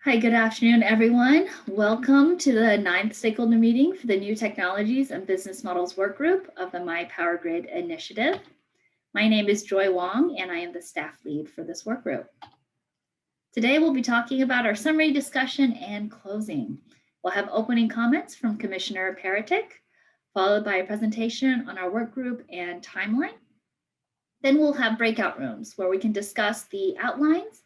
Hi, good afternoon, everyone. Welcome to the 9th stakeholder meeting for the New Technologies and Business Models Work Group of the My Power Grid initiative. My name is Joy Wong, and I am the staff lead for this work group. Today, we'll be talking about our summary discussion and closing. We'll have opening comments from Commissioner Peretick, followed by a presentation on our work group and timeline. Then we'll have breakout rooms where we can discuss the outlines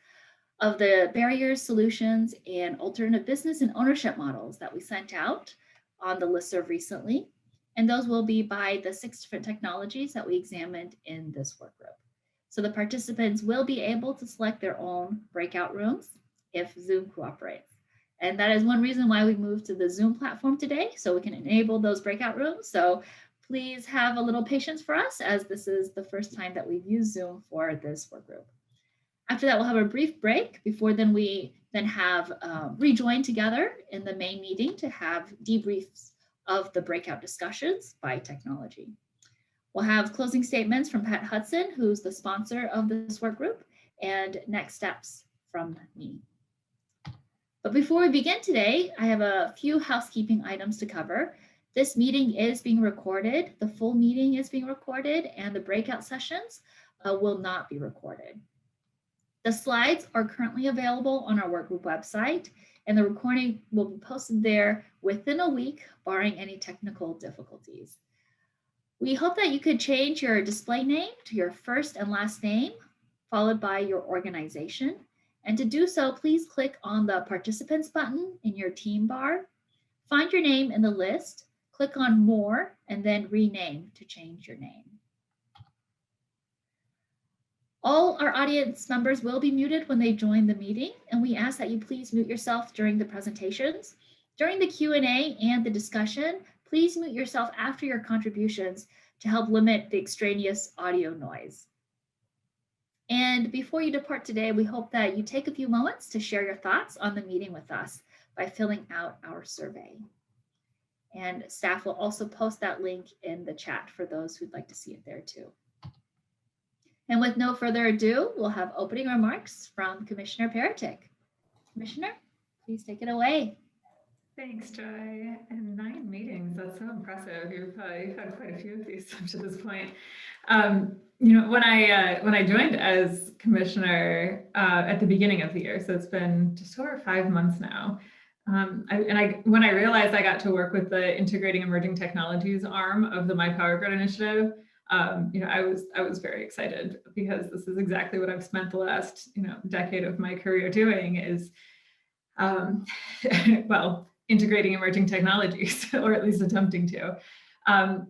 of the barriers, solutions, and alternative business and ownership models that we sent out on the listserv recently. And those will be by the 6 different technologies that we examined in this work group. So the participants will be able to select their own breakout rooms if Zoom cooperates. And that is one reason why we moved to the Zoom platform today, so we can enable those breakout rooms. So please have a little patience for us, as this is the first time that we've used Zoom for this work group. After that, we'll have a brief break before we have rejoin together in the main meeting to have debriefs of the breakout discussions by technology. We'll have closing statements from Pat Hudson, who's the sponsor of this work group, and next steps from me. But before we begin today, I have a few housekeeping items to cover. This meeting is being recorded. The full meeting is being recorded, and the breakout sessions will not be recorded. The slides are currently available on our workgroup website, and the recording will be posted there within a week, barring any technical difficulties. We hope that you could change your display name to your first and last name, followed by your organization. And to do so, please click on the participants button in your team bar, find your name in the list, click on more, and then rename to change your name. All our audience members will be muted when they join the meeting, and we ask that you please mute yourself during the presentations. During the Q&A and the discussion, please mute yourself after your contributions to help limit the extraneous audio noise. And before you depart today, we hope that you take a few moments to share your thoughts on the meeting with us by filling out our survey. And staff will also post that link in the chat for those who'd like to see it there too. And with no further ado, we'll have opening remarks from Commissioner Peretick. Commissioner, please take it away. Thanks, Joy. And 9 meetings, that's so impressive. You've had quite a few of these up to this point. When I joined as commissioner at the beginning of the year, so it's been just over 5 months now. When I realized I got to work with the Integrating Emerging Technologies arm of the My Power Grid initiative, I was very excited, because this is exactly what I've spent the last decade of my career doing, is well, integrating emerging technologies, or at least attempting to. And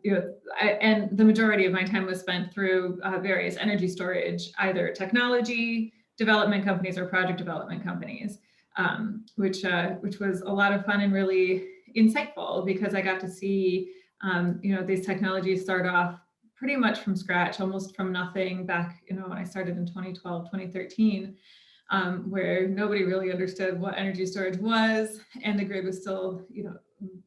the majority of my time was spent through various energy storage, either technology development companies or project development companies, which was a lot of fun and really insightful, because I got to see these technologies start off pretty much from scratch, almost from nothing back, when I started in 2012, 2013, where nobody really understood what energy storage was, and the grid was still,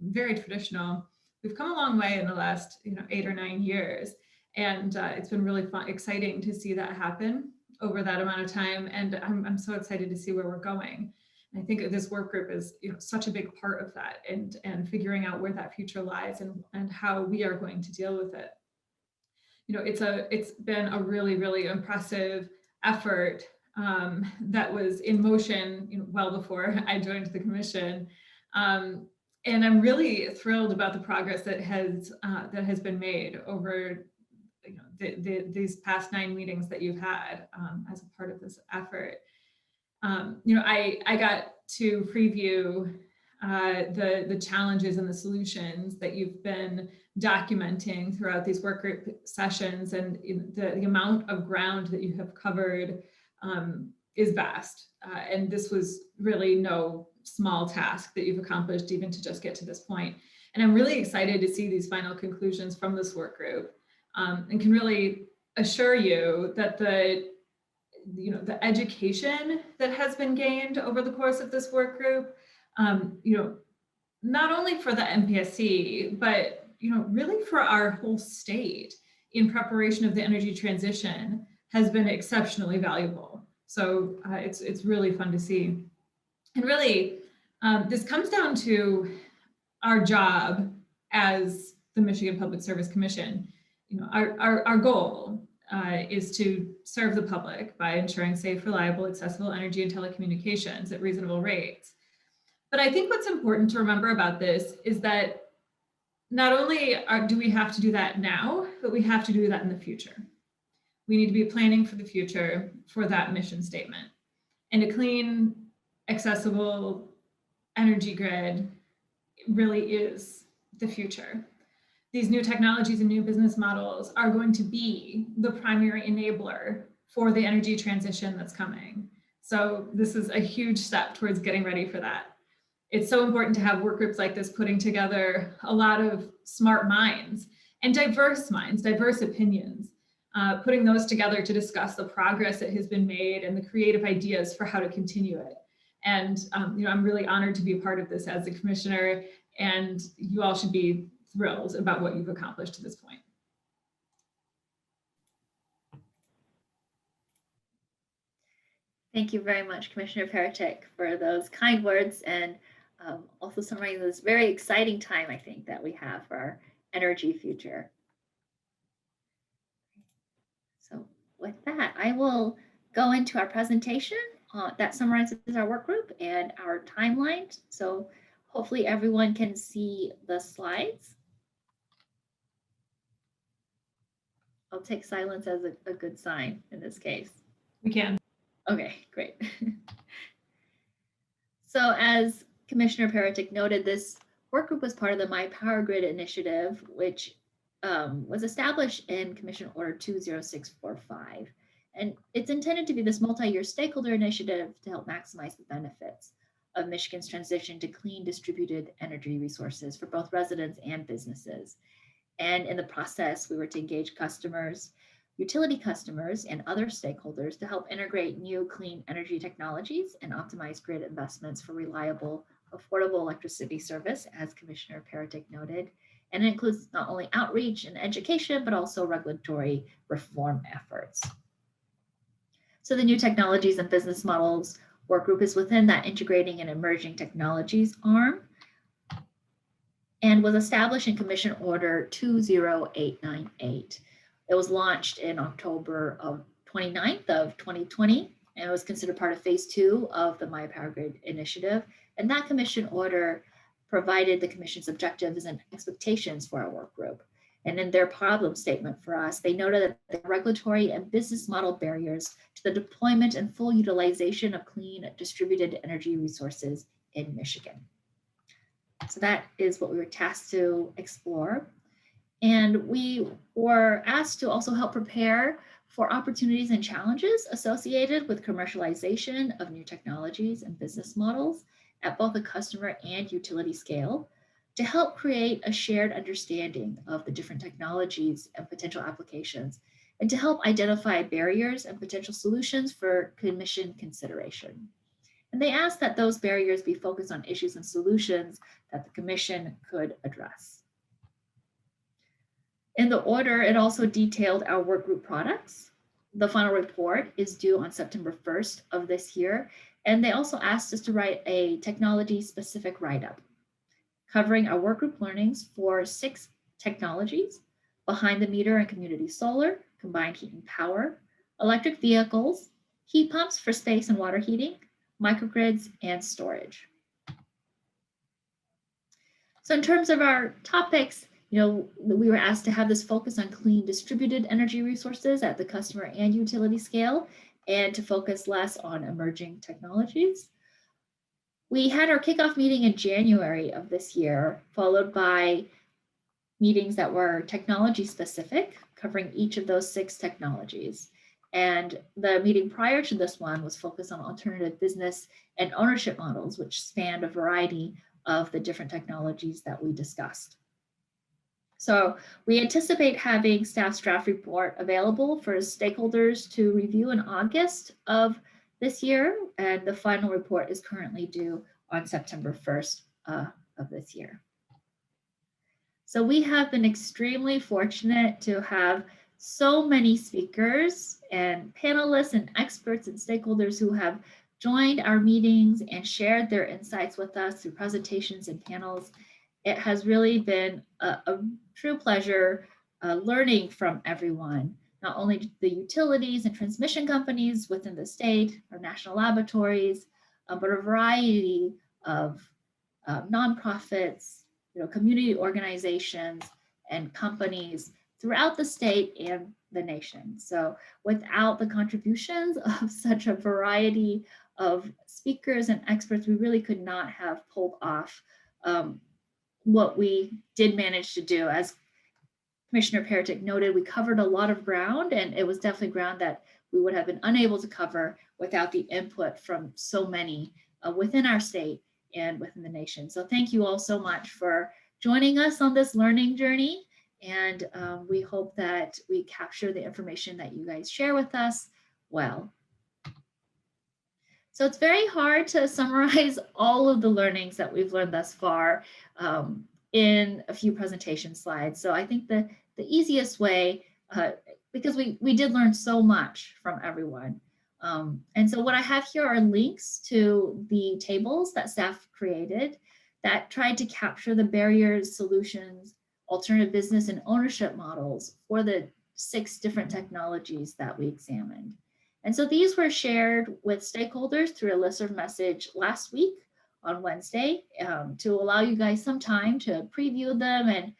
very traditional. We've come a long way in the last, 8 or 9 years, and it's been really fun, exciting to see that happen over that amount of time, and I'm so excited to see where we're going. And I think this work group is, such a big part of that, and figuring out where that future lies and how we are going to deal with it. It's been a really, really impressive effort that was in motion well before I joined the commission. And I'm really thrilled about the progress that has been made over these past 9 meetings that you've had as a part of this effort. I got to preview the challenges and the solutions that you've been documenting throughout these work group sessions, and the amount of ground that you have covered is vast. And this was really no small task that you've accomplished, even to just get to this point. And I'm really excited to see these final conclusions from this work group, and can really assure you that the education that has been gained over the course of this work group, not only for the MPSC, but really for our whole state in preparation of the energy transition, has been exceptionally valuable. So it's really fun to see. And really, this comes down to our job as the Michigan Public Service Commission. Our goal is to serve the public by ensuring safe, reliable, accessible energy and telecommunications at reasonable rates. But I think what's important to remember about this is that not only do we have to do that now, but we have to do that in the future. We need to be planning for the future for that mission statement. And a clean, accessible energy grid really is the future. These new technologies and new business models are going to be the primary enabler for the energy transition that's coming. So this is a huge step towards getting ready for that. It's so important to have work groups like this putting together a lot of smart minds and diverse minds, diverse opinions, putting those together to discuss the progress that has been made and the creative ideas for how to continue it. And I'm really honored to be a part of this as a commissioner, and you all should be thrilled about what you've accomplished to this point. Thank you very much, Commissioner Peretick, for those kind words, and also summarizing this very exciting time, I think, that we have for our energy future. So with that, I will go into our presentation that summarizes our work group and our timeline. So hopefully everyone can see the slides. I'll take silence as a good sign in this case. We can. Okay, great. So as Commissioner Peretick noted, this work group was part of the My Power Grid initiative, which was established in Commission Order 20645. And it's intended to be this multi-year stakeholder initiative to help maximize the benefits of Michigan's transition to clean distributed energy resources for both residents and businesses. And in the process, we were to engage customers, utility customers, and other stakeholders to help integrate new clean energy technologies and optimize grid investments for reliable, affordable electricity service, as Commissioner Peretick noted. And it includes not only outreach and education, but also regulatory reform efforts. So the new technologies and business models work group is within that integrating and emerging technologies arm, and was established in Commission Order 20898. It was launched in October of 29th of 2020, and it was considered part of phase 2 of the My Power Grid initiative. And that commission order provided the commission's objectives and expectations for our work group. And in their problem statement for us, they noted that the regulatory and business model barriers to the deployment and full utilization of clean distributed energy resources in Michigan. So that is what we were tasked to explore. And we were asked to also help prepare for opportunities and challenges associated with commercialization of new technologies and business models at both the customer and utility scale, to help create a shared understanding of the different technologies and potential applications, and to help identify barriers and potential solutions for commission consideration. And they asked that those barriers be focused on issues and solutions that the commission could address. In the order, it also detailed our work group products. The final report is due on September 1st of this year. And they also asked us to write a technology specific write-up covering our work group learnings for 6 technologies: behind the meter and community solar, combined heat and power, electric vehicles, heat pumps for space and water heating, microgrids, and storage. So in terms of our topics, we were asked to have this focus on clean distributed energy resources at the customer and utility scale, and to focus less on emerging technologies. We had our kickoff meeting in January of this year, followed by meetings that were technology specific, covering each of those 6 technologies. And the meeting prior to this one was focused on alternative business and ownership models, which spanned a variety of the different technologies that we discussed. So we anticipate having staff's draft report available for stakeholders to review in August of this year, and the final report is currently due on September 1st of this year. So we have been extremely fortunate to have so many speakers and panelists and experts and stakeholders who have joined our meetings and shared their insights with us through presentations and panels. It has really been a true pleasure learning from everyone, not only the utilities and transmission companies within the state, our national laboratories, but a variety of nonprofits, community organizations and companies throughout the state and the nation. So without the contributions of such a variety of speakers and experts, we really could not have pulled off what we did manage to do. As Commissioner Peretick noted, we covered a lot of ground, and it was definitely ground that we would have been unable to cover without the input from so many within our state and within the nation. So thank you all so much for joining us on this learning journey. And we hope that we capture the information that you guys share with us well. So it's very hard to summarize all of the learnings that we've learned thus far in a few presentation slides. So I think the easiest way, because we did learn so much from everyone. And so what I have here are links to the tables that staff created that tried to capture the barriers, solutions, alternative business and ownership models for the 6 different technologies that we examined. And so these were shared with stakeholders through a listserv message last week on Wednesday to allow you guys some time to preview them and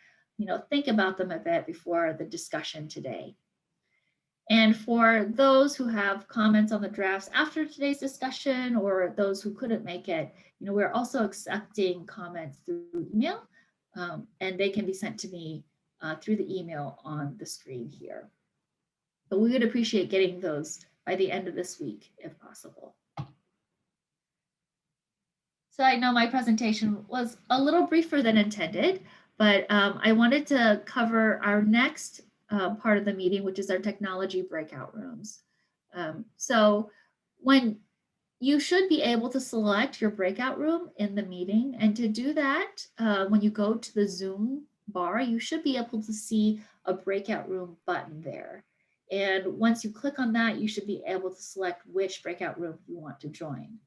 think about them a bit before the discussion today. And for those who have comments on the drafts after today's discussion or those who couldn't make it, we're also accepting comments through email and they can be sent to me through the email on the screen here. But we would appreciate getting those by the end of this week, if possible. So I know my presentation was a little briefer than intended, but I wanted to cover our next part of the meeting, which is our technology breakout rooms. So when you should be able to select your breakout room in the meeting, and to do that, when you go to the Zoom bar, you should be able to see a breakout room button there. And once you click on that, you should be able to select which breakout room you want to join.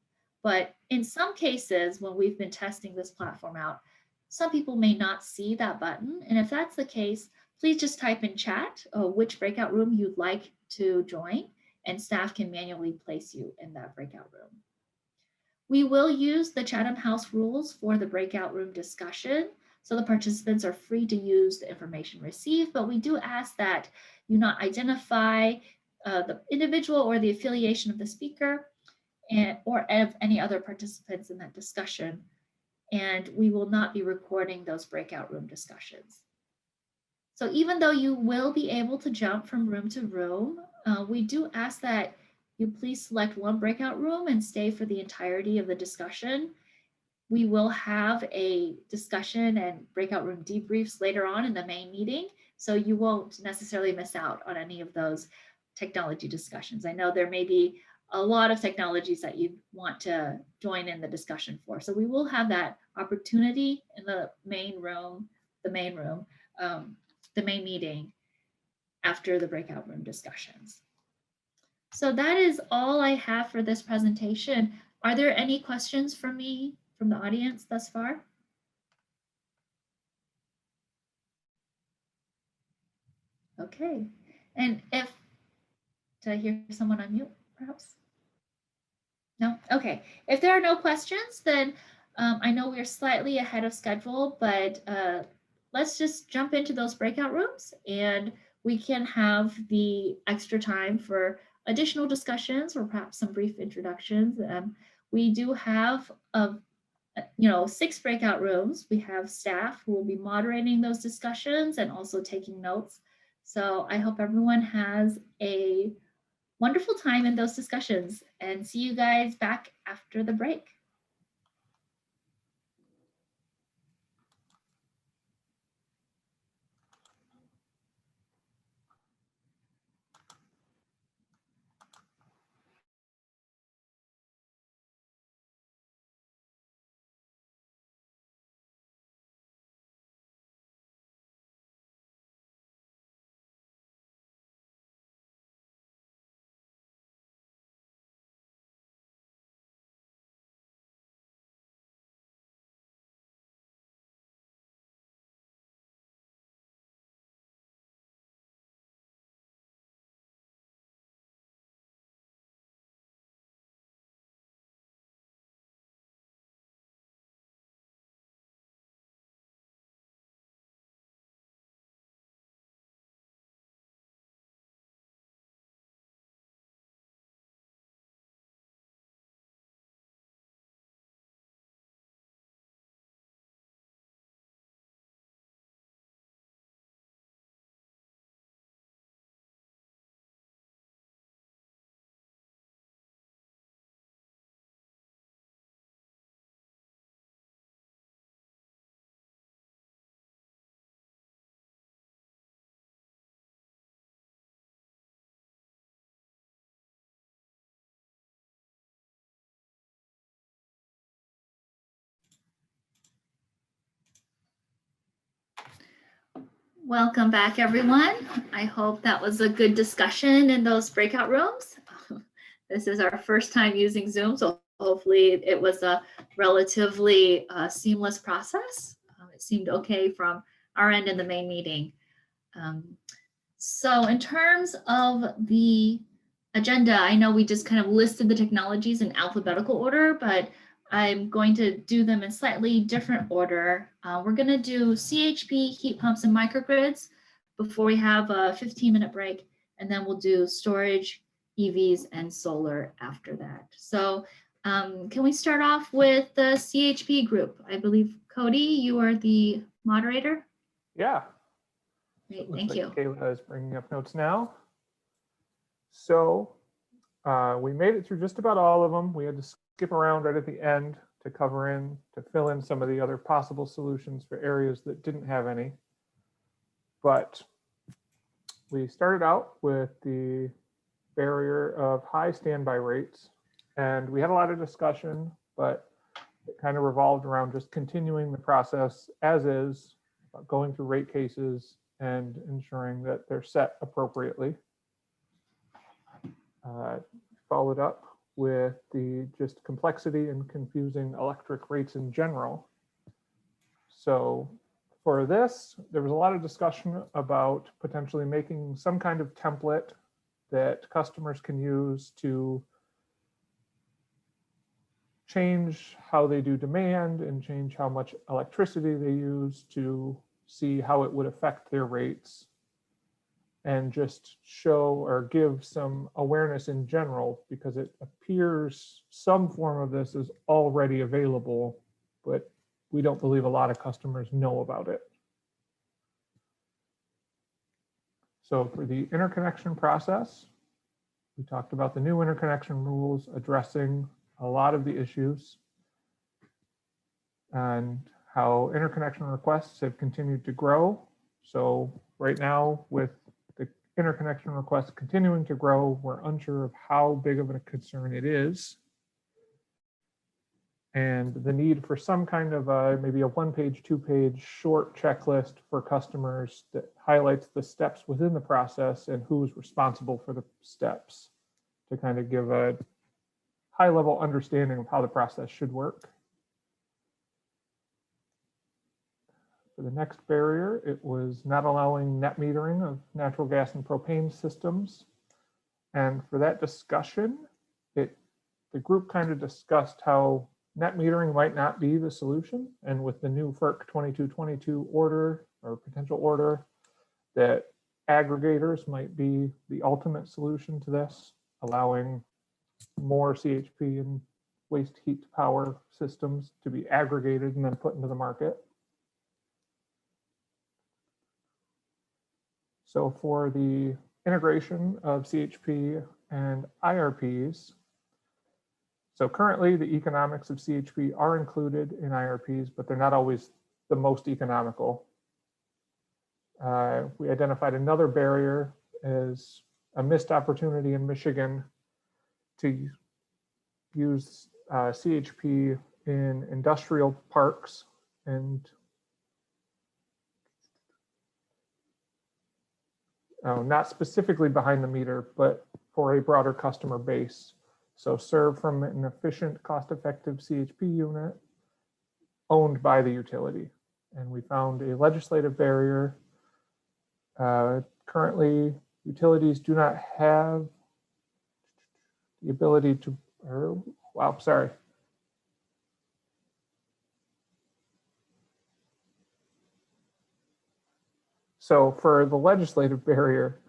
But in some cases, when we've been testing this platform out, some people may not see that button. And if that's the case, please just type in chat which breakout room you'd like to join, and staff can manually place you in that breakout room. We will use the Chatham House rules for the breakout room discussion. So the participants are free to use the information received, but we do ask that you not identify the individual or the affiliation of the speaker or of any other participants in that discussion. And we will not be recording those breakout room discussions. So even though you will be able to jump from room to room, we do ask that you please select one breakout room and stay for the entirety of the discussion. We will have a discussion and breakout room debriefs later on in the main meeting, so you won't necessarily miss out on any of those technology discussions. I know there may be a lot of technologies that you want to join in the discussion for, so we will have that opportunity in the main meeting after the breakout room discussions. So that is all I have for this presentation. Are there any questions for me from the audience thus far? Okay, and did I hear someone on mute perhaps? No, okay. If there are no questions, then I know we're slightly ahead of schedule, but let's just jump into those breakout rooms and we can have the extra time for additional discussions or perhaps some brief introductions. We do have 6 breakout rooms. We have staff who will be moderating those discussions and also taking notes. So I hope everyone has a wonderful time in those discussions and see you guys back after the break. Welcome back, everyone. I hope that was a good discussion in those breakout rooms. This is our first time using Zoom, so hopefully it was a relatively seamless process. It seemed okay from our end in the main meeting. So in terms of the agenda, I know we just kind of listed the technologies in alphabetical order, but I'm going to do them in slightly different order. We're going to do CHP, heat pumps, and microgrids before we have a 15-minute break, and then we'll do storage, EVs, and solar after that. So can we start off with the CHP group? I believe, Cody, you are the moderator. Yeah. Great, thank you. Kayla is bringing up notes now. So we made it through just about all of them. We had to skip around right at the end to fill in some of the other possible solutions for areas that didn't have any. But we started out with the barrier of high standby rates, and we had a lot of discussion, but it kind of revolved around just continuing the process as is, going through rate cases and ensuring that they're set appropriately. Followed up with the just complexity and confusing electric rates in general. So for this, there was a lot of discussion about potentially making some kind of template that customers can use to change how they do demand and change how much electricity they use to see how it would affect their rates, and just show or give some awareness in general, because it appears some form of this is already available, but we don't believe a lot of customers know about it. So for the interconnection process, we talked about the new interconnection rules addressing a lot of the issues and how interconnection requests have continued to grow. So right now, with the interconnection requests continuing to grow, we're unsure of how big of a concern it is, and the need for some kind of maybe a 1-page, 2-page short checklist for customers that highlights the steps within the process and who's responsible for the steps, to kind of give a high-level understanding of how the process should work. For the next barrier, it was not allowing net metering of natural gas and propane systems. And for that discussion, the group kind of discussed how net metering might not be the solution. And with the new FERC 2222 order or potential order, that aggregators might be the ultimate solution to this, allowing more CHP and waste heat to power systems to be aggregated and then put into the market. So for the integration of CHP and IRPs, so currently the economics of CHP are included in IRPs, but they're not always the most economical. We identified another barrier as a missed opportunity in Michigan to use CHP in industrial parks and not specifically behind the meter, but for a broader customer base. So serve from an efficient, cost-effective CHP unit owned by the utility. And we found a legislative barrier. Currently, utilities do not have the ability to, So for the legislative barrier,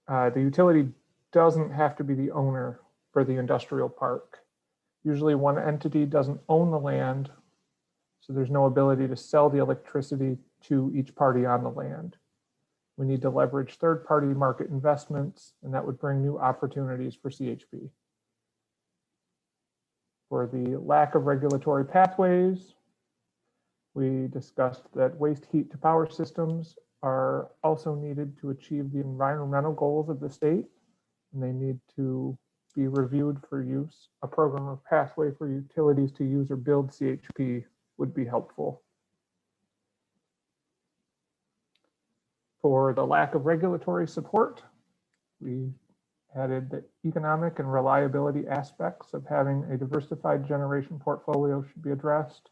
the utility doesn't have to be the owner for the industrial park. Usually one entity doesn't own the land, so there's no ability to sell the electricity to each party on the land. We need to leverage third-party market investments, and that would bring new opportunities for CHP. For the lack of regulatory pathways, we discussed that waste heat to power systems are also needed to achieve the environmental goals of the state, and they need to be reviewed for use. A program or pathway for utilities to use or build CHP would be helpful. For the lack of regulatory support, we added the economic and reliability aspects of having a diversified generation portfolio should be addressed.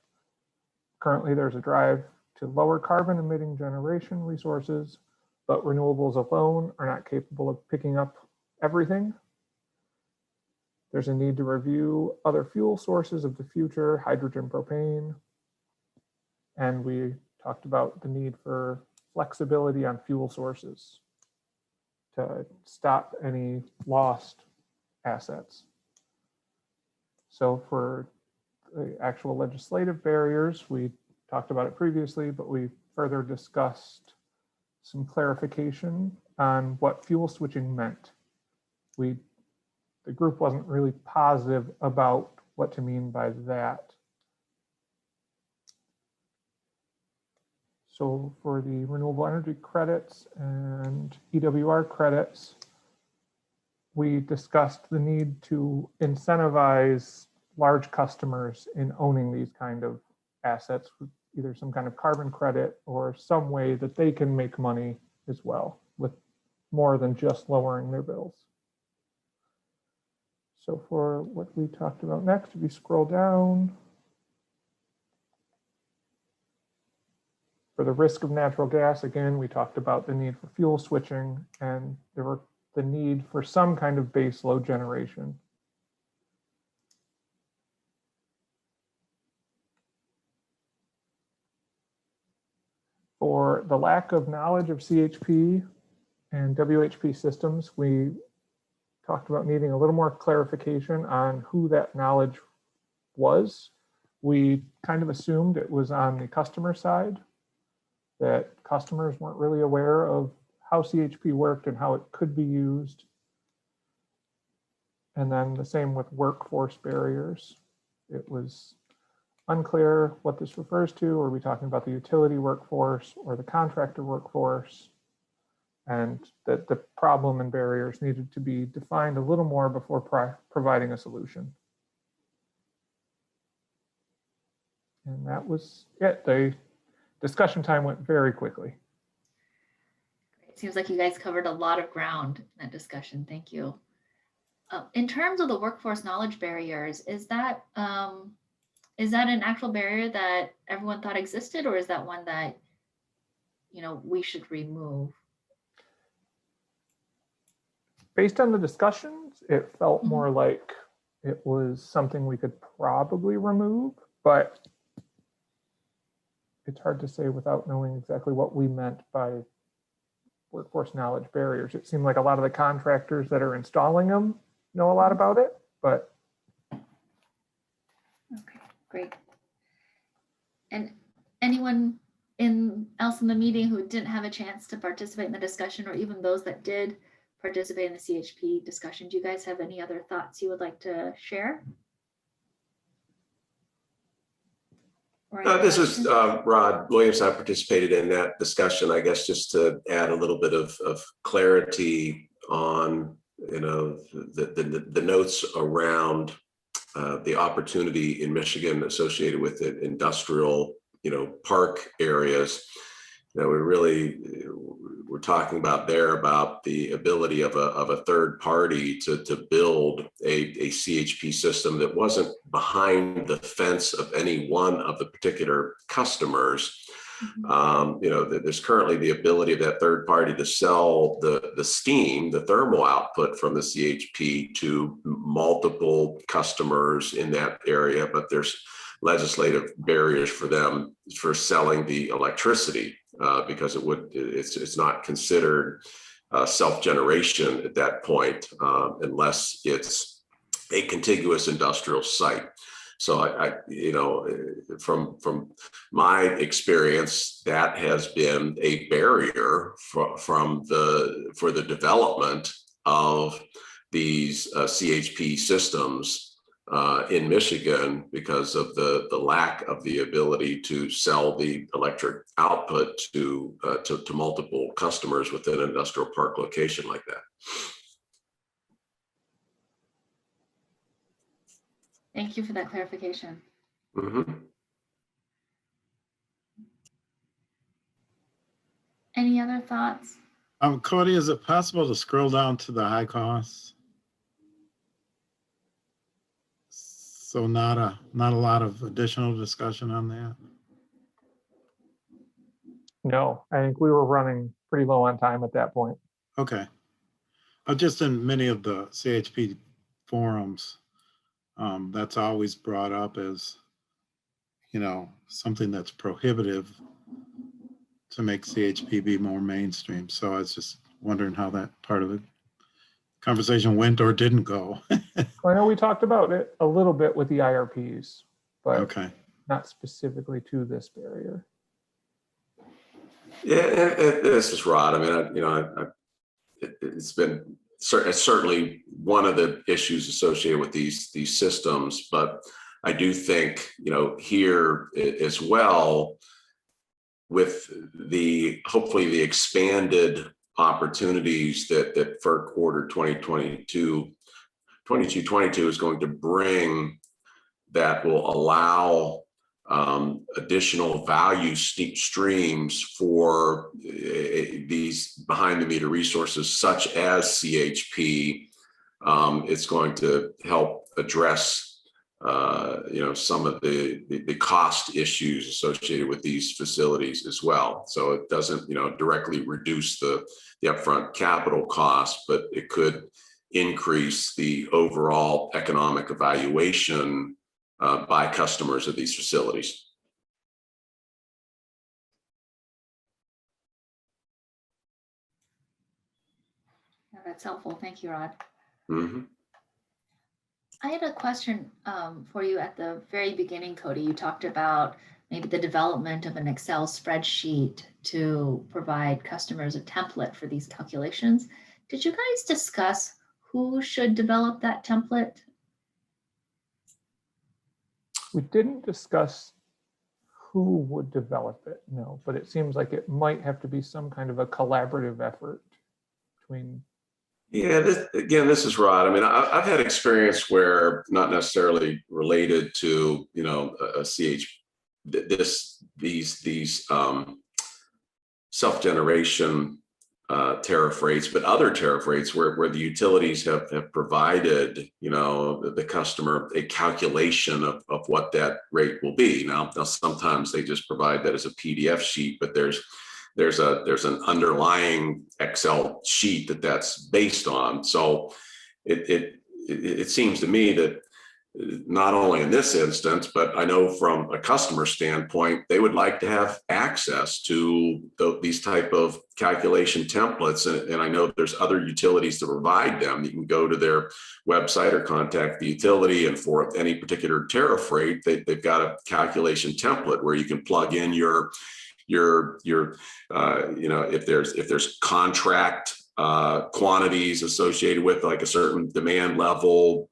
Currently, there's a drive to lower carbon emitting generation resources, but renewables alone are not capable of picking up everything. There's a need to review other fuel sources of the future, hydrogen, propane. And we talked about the need for flexibility on fuel sources to stop any lost assets. So for the actual legislative barriers, we talked about it previously, but we further discussed some clarification on what fuel switching meant. The group wasn't really positive about what to mean by that. So for the renewable energy credits and EWR credits, we discussed the need to incentivize large customers in owning these kind of assets with either some kind of carbon credit or some way that they can make money as well with more than just lowering their bills. So for what we talked about next, if you scroll down, for the risk of natural gas, again, we talked about the need for fuel switching and the need for some kind of base load generation. For the lack of knowledge of CHP and WHP systems, we talked about needing a little more clarification on who that knowledge was. We kind of assumed it was on the customer side, that customers weren't really aware of how CHP worked and how it could be used. And then the same with workforce barriers. It was unclear what this refers to. Are we talking about the utility workforce or the contractor workforce? And that the problem and barriers needed to be defined a little more before providing a solution. And that was it. The discussion time went very quickly. It seems like you guys covered a lot of ground in that discussion. Thank you. In terms of the workforce knowledge barriers, is that an actual barrier that everyone thought existed, or is that one that, you know, we should remove? Based on the discussions, it felt more like it was something we could probably remove, but it's hard to say without knowing exactly what we meant by workforce knowledge barriers. It seemed like a lot of the contractors that are installing them know a lot about it, but. Okay, great. And anyone else in the meeting who didn't have a chance to participate in the discussion, or even those that did participate in the CHP discussion, do you guys have any other thoughts you would like to share? This is Rod Williams. I participated in that discussion. I guess just to add a little bit of clarity on, you know, the notes around the opportunity in Michigan associated with the industrial, you know, park areas. You know, we're talking about the ability of a third party to build a CHP system that wasn't behind the fence of any one of the particular customers. You know, there's currently the ability of that third party to sell the steam, the thermal output from the CHP to multiple customers in that area, but there's legislative barriers for them for selling the electricity because it's not considered self-generation at that point unless it's a contiguous industrial site. So I you know, from my experience, that has been a barrier for the development of these CHP systems in Michigan because of the lack of the ability to sell the electric output to multiple customers within an industrial park location like that. Thank you for that clarification. Mm-hmm. Any other thoughts? Cody, is it possible to scroll down to the high costs? So not a lot of additional discussion on that. No, I think we were running pretty low on time at that point. Okay. Just in many of the CHP forums, that's always brought up as, something that's prohibitive to make CHP be more mainstream. So I was just wondering how that part of the conversation went or didn't go. I know we talked about it a little bit with the IRPs, but Okay. not specifically to this barrier. Yeah, this is Rod. I mean, it's been it's certainly one of the issues associated with these systems, but I do think, here as well, with hopefully the expanded opportunities that FERC Order 2222 is going to bring, that will allow additional value streams for these behind the meter resources such as CHP. It's going to help address some of the cost issues associated with these facilities as well. So it doesn't directly reduce the upfront capital cost, but it could increase the overall economic evaluation by customers of these facilities. Yeah, that's helpful. Thank you, Rod. Mm-hmm. I had a question for you at the very beginning, Cody. You talked about maybe the development of an Excel spreadsheet to provide customers a template for these calculations. Did you guys discuss who should develop that template? We didn't discuss who would develop it, no, but it seems like it might have to be some kind of a collaborative effort between. Yeah, this is Rod. I mean, I've had experience where, not necessarily related to, a CH, these self-generation tariff rates, but other tariff rates where the utilities have provided, the customer a calculation of what that rate will be. Now sometimes they just provide that as a PDF sheet, but there's an underlying Excel sheet that's based on. So it seems to me that not only in this instance, but I know from a customer standpoint, they would like to have access to these type of calculation templates. And I know there's other utilities to provide them. You can go to their website or contact the utility, and for any particular tariff rate, they've got a calculation template where you can plug in your if there's contract quantities associated with like a certain demand level.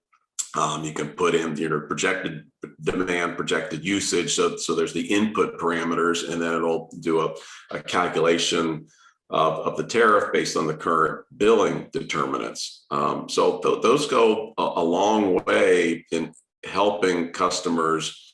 You can put in projected demand, projected usage. So there's the input parameters, and then it'll do a calculation of the tariff based on the current billing determinants. So those go a long way in helping customers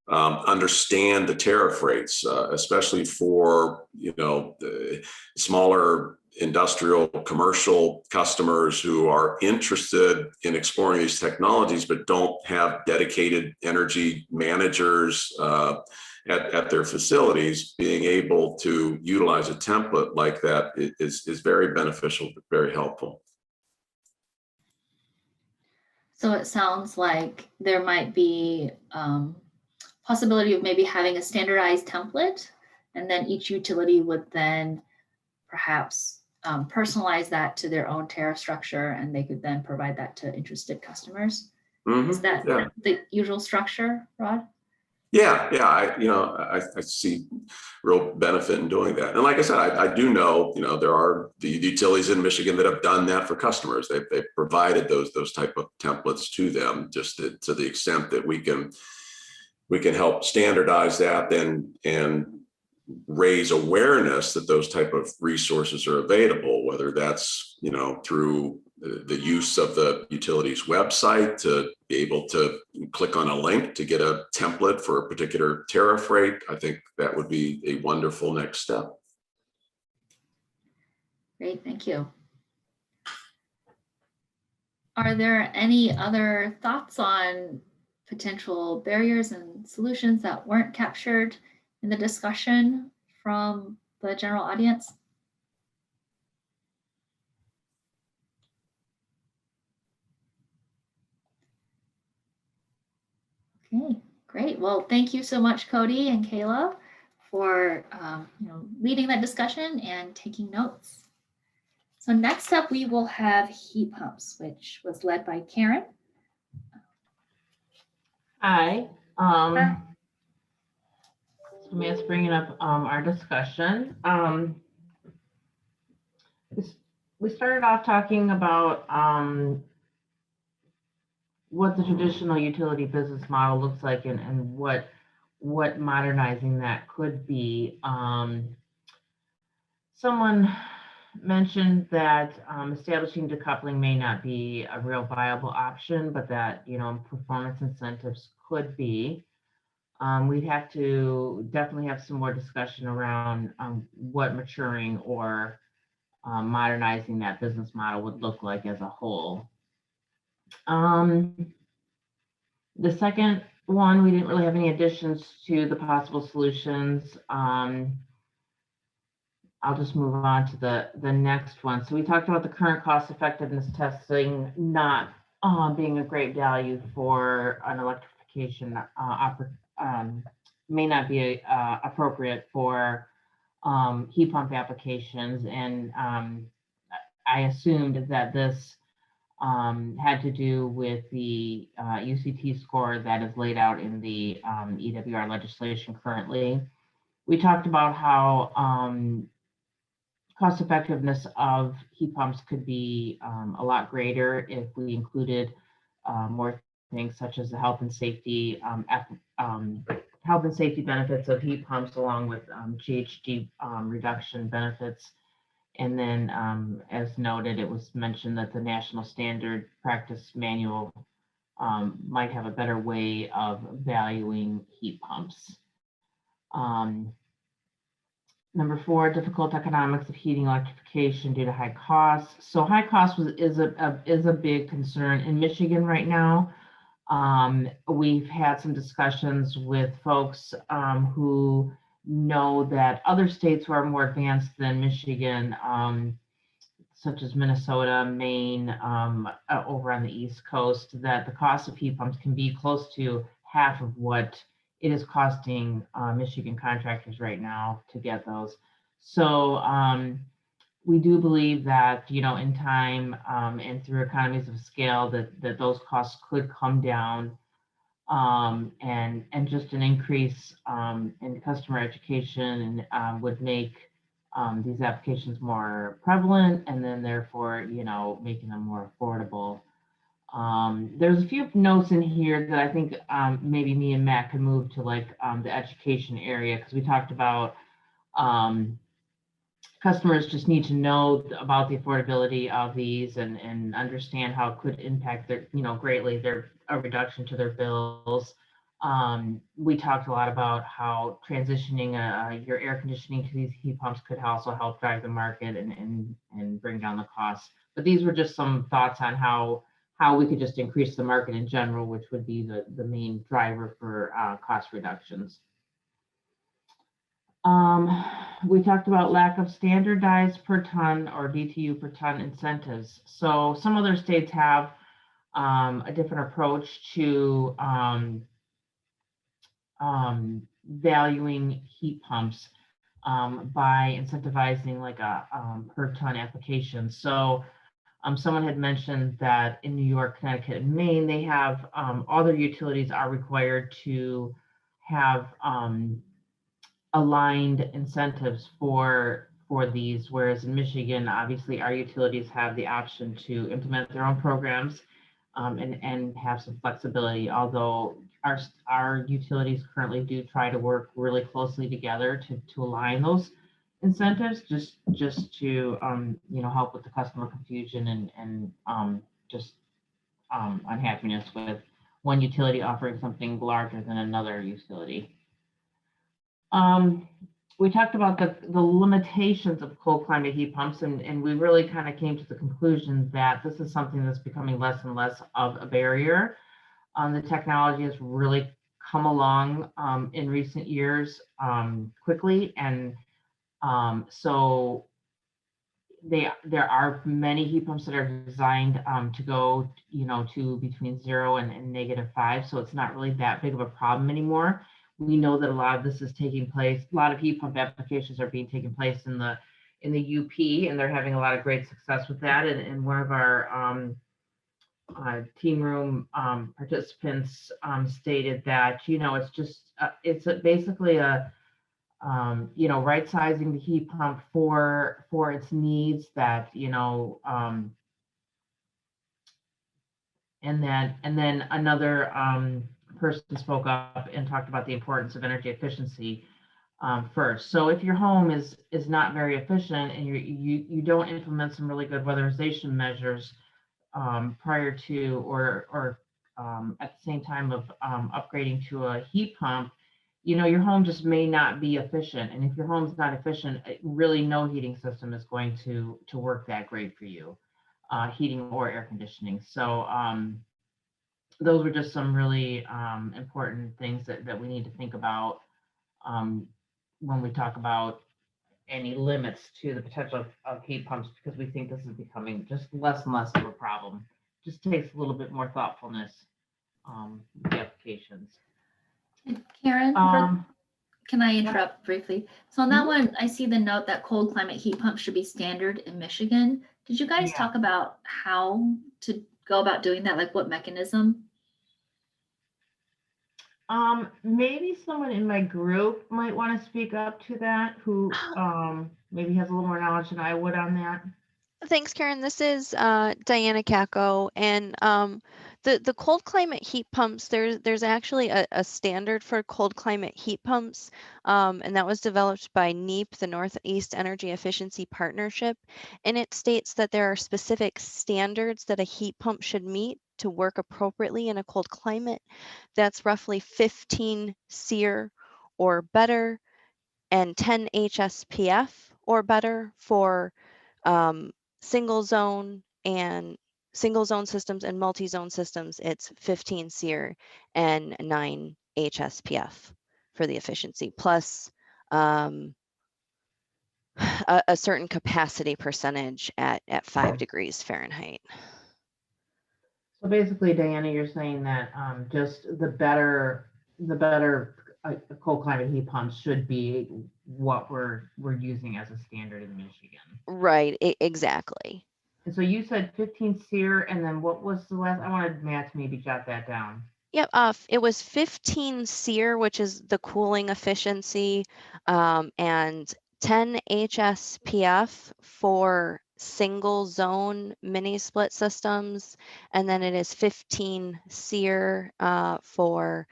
understand the tariff rates, especially for the smaller industrial, commercial customers who are interested in exploring these technologies, but don't have dedicated energy managers at their facilities. Being able to utilize a template like that is very beneficial, very helpful. So it sounds like there might be possibility of maybe having a standardized template, and then each utility would then perhaps personalize that to their own tariff structure, and they could then provide that to interested customers. Mm-hmm. Is that the usual structure, Rod? Yeah. I see real benefit in doing that. And like I said, I do know, there are the utilities in Michigan that have done that for customers. They've provided those type of templates to them, just to the extent that we can help standardize that and raise awareness that those type of resources are available, whether that's, through the use of the utility's website to be able to click on a link to get a template for a particular tariff rate. I think that would be a wonderful next step. Great, thank you. Are there any other thoughts on potential barriers and solutions that weren't captured in the discussion from the general audience? Okay, great. Well, thank you so much, Cody and Kayla, for leading that discussion and taking notes. So next up, we will have heat pumps, which was led by Karen. Hi. Hi. So Matt's bringing up our discussion. We started off talking about what the traditional utility business model looks like and what modernizing that could be. Someone mentioned that establishing decoupling may not be a real viable option, but that performance incentives could be. We'd have to definitely have some more discussion around what maturing or modernizing that business model would look like as a whole. The second one, we didn't really have any additions to the possible solutions. I'll just move on to the next one. So we talked about the current cost effectiveness testing not being a great value for an electrification may not be appropriate for heat pump applications. And I assumed that this had to do with the UCT score that is laid out in the EWR legislation currently. We talked about how cost effectiveness of heat pumps could be a lot greater if we included more things such as the health and safety benefits of heat pumps, along with GHG reduction benefits. And then, as noted, it was mentioned that the National Standard Practice Manual might have a better way of valuing heat pumps. Number 4, difficult economics of heating electrification due to high costs. So high cost is a big concern in Michigan right now. We've had some discussions with folks who know that other states who are more advanced than Michigan, such as Minnesota, Maine, over on the East Coast, that the cost of heat pumps can be close to half of what it is costing Michigan contractors right now to get those. So we do believe that, in time and through economies of scale, that those costs could come down, and just an increase in customer education and would make these applications more prevalent, and then therefore, making them more affordable. There's a few notes in here that I think maybe me and Matt could move to, like the education area, because we talked about customers just need to know about the affordability of these and understand how it could impact their, greatly a reduction to their bills. We talked a lot about how transitioning your air conditioning to these heat pumps could also help drive the market and bring down the costs. But these were just some thoughts on how we could just increase the market in general, which would be the main driver for cost reductions. We talked about lack of standardized per ton or DTU per ton incentives. So some other states have a different approach to valuing heat pumps by incentivizing like a per ton application. So someone had mentioned that in New York, Connecticut, and Maine, they have all their utilities are required to have aligned incentives for these, whereas in Michigan, obviously our utilities have the option to implement their own programs and have some flexibility, although our utilities currently do try to work really closely together to align those incentives, just to help with the customer confusion and just unhappiness with one utility offering something larger than another utility. we talked about the limitations of cold climate heat pumps, and we really kind of came to the conclusion that this is something that's becoming less and less of a barrier. The technology has really come along in recent years quickly, and so there are many heat pumps that are designed to go, to between 0 and -5. So it's not really that big of a problem anymore. We know that a lot of this is taking place. A lot of heat pump applications are being taken place in the UP, and they're having a lot of great success with that. And one of our team room participants stated that, it's just basically a right sizing the heat pump for its needs, that, and then another person spoke up and talked about the importance of energy efficiency first. So if your home is not very efficient, and you don't implement some really good weatherization measures prior to or at the same time of upgrading to a heat pump, your home just may not be efficient. And if your home's not efficient, really no heating system is going to work that great for you, heating or air conditioning. So those were just some really important things that we need to think about when we talk about any limits to the potential of heat pumps, because we think this is becoming just less and less of a problem. Just takes a little bit more thoughtfulness with the applications. Karen, can I interrupt briefly? So on that one, I see the note that cold climate heat pumps should be standard in Michigan. Did you guys Yeah. talk about how to go about doing that? Like what mechanism? Maybe someone in my group might want to speak up to that, who maybe has a little more knowledge than I would on that. Thanks, Karen. This is Diana Kako, and the cold climate heat pumps. There's actually a standard for cold climate heat pumps, and that was developed by NEEP, the Northeast Energy Efficiency Partnership, and it states that there are specific standards that a heat pump should meet to work appropriately in a cold climate. That's roughly 15 SEER or better, and 10 HSPF or better for single zone systems, and multi-zone systems. It's 15 SEER and 9 HSPF for the efficiency, plus a certain capacity percentage at 5 degrees Fahrenheit. So basically, Diana, you're saying that just the better cold climate heat pumps should be what we're using as a standard in Michigan. Right, exactly. And so you said 15 SEER, and then what was the last? I wanted Matt to maybe jot that down. Yep, it was 15 SEER, which is the cooling efficiency, and 10 HSPF for single zone mini split systems, and then it is 15 SEER for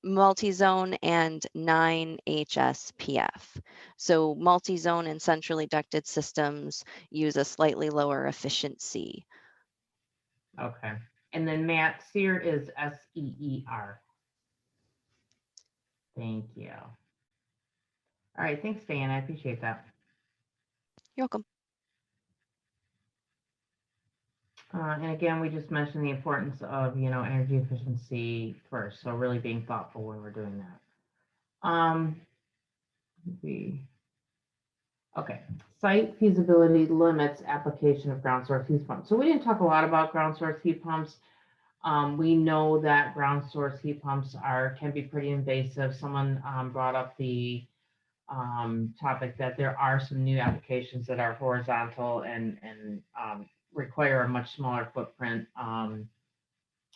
multi-zone, and 9 HSPF. So multi-zone and centrally ducted systems use a slightly lower efficiency. Okay. And then Matt, SEER is SEER. Thank you. All right, thanks, Diana. I appreciate that. You're welcome. And again, we just mentioned the importance of, energy efficiency first. So really being thoughtful when we're doing that. Okay, site feasibility limits application of ground source heat pumps. So we didn't talk a lot about ground source heat pumps. We know that ground source heat pumps can be pretty invasive. Someone brought up the topic that there are some new applications that are horizontal and require a much smaller footprint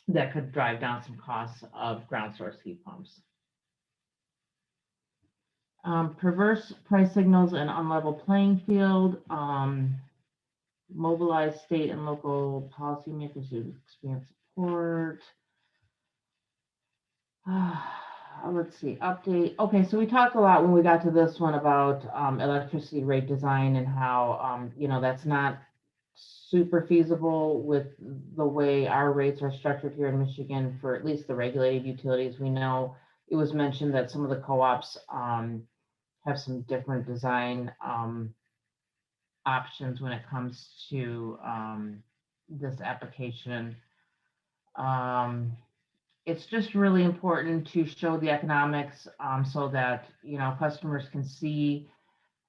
that could drive down some costs of ground source heat pumps. Perverse price signals and unlevel playing field. Mobilize state and local policymakers to expand support. Let's see, update. Okay, so we talked a lot when we got to this one about electricity rate design and how, that's not super feasible with the way our rates are structured here in Michigan for at least the regulated utilities. We know it was mentioned that some of the co-ops have some different design options when it comes to this application. It's just really important to show the economics so that, you know, customers can see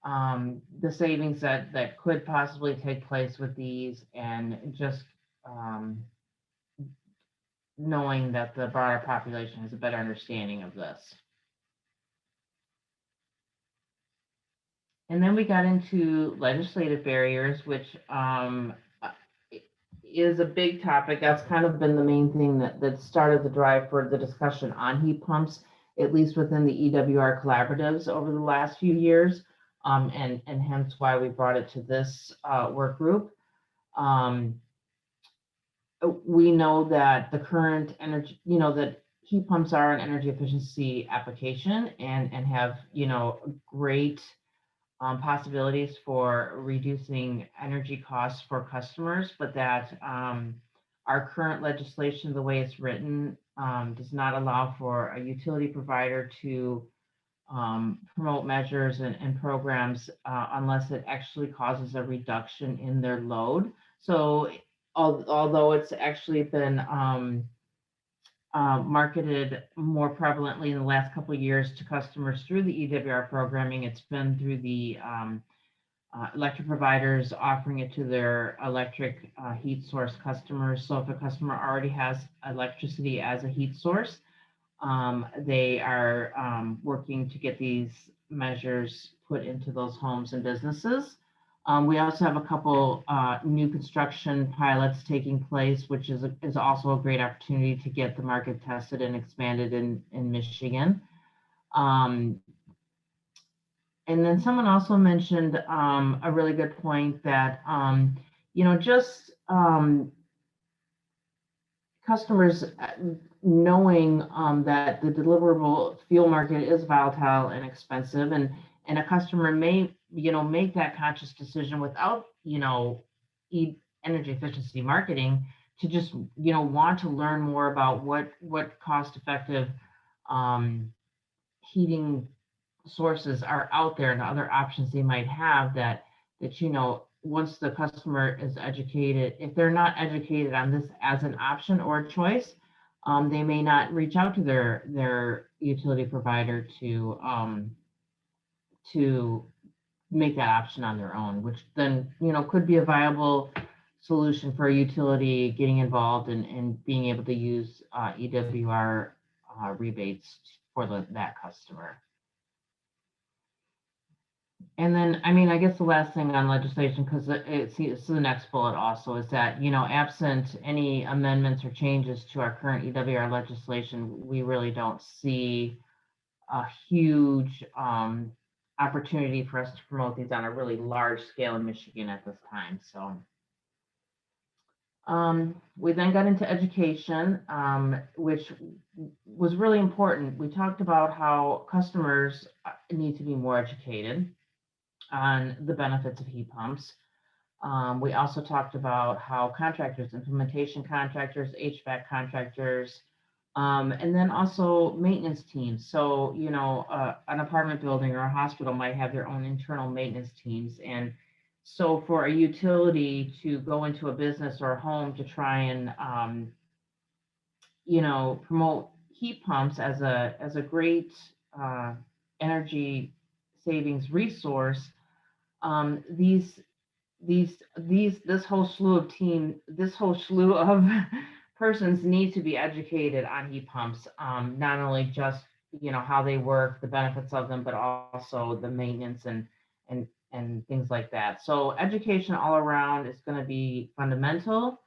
the savings that could possibly take place with these, and just knowing that the broader population has a better understanding of this. And then we got into legislative barriers, which is a big topic. That's kind of been the main thing that started the drive for the discussion on heat pumps, at least within the EWR collaboratives over the last few years, and hence why we brought it to this work group. We know that the current energy, you know, that heat pumps are an energy efficiency application and have, you know, great possibilities for reducing energy costs for customers, but that our current legislation, the way it's written, does not allow for a utility provider to promote measures and programs unless it actually causes a reduction in their load. So although it's actually been marketed more prevalently in the last couple of years to customers through the EWR programming, it's been through the electric providers offering it to their electric heat source customers. So if a customer already has electricity as a heat source, they are working to get these measures put into those homes and businesses. We also have a couple new construction pilots taking place, which is also a great opportunity to get the market tested and expanded in Michigan. And then someone also mentioned a really good point that, you know, just customers knowing that the deliverable fuel market is volatile and expensive, and a customer may, you know, make that conscious decision without, you know, energy efficiency marketing, to just, you know, want to learn more about what cost-effective heating sources are out there and other options they might have, that you know, once the customer is educated, if they're not educated on this as an option or a choice, they may not reach out to their utility provider to make that option on their own, which then, you know, could be a viable solution for a utility getting involved and being able to use EWR rebates for that customer. And then, I mean, I guess the last thing on legislation, because it's the next bullet also, is that, you know, absent any amendments or changes to our current EWR legislation, we really don't see a huge opportunity for us to promote these on a really large scale in Michigan at this time. So we then got into education, which was really important. We talked about how customers need to be more educated on the benefits of heat pumps. We also talked about how contractors, implementation contractors, HVAC contractors, and then also maintenance teams. So, you know, an apartment building or a hospital might have their own internal maintenance teams. And so for a utility to go into a business or a home to try and, you know, promote heat pumps as a great energy savings resource, this whole slew of persons need to be educated on heat pumps, not only just, you know, how they work, the benefits of them, but also the maintenance and things like that. So education all around is going to be fundamental.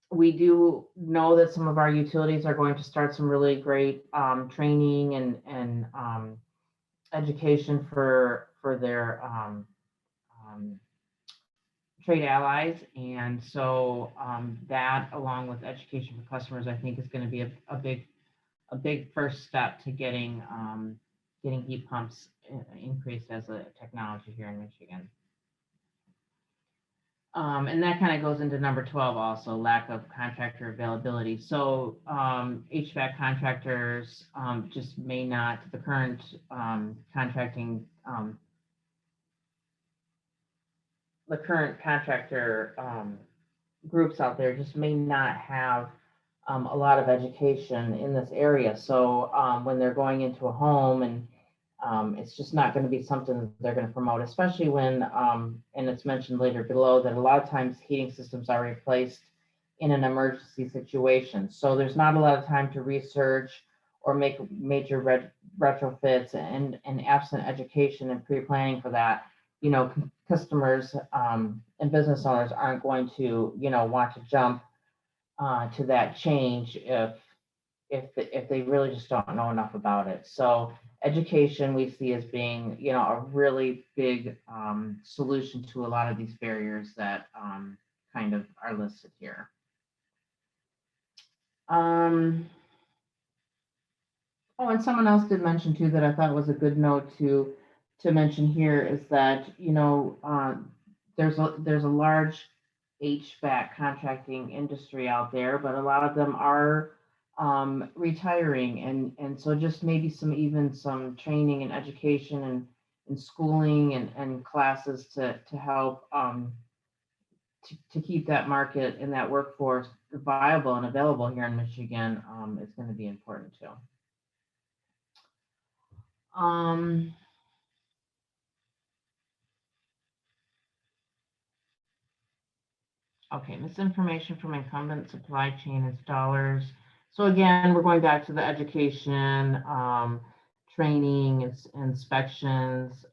We do know that some of our utilities are going to start some really great training and education for their trade allies. And so that, along with education for customers, I think is going to be a big first step to getting heat pumps increased as a technology here in Michigan. And that kind of goes into number 12 also, lack of contractor availability. So HVAC contractors just may not, the current contracting, the current contractor groups out there just may not have a lot of education in this area. So when they're going into a home and it's just not going to be something that they're going to promote, especially when, and it's mentioned later below, that a lot of times heating systems are replaced in an emergency situation. So there's not a lot of time to research or make major retrofits, and absent education and pre-planning for that, you know, customers and business owners aren't going to, you know, want to jump to that change if they really just don't know enough about it. So education we see as being, you know, a really big solution to a lot of these barriers that kind of are listed here. Oh, and someone else did mention too that I thought was a good note to mention here is that, you know, there's a large HVAC contracting industry out there, but a lot of them are retiring, and so just maybe some training and education and schooling and classes to help to keep that market and that workforce viable and available here in Michigan is going to be important too. Okay, misinformation from incumbent supply chain installers. So again, we're going back to the education, training, inspections.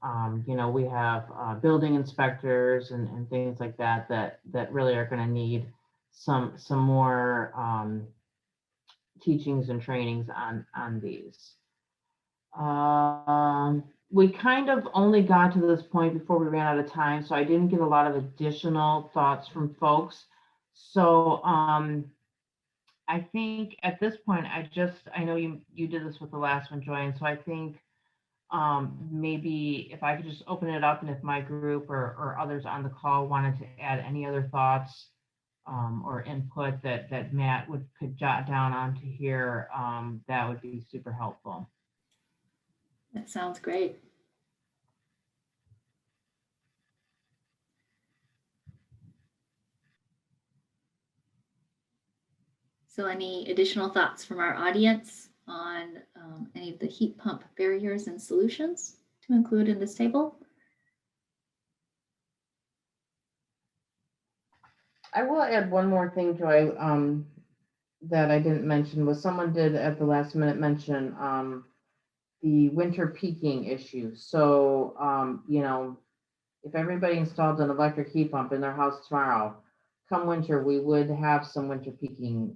You know, we have building inspectors and things like that that really are going to need some more teachings and trainings on these. We kind of only got to this point before we ran out of time, so I didn't get a lot of additional thoughts from folks. So I think at this point, I know you did this with the last one, Joy, and so I think maybe if I could just open it up, and if my group or others on the call wanted to add any other thoughts or input that Matt could jot down onto here, that would be super helpful. That sounds great. So any additional thoughts from our audience on any of the heat pump barriers and solutions to include in this table? I will add one more thing, Joy, that I didn't mention. Was someone did at the last minute mention the winter peaking issue. So, you know, if everybody installed an electric heat pump in their house tomorrow, come winter, we would have some winter peaking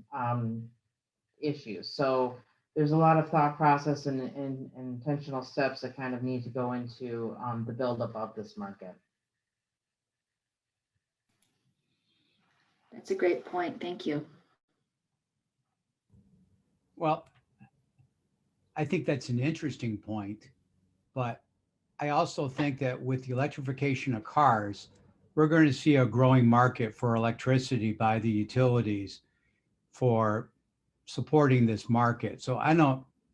issues. So there's a lot of thought process and intentional steps that kind of need to go into the buildup of this market. That's a great point. Thank you. Well, I think that's an interesting point, but I also think that with the electrification of cars, we're going to see a growing market for electricity by the utilities for supporting this market. So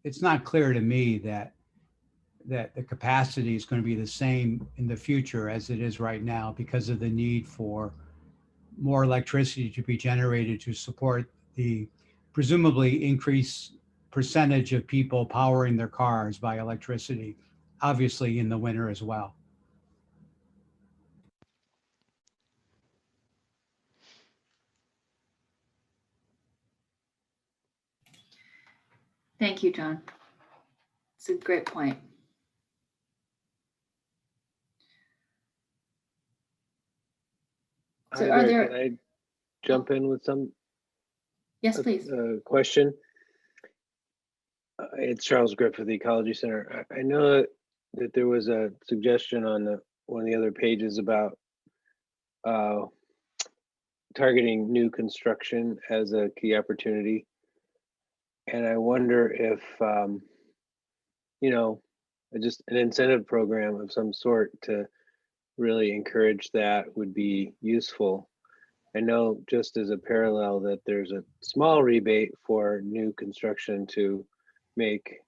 it's not clear to me that the capacity is going to be the same in the future as it is right now because of the need for more electricity to be generated to support the presumably increased percentage of people powering their cars by electricity, obviously in the winter as well. Thank you, John. It's a great point. So Hi are there. there? Can I jump in with some Yes, please. question? It's Charles Griffith, the Ecology Center. I know that there was a suggestion on one of the other pages about targeting new construction as a key opportunity. And I wonder if, you know, just an incentive program of some sort to really encourage that would be useful. I know just as a parallel that there's a small rebate for new construction to make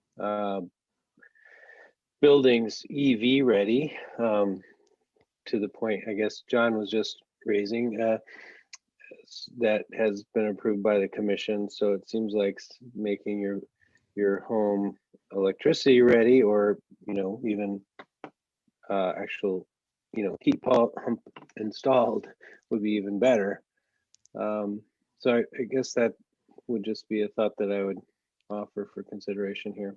buildings EV ready, to the point I guess John was just raising, that has been approved by the commission. So it seems like making your home electricity ready, or even actual heat pump installed would be even better. So I guess that would just be a thought that I would offer for consideration here.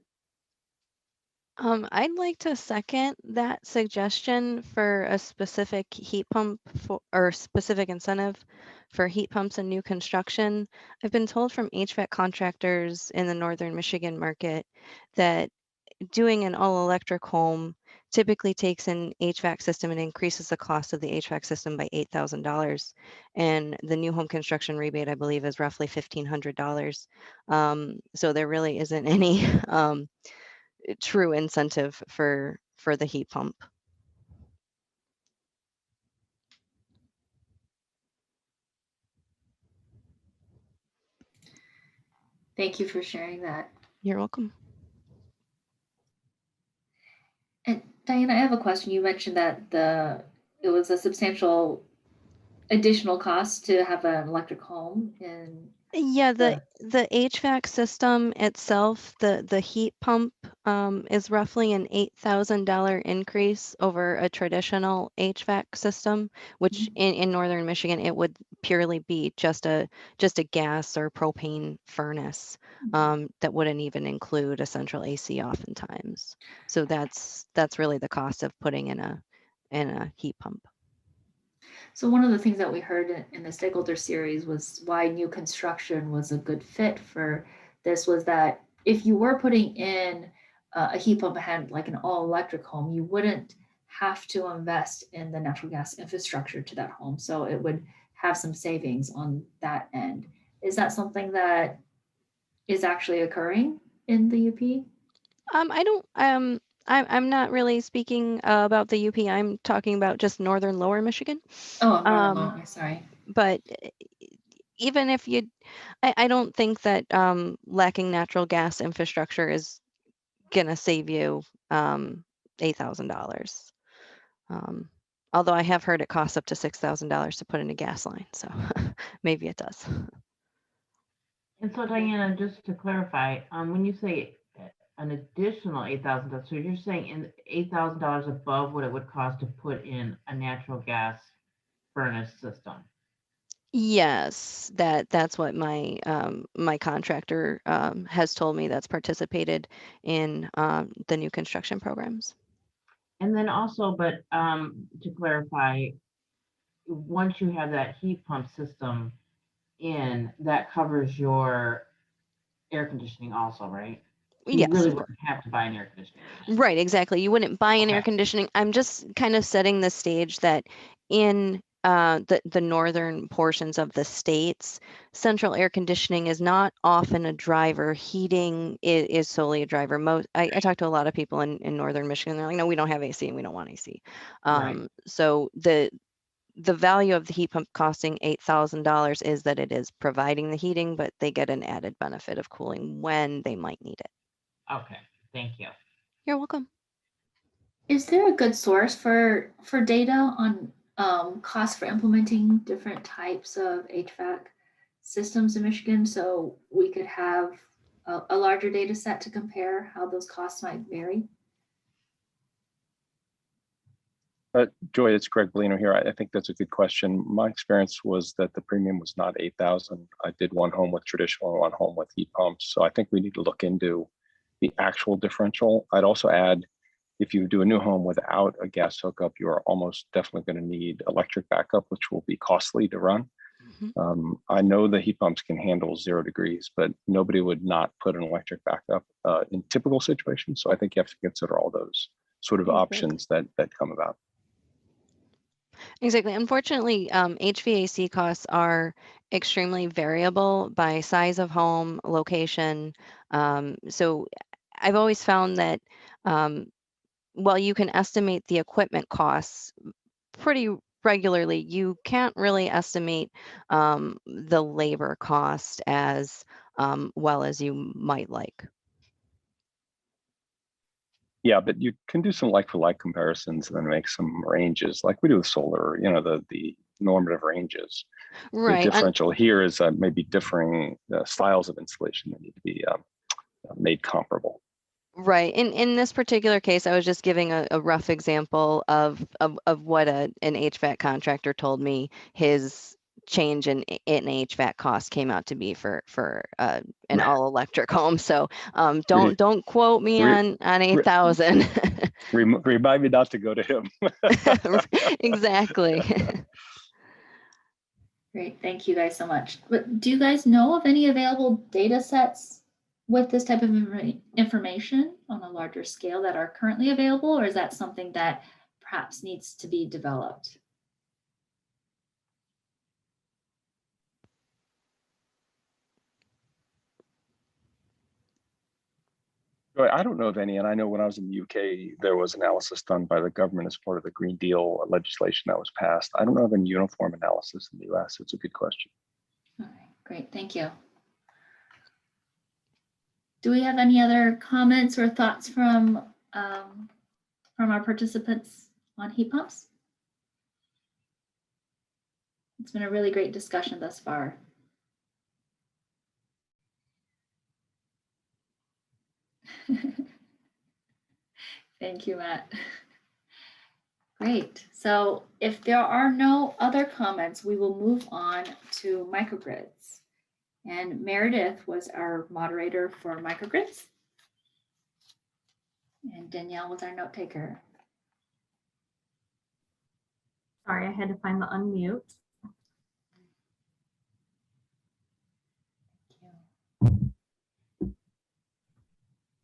I'd like to second that suggestion for a specific heat pump or specific incentive for heat pumps and new construction. I've been told from HVAC contractors in the Northern Michigan market that doing an all-electric home typically takes an HVAC system and increases the cost of the HVAC system by $8,000. And the new home construction rebate, I believe, is roughly $1,500. So there really isn't any true incentive for the heat pump. Thank you for sharing that. You're welcome. And Diana, I have a question. You mentioned that it was a substantial additional cost to have an electric home in Yeah, the HVAC system itself, the heat pump is roughly an $8,000 increase over a traditional HVAC system, which in Northern Michigan, it would purely be just a gas or propane furnace that wouldn't even include a central AC oftentimes. So that's really the cost of putting in a heat pump. So one of the things that we heard in the stakeholder series was why new construction was a good fit for this, was that if you were putting in a heat pump had like an all electric home, you wouldn't have to invest in the natural gas infrastructure to that home. So it would have some savings on that end. Is that something that is actually occurring in the UP? I'm not really speaking about the UP. I'm talking about just northern lower Michigan. Oh, Northern, sorry. But even if I don't think that lacking natural gas infrastructure is gonna save you $8,000. Although I have heard it costs up to $6,000 to put in a gas line, so maybe it does. And so Diana, just to clarify, when you say an additional $8,000, so you're saying in $8,000 above what it would cost to put in a natural gas furnace system? Yes, that's what my my contractor has told me that's participated in the new construction programs. And then also, but to clarify, once you have that heat pump system in, that covers your air conditioning also, right? So you Yes, really wouldn't have to buy an air conditioning. right, exactly. You wouldn't buy an air Okay. conditioning. I'm just kind of setting the stage that in the northern portions of the states, central air conditioning is not often a driver. Heating is solely a driver. I talk to a lot of people in northern Michigan. They're like, no, we don't have AC and we don't want AC. Right. So the value of the heat pump costing $8,000 is that it is providing the heating, but they get an added benefit of cooling when they might need it. Okay, thank you. You're welcome. Is there a good source for data on costs for implementing different types of HVAC systems in Michigan, so we could have a larger data set to compare how those costs might vary? Joy, it's Greg Bellino here. I think that's a good question. My experience was that the premium was not 8,000. I did one home with traditional and one home with heat pumps. So I think we need to look into the actual differential. I'd also add, if you do a new home without a gas hookup, you are almost definitely going to need electric backup, which will be costly to run. I know the heat pumps can handle 0 degrees, but nobody would not put an electric backup in typical situations. So I think you have to consider all those sort of options that come about. Exactly. Unfortunately, HVAC costs are extremely variable by size of home, location. So I've always found that while you can estimate the equipment costs pretty regularly, you can't really estimate the labor cost as well as you might like. Yeah, but you can do some like for like comparisons and then make some ranges like we do with solar, you know, the normative ranges. Right. The differential here is maybe differing styles of installation that need to be made comparable. Right. In this particular case, I was just giving a rough example of what an HVAC contractor told me his change in HVAC cost came out to be for an all electric home. So don't quote me on 8,000. Remind me not to go to him. Exactly. Great, thank you guys so much. But do you guys know of any available data sets with this type of information on a larger scale that are currently available, or is that something that perhaps needs to be developed? I don't know of any, and I know when I was in the UK, there was analysis done by the government as part of the Green Deal legislation that was passed. I don't know of any uniform analysis in the US. It's a good question. All right, great, thank you. Do we have any other comments or thoughts from our participants on heat pumps? It's been a really great discussion thus far. Thank you, Matt. Great. So if there are no other comments, we will move on to microgrids. And Meredith was our moderator for microgrids. And Danielle was our note taker. Sorry, I had to find the unmute.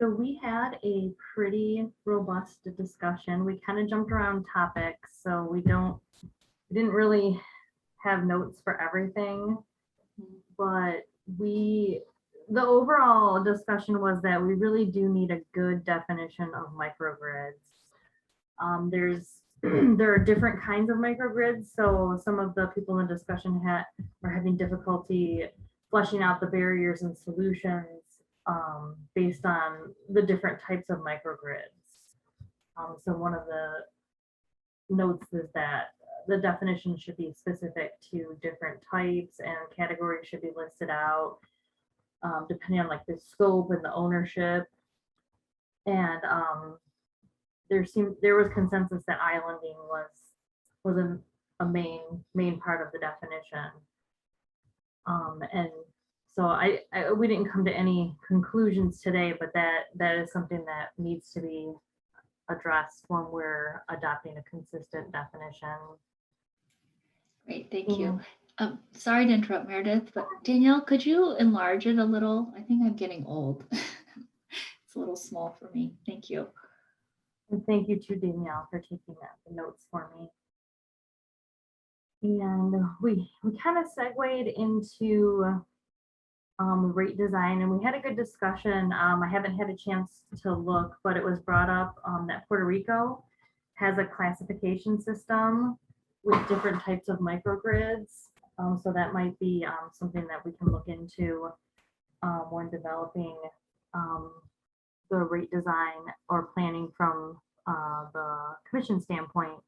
So we had a pretty robust discussion. We kind of jumped around topics, so we didn't really have notes for everything, but the overall discussion was that we really do need a good definition of microgrids. There are different kinds of microgrids, so some of the people in the discussion are having difficulty fleshing out the barriers and solutions based on the different types of microgrids. So one of the notes is that the definition should be specific to different types and categories should be listed out depending on like the scope and the ownership. And there was consensus that islanding was a main part of the definition. And so we didn't come to any conclusions today, but that is something that needs to be addressed when we're adopting a consistent definition. Great, thank you. Sorry to interrupt, Meredith, but Danielle, could you enlarge it a little? I think I'm getting old. It's a little small for me. Thank you. And thank you to Danielle for taking the notes for me. And we kind of segued into rate design, and we had a good discussion. I haven't had a chance to look, but it was brought up that Puerto Rico has a classification system with different types of microgrids. So that might be something that we can look into when developing the rate design or planning from the commission standpoint.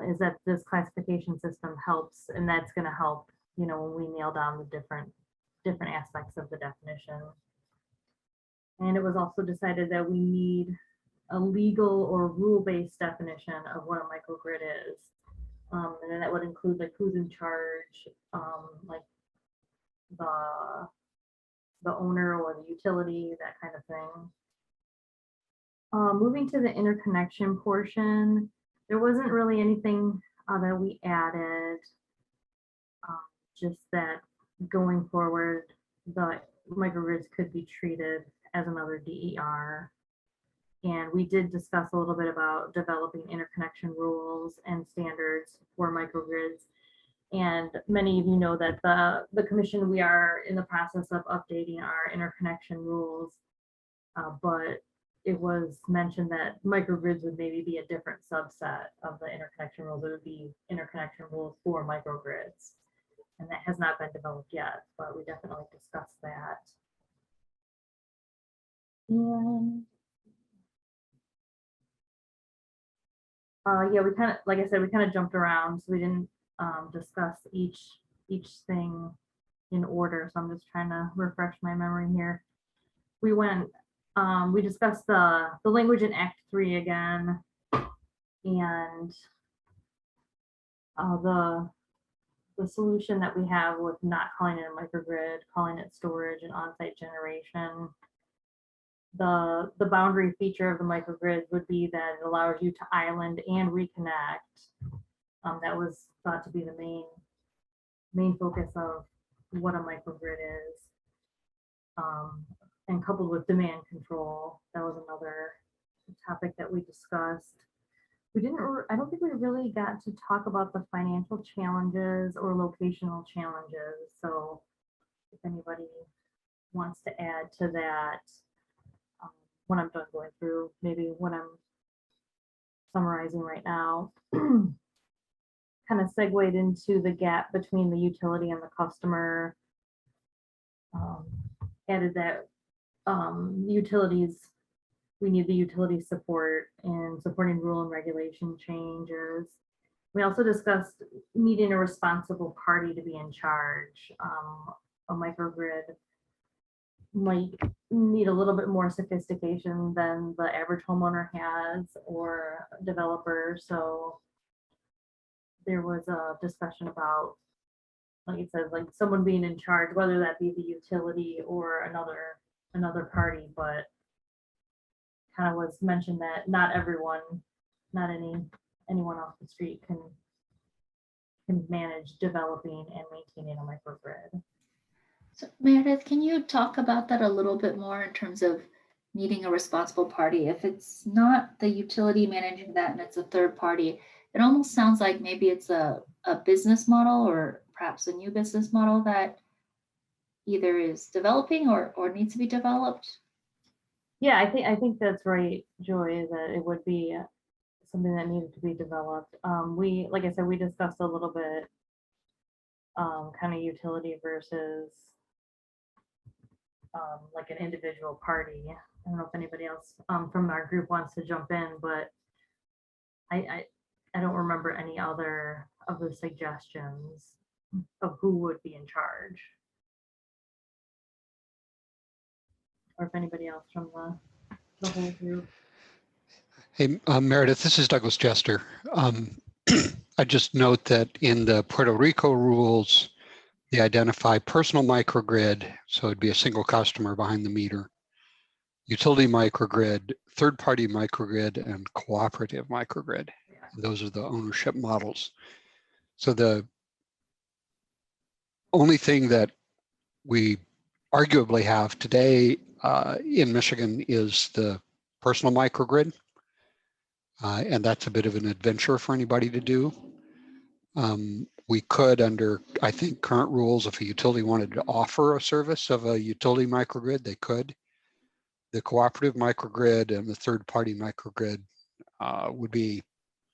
Is that this classification system helps, and that's going to help, you know, when we nail down the different aspects of the definition. And it was also decided that we need a legal or rule-based definition of what a microgrid is. And then that would include like who's in charge, like the owner or the utility, that kind of thing. Moving to the interconnection portion, there wasn't really anything that we added, just that going forward, the microgrids could be treated as another DER. And we did discuss a little bit about developing interconnection rules and standards for microgrids. And many of you know that the commission, we are in the process of updating our interconnection rules. But it was mentioned that microgrids would maybe be a different subset of the interconnection rules. It would be interconnection rules for microgrids. And that has not been developed yet, but we definitely discussed that. And yeah, we kind of, like I said, we kind of jumped around, so we didn't discuss each thing in order. So I'm just trying to refresh my memory here. We went, we discussed the language in Act 3 again, and the solution that we have with not calling it a microgrid, calling it storage and on-site generation. The boundary feature of the microgrid would be that it allows you to island and reconnect. That was thought to be the main focus of what a microgrid is. And coupled with demand control, that was another topic that we discussed. We didn't, I don't think we really got to talk about the financial challenges or locational challenges. So if anybody wants to add to that, when I'm done going through, maybe what I'm summarizing right now, kind of segued into the gap between the utility and the customer. Added that utilities, we need the utility support in supporting rule and regulation changes. We also discussed needing a responsible party to be in charge. A microgrid might need a little bit more sophistication than the average homeowner has or developer. So there was a discussion about, like it says, like someone being in charge, whether that be the utility or another party, but kind of was mentioned that not everyone, not anyone off the street can manage developing and maintaining a microgrid. So Meredith, can you talk about that a little bit more in terms of needing a responsible party? If it's not the utility managing that and it's a third party, it almost sounds like maybe it's a business model or perhaps a new business model that either is developing or needs to be developed. Yeah, I think that's right, Joy, that it would be something that needed to be developed. We, like I said, we discussed a little bit kind of utility versus like an individual party. I don't know if anybody else from our group wants to jump in, but I don't remember any other of the suggestions of who would be in charge. Or if anybody else from the whole group. Hey, Meredith, this is Douglas Jester. I just note that in the Puerto Rico rules, they identify personal microgrid, so it'd be a single customer behind the meter, utility microgrid, third-party microgrid, and cooperative microgrid. And those are the ownership models. So the only thing that we arguably have today in Michigan is the personal microgrid. And that's a bit of an adventure for anybody to do. We could, under, I think, current rules, if a utility wanted to offer a service of a utility microgrid, they could. The cooperative microgrid and the third-party microgrid would be,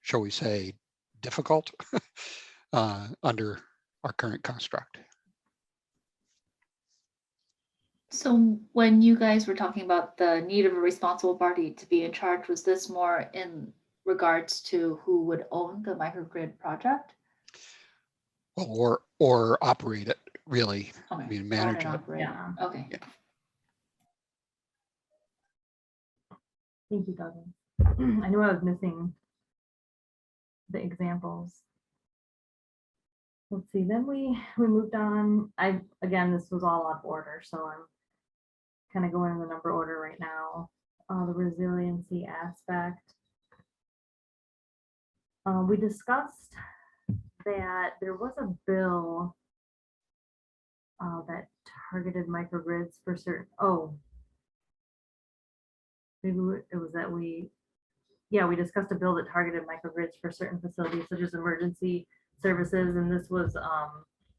shall we say, difficult under our current construct. So when you guys were talking about the need of a responsible party to be in charge, was this more in regards to who would own the microgrid project? Well, or operate it, really. Okay. I mean, manage it. Yeah. Okay. Yeah. Thank you, Douglas. I knew I was missing the examples. Let's see, then we moved on. Again, this was all off order, so I'm kind of going in the number order right now. The resiliency aspect. We discussed that there was a bill that targeted microgrids for certain, maybe it was that we discussed a bill that targeted microgrids for certain facilities such as emergency services, and this was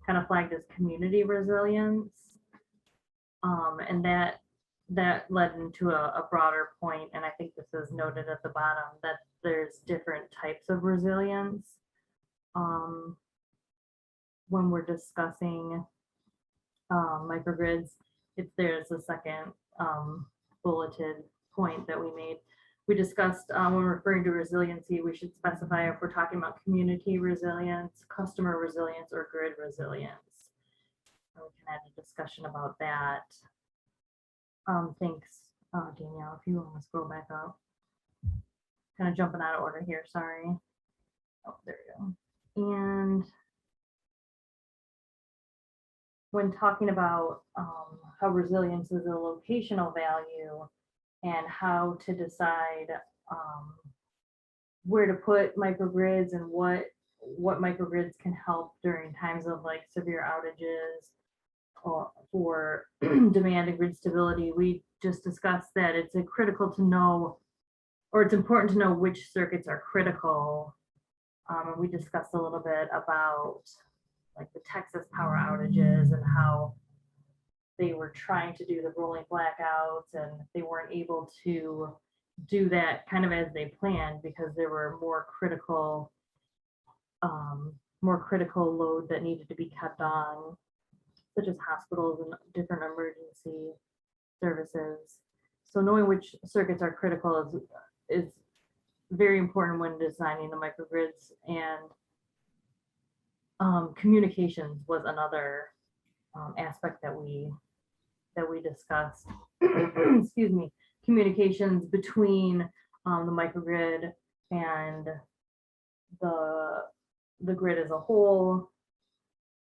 kind of flagged as community resilience, and that that led into a broader point, and I think this is noted at the bottom, that there's different types of resilience. When we're discussing microgrids, there's a second bulleted point that we made. We discussed when we're referring to resiliency, we should specify if we're talking about community resilience, customer resilience, or grid resilience. So we can have a discussion about that. Thanks, Danielle, if you want to scroll back up. Kind of jumping out of order here, sorry. Oh, there we go. And when talking about how resilience is a locational value and how to decide where to put microgrids and what microgrids can help during times of like severe outages or for demand and grid stability, we just discussed that it's critical to know, or it's important to know which circuits are critical. And we discussed a little bit about like the Texas power outages and how they were trying to do the rolling blackouts and they weren't able to do that kind of as they planned because there were more critical load that needed to be kept on, such as hospitals and different emergency services. So knowing which circuits are critical is very important when designing the microgrids, and communications was another aspect that we discussed. Excuse me, communications between the microgrid and the grid as a whole,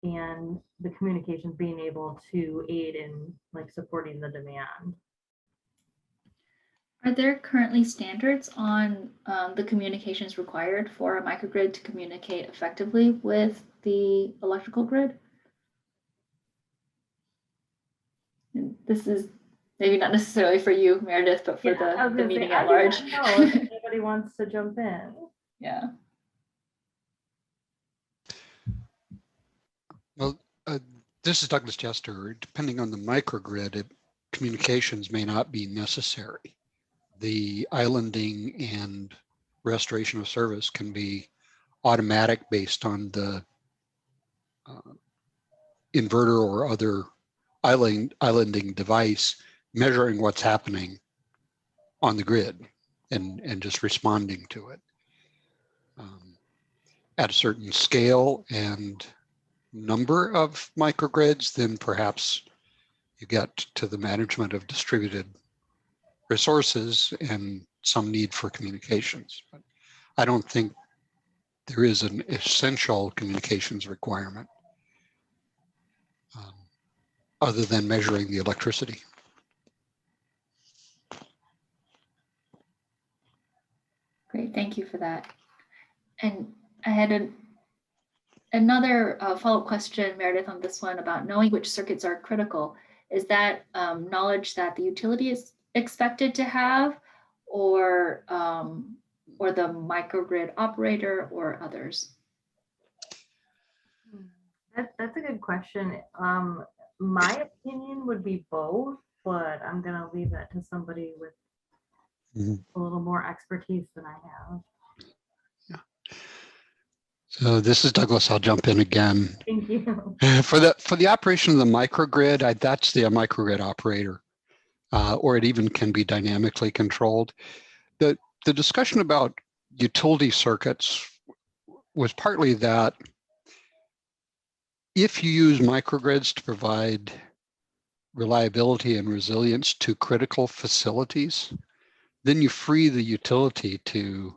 and the communications being able to aid in like supporting the demand. Are there currently standards on the communications required for a microgrid to communicate effectively with the electrical grid? And this is maybe not necessarily for you, Meredith, but for the meeting at large. I do not know if anybody wants to jump in. Yeah. Well, this is Douglas Chester. Depending on the microgrid, communications may not be necessary. The islanding and restoration of service can be automatic based on the inverter or other islanding device measuring what's happening on the grid and just responding to it. At a certain scale and number of microgrids, then perhaps you get to the management of distributed resources and some need for communications. But I don't think there is an essential communications requirement other than measuring the electricity. Great, thank you for that. And I had another follow-up question, Meredith, on this one about knowing which circuits are critical. Is that knowledge that the utility is expected to have, or the microgrid operator or others? That's a good question. My opinion would be both, but I'm gonna leave that to somebody with a little more expertise than I have. So this is Douglas. I'll jump in again. Thank you. For the operation of the microgrid, that's the microgrid operator, or it even can be dynamically controlled. The discussion about utility circuits was partly that if you use microgrids to provide reliability and resilience to critical facilities, then you free the utility to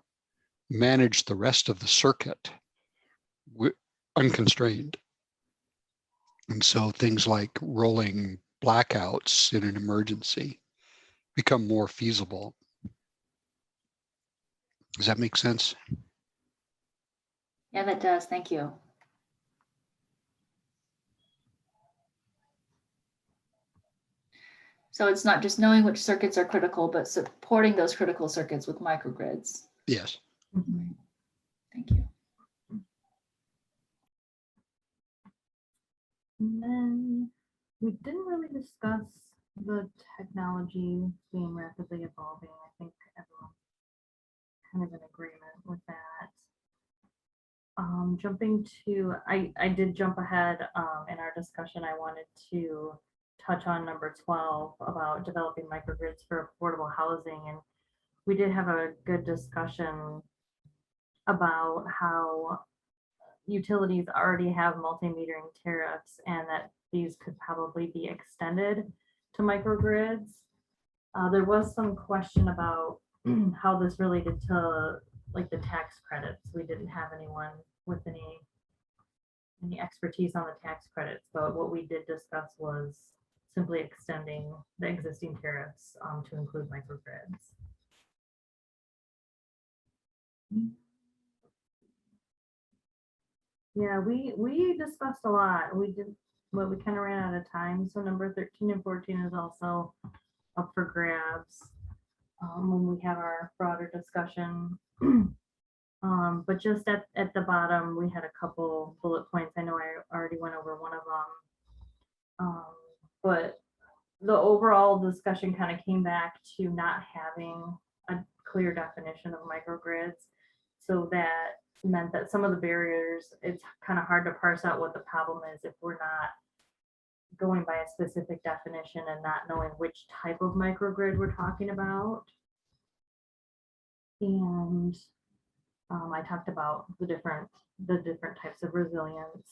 manage the rest of the circuit unconstrained. And so things like rolling blackouts in an emergency become more feasible. Does that make sense? Yeah, that does. Thank you. So it's not just knowing which circuits are critical, but supporting those critical circuits with microgrids. Yes. Mm-hmm. Thank you. And then we didn't really discuss the technology being rapidly evolving. I think everyone's kind of in agreement with that. Jumping to, I did jump ahead in our discussion. I wanted to touch on number 12 about developing microgrids for affordable housing. And we did have a good discussion about how utilities already have multi-metering tariffs and that these could probably be extended to microgrids. There was some question about how this related to like the tax credits. We didn't have anyone with any expertise on the tax credits, but what we did discuss was simply extending the existing tariffs to include microgrids. Yeah, we discussed a lot. We did, but we kind of ran out of time. So number 13 and 14 is also up for grabs when we have our broader discussion. But just at the bottom, we had a couple bullet points. I know I already went over one of them. But the overall discussion kind of came back to not having a clear definition of microgrids. So that meant that some of the barriers, it's kind of hard to parse out what the problem is if we're not going by a specific definition and not knowing which type of microgrid we're talking about. And I talked about the different types of resilience.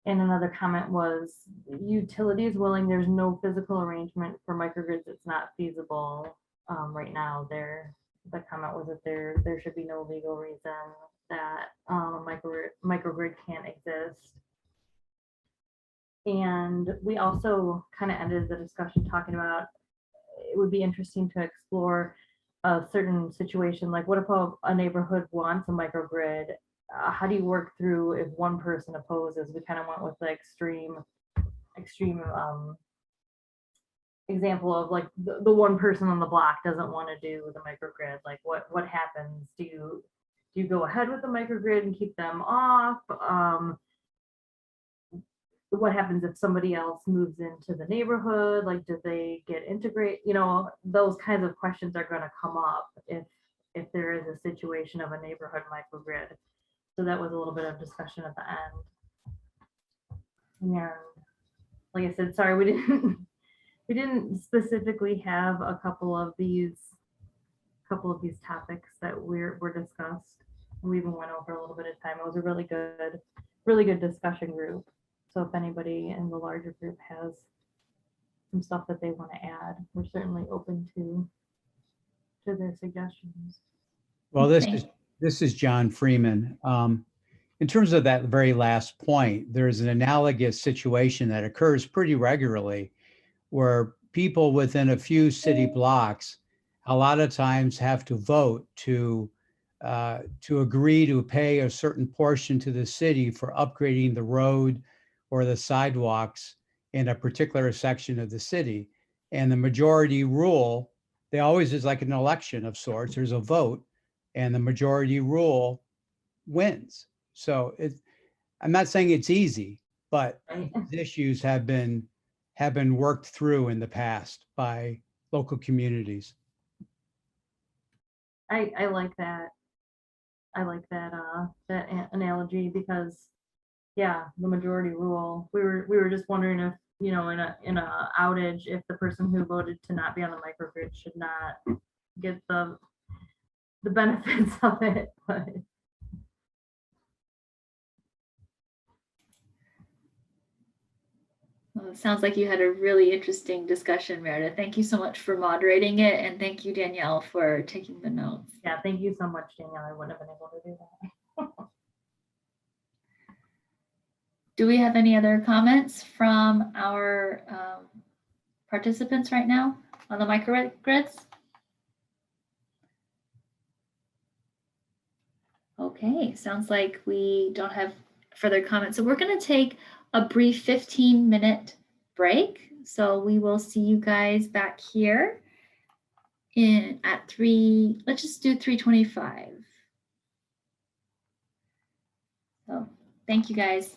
And another comment was utilities willing, there's no physical arrangement for microgrids. It's not feasible right now. The comment was that there should be no legal reason that microgrid can't exist. And we also kind of ended the discussion talking about it would be interesting to explore a certain situation, like what if a neighborhood wants a microgrid? How do you work through if one person opposes? We kind of went with the extreme example of like the one person on the block doesn't want to do the microgrid. Like what happens? Do you go ahead with the microgrid and keep them off? What happens if somebody else moves into the neighborhood? Like, do they get integrated? You know, those kinds of questions are going to come up if there is a situation of a neighborhood microgrid. So that was a little bit of discussion at the end. And like I said, sorry, we didn't specifically have a couple of these topics that were discussed. We even went over a little bit of time. It was a really good discussion group. So if anybody in the larger group has some stuff that they want to add, we're certainly open to their suggestions. Well, this is John Freeman. In terms of that very last point, there's an analogous situation that occurs pretty regularly where people within a few city blocks a lot of times have to vote to agree to pay a certain portion to the city for upgrading the road or the sidewalks in a particular section of the city. And the majority rule, they always is like an election of sorts. There's a vote and the majority rule wins. So I'm not saying it's easy, but these issues have been worked through in the past by local communities. I like that. I like that analogy because yeah, the majority rule. We were just wondering if, you know, in a outage, if the person who voted to not be on the microgrid should not get the benefits of it. But well, it sounds like you had a really interesting discussion, Meredith. Thank you so much for moderating it, and thank you, Danielle, for taking the notes. yeah, thank you so much, Danielle. I wouldn't have been able to do that. Do we have any other comments from our participants right now on the microgrids? Okay, sounds like we don't have further comments. So we're going to take a brief 15-minute break. So we will see you guys back here at 3, let's just do 3:25. So thank you guys.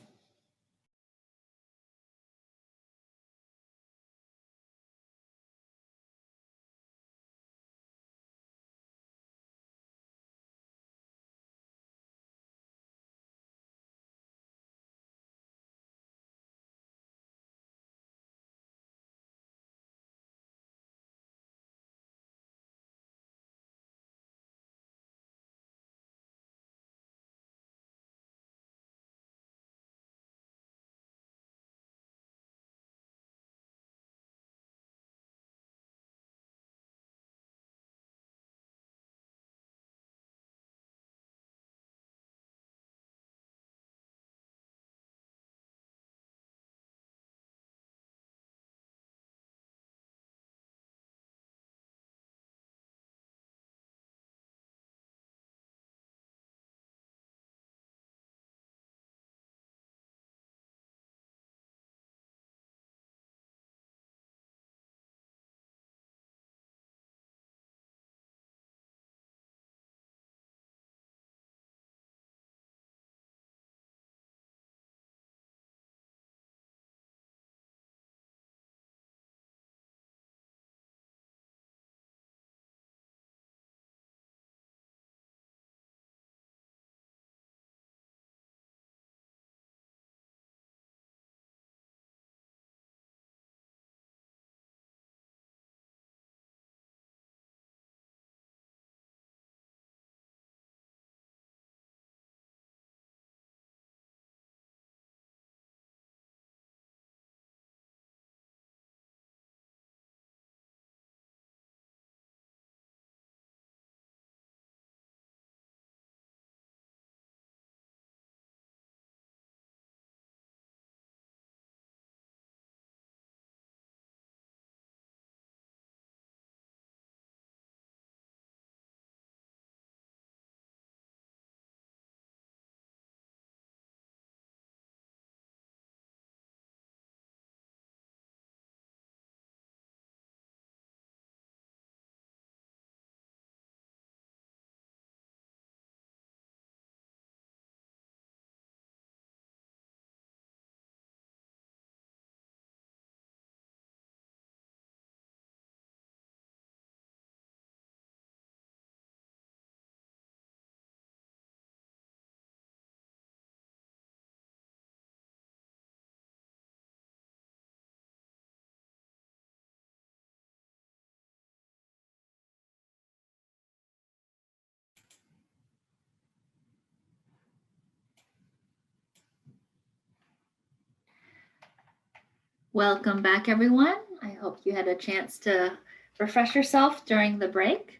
Welcome back, everyone. I hope you had a chance to refresh yourself during the break.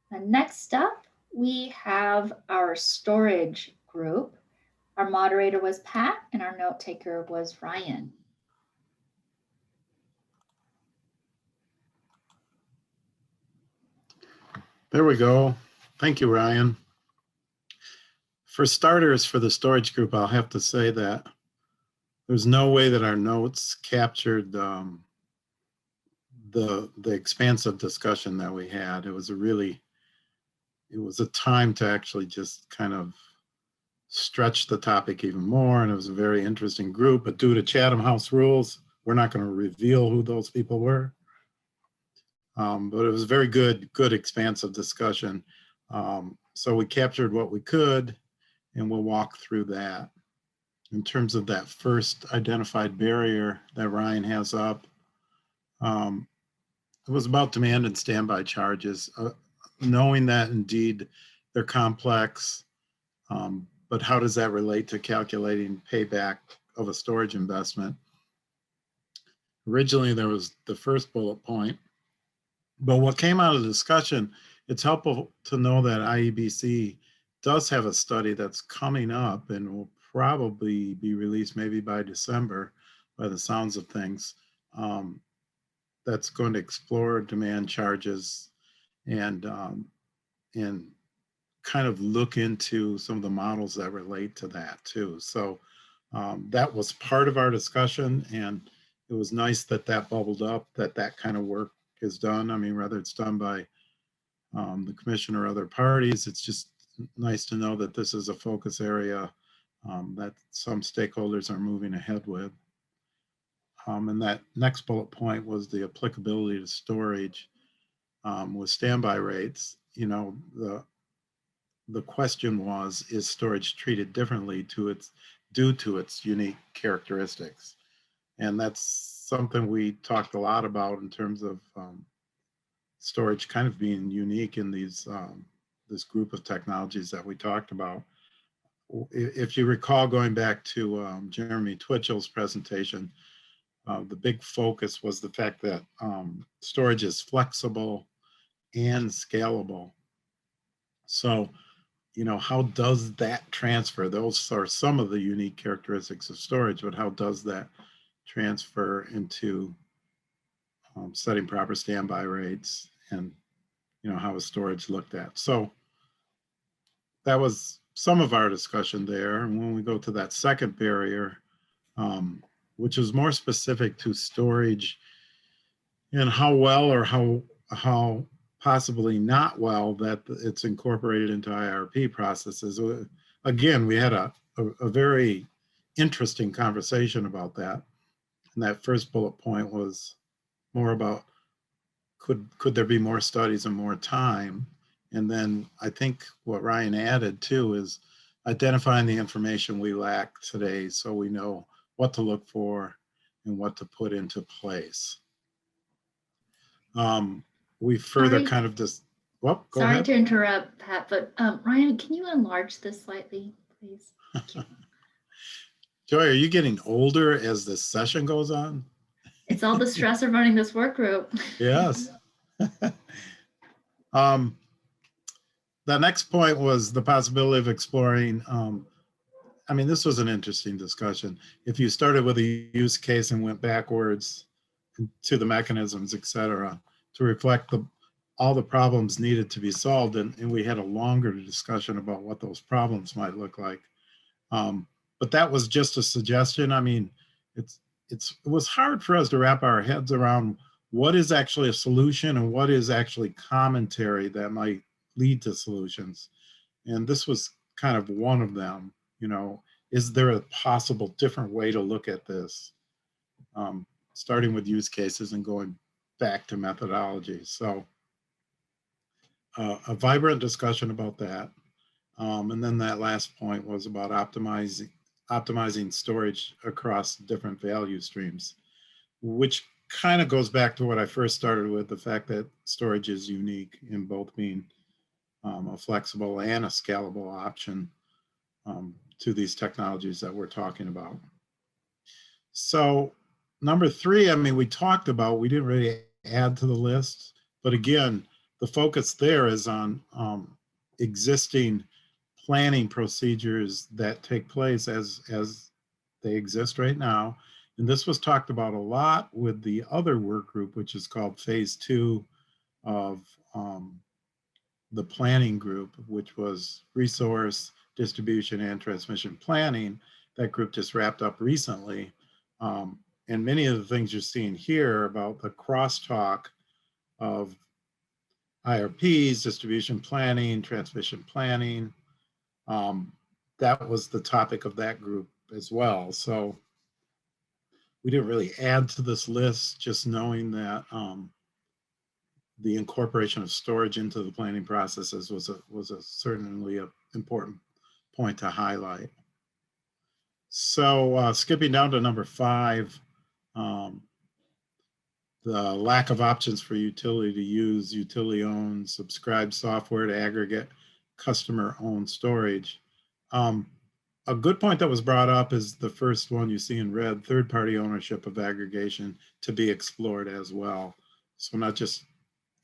Next up, we have our storage group. Our moderator was Pat and our note taker was Ryan. There we go. Thank you, Ryan. For starters, for the storage group, I'll have to say that there's no way that our notes captured the expansive discussion that we had. It was a time to actually just kind of stretch the topic even more, and it was a very interesting group. But due to Chatham House rules, we're not going to reveal who those people were. But it was a very good expansive discussion. So we captured what we could, and we'll walk through that. In terms of that first identified barrier that Ryan has up, it was about demand and standby charges, knowing that indeed they're complex, but how does that relate to calculating payback of a storage investment? Originally, there was the first bullet point, but what came out of the discussion, it's helpful to know that IEBC does have a study that's coming up and will probably be released maybe by December, by the sounds of things, that's going to explore demand charges and kind of look into some of the models that relate to that too. So that was part of our discussion, and it was nice that that bubbled up, that kind of work is done. I mean, whether it's done by the commission or other parties, it's just nice to know that this is a focus area that some stakeholders are moving ahead with. And that next bullet point was the applicability to storage with standby rates. You know, the question was, is storage treated differently due to its unique characteristics? And that's something we talked a lot about in terms of storage kind of being unique in these this group of technologies that we talked about. If you recall, going back to Jeremy Twitchell's presentation, the big focus was the fact that storage is flexible and scalable. So, you know, how does that transfer? Those are some of the unique characteristics of storage, but how does that transfer into setting proper standby rates, and, you know, how is storage looked at? So that was some of our discussion there. And when we go to that second barrier, which is more specific to storage and how well or how possibly not well that it's incorporated into IRP processes. Again, we had a very interesting conversation about that. And that first bullet point was more about could there be more studies and more time? And then I think what Ryan added too is identifying the information we lack today so we know what to look for and what to put into place. We further Sorry. kind of just, well, go Sorry ahead. to interrupt, Pat, but Ryan, can you enlarge this slightly, please? Thank you. Joy, are you getting older as the session goes on? It's all the stress of running this work group. Yes. The next point was the possibility of exploring, I mean, this was an interesting discussion. If you started with a use case and went backwards to the mechanisms, et cetera, to reflect all the problems needed to be solved, and we had a longer discussion about what those problems might look like. But that was just a suggestion. I mean, it was hard for us to wrap our heads around what is actually a solution and what is actually commentary that might lead to solutions. And this was kind of one of them. You know, is there a possible different way to look at this? Starting with use cases and going back to methodology. So a vibrant discussion about that. And then that last point was about optimizing storage across different value streams, which kind of goes back to what I first started with, the fact that storage is unique in both being a flexible and a scalable option to these technologies that we're talking about. So number 3, I mean, we talked about, we didn't really add to the list, but again, the focus there is on existing planning procedures that take place as they exist right now. And this was talked about a lot with the other work group, which is called phase 2 of the planning group, which was resource distribution and transmission planning. That group just wrapped up recently. And many of the things you're seeing here about the crosstalk of IRPs, distribution planning, transmission planning, that was the topic of that group as well. So we didn't really add to this list, just knowing that the incorporation of storage into the planning processes was certainly an important point to highlight. So skipping down to number 5, the lack of options for utility to use utility-owned subscribed software to aggregate customer-owned storage. A good point that was brought up is the first one you see in red, third-party ownership of aggregation to be explored as well. So not just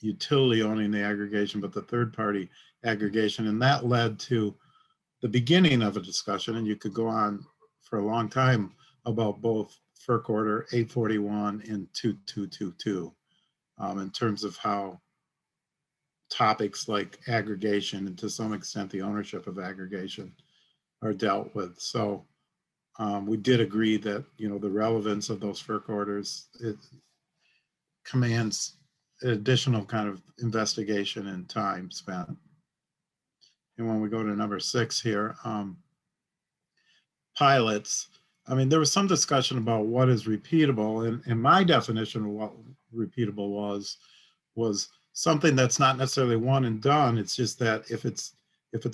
utility owning the aggregation, but the third-party aggregation. And that led to the beginning of a discussion, and you could go on for a long time about both FERC Order 841 and 2222 in terms of how topics like aggregation and to some extent the ownership of aggregation are dealt with. So we did agree that, you know, the relevance of those FERC orders, it commands additional kind of investigation and time spent. And when we go to number 6 here, pilots, I mean, there was some discussion about what is repeatable, and my definition of what repeatable was something that's not necessarily one and done. It's just that if it's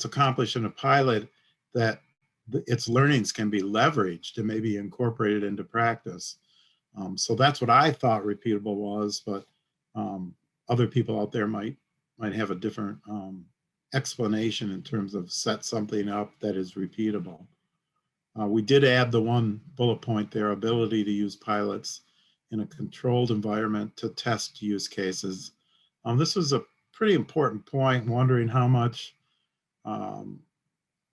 accomplished in a pilot, that its learnings can be leveraged and maybe incorporated into practice. So that's what I thought repeatable was, but other people out there might have a different explanation in terms of set something up that is repeatable. We did add the one bullet point there, ability to use pilots in a controlled environment to test use cases. This was a pretty important point, wondering how much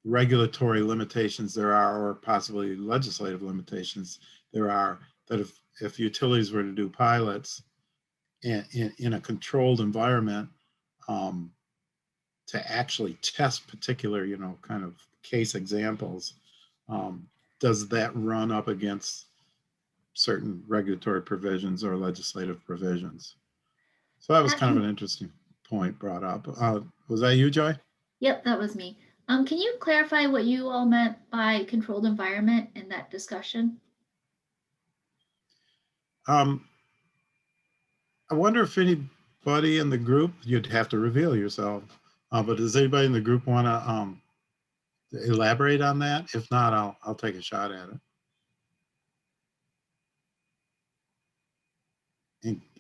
regulatory limitations there are, or possibly legislative limitations there are, that if utilities were to do pilots in a controlled environment to actually test particular, you know, kind of case examples, does that run up against certain regulatory provisions or legislative provisions? So that was kind of an interesting point brought up. Was that you, Joy? Yep, that was me. Can you clarify what you all meant by controlled environment in that discussion? I wonder if anybody in the group, you'd have to reveal yourself, but does anybody in the group want to elaborate on that? If not, I'll take a shot at it.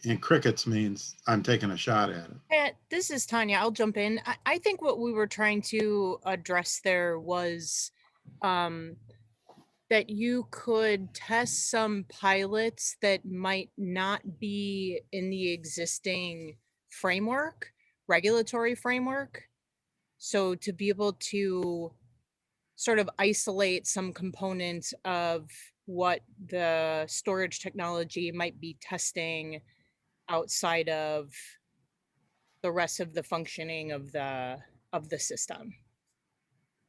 And crickets means I'm taking a shot at it. Yeah, this is Tanya. I'll jump in. I think what we were trying to address there was that you could test some pilots that might not be in the existing framework, regulatory framework. So to be able to sort of isolate some components of what the storage technology might be testing outside of the rest of the functioning of the system,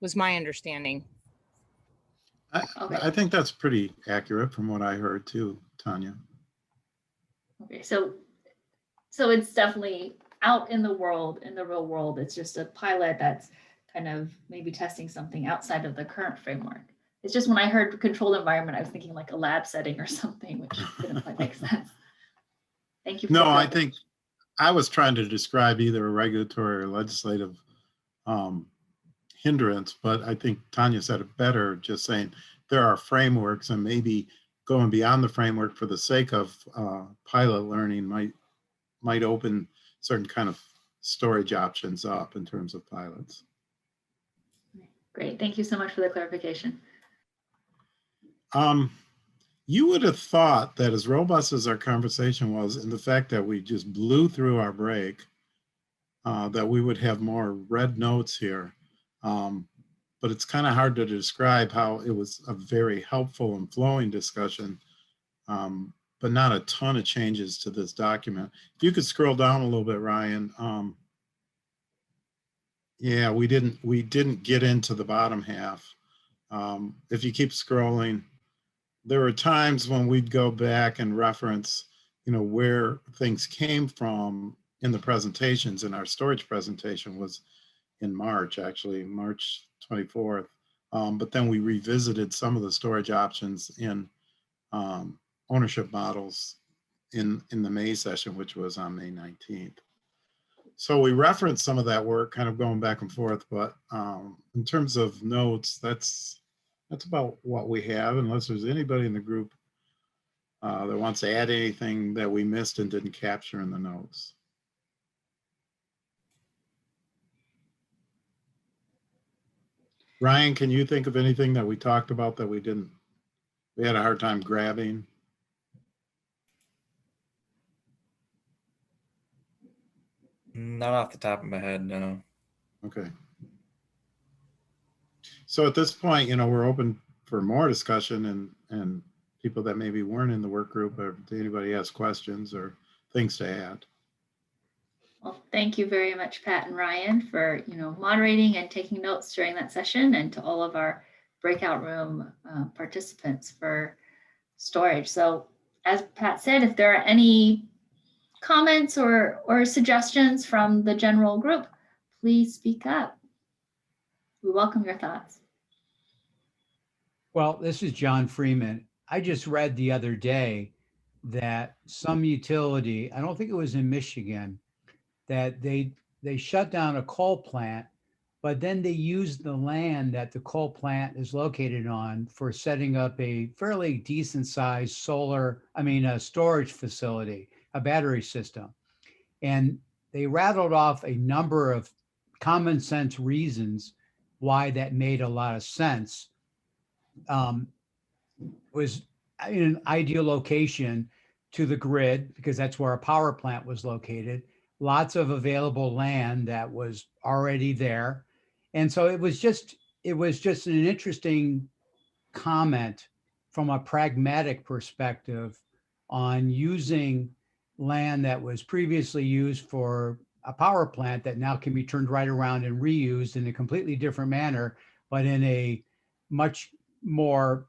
was my understanding. I think that's pretty accurate from what I heard too, Tanya. Okay, so it's definitely out in the world, in the real world. It's just a pilot that's kind of maybe testing something outside of the current framework. It's just when I heard controlled environment, I was thinking like a lab setting or something, which didn't quite make sense. Thank you. No, I think I was trying to describe either a regulatory or legislative hindrance, but I think Tanya said it better, just saying there are frameworks, and maybe going beyond the framework for the sake of pilot learning might open certain kind of storage options up in terms of pilots. Great, thank you so much for the clarification. You would have thought that as robust as our conversation was, and the fact that we just blew through our break, that we would have more red notes here. But it's kind of hard to describe how it was a very helpful and flowing discussion, but not a ton of changes to this document. If you could scroll down a little bit, Ryan. Yeah, we didn't get into the bottom half. If you keep scrolling, there were times when we'd go back and reference, where things came from in the presentations. And our storage presentation was in March, actually, March 24th. But then we revisited some of the storage options in ownership models in the May session, which was on May 19th. So we referenced some of that work, kind of going back and forth, but in terms of notes, that's about what we have, unless there's anybody in the group that wants to add anything that we missed and didn't capture in the notes. Ryan, can you think of anything that we talked about that we had a hard time grabbing? Not off the top of my head, no. Okay. So at this point, we're open for more discussion and people that maybe weren't in the work group, or if anybody has questions or things to add. Well, thank you very much, Pat and Ryan, for moderating and taking notes during that session, and to all of our breakout room participants for storage. So as Pat said, if there are any comments or suggestions from the general group, please speak up. We welcome your thoughts. Well, this is John Freeman. I just read the other day that some utility, I don't think it was in Michigan, that they shut down a coal plant, but then they used the land that the coal plant is located on for setting up a fairly decent sized a storage facility, a battery system. And they rattled off a number of common sense reasons why that made a lot of sense. Was in an ideal location to the grid, because that's where a power plant was located, lots of available land that was already there. And so it was just an interesting comment from a pragmatic perspective on using land that was previously used for a power plant that now can be turned right around and reused in a completely different manner, but in a much more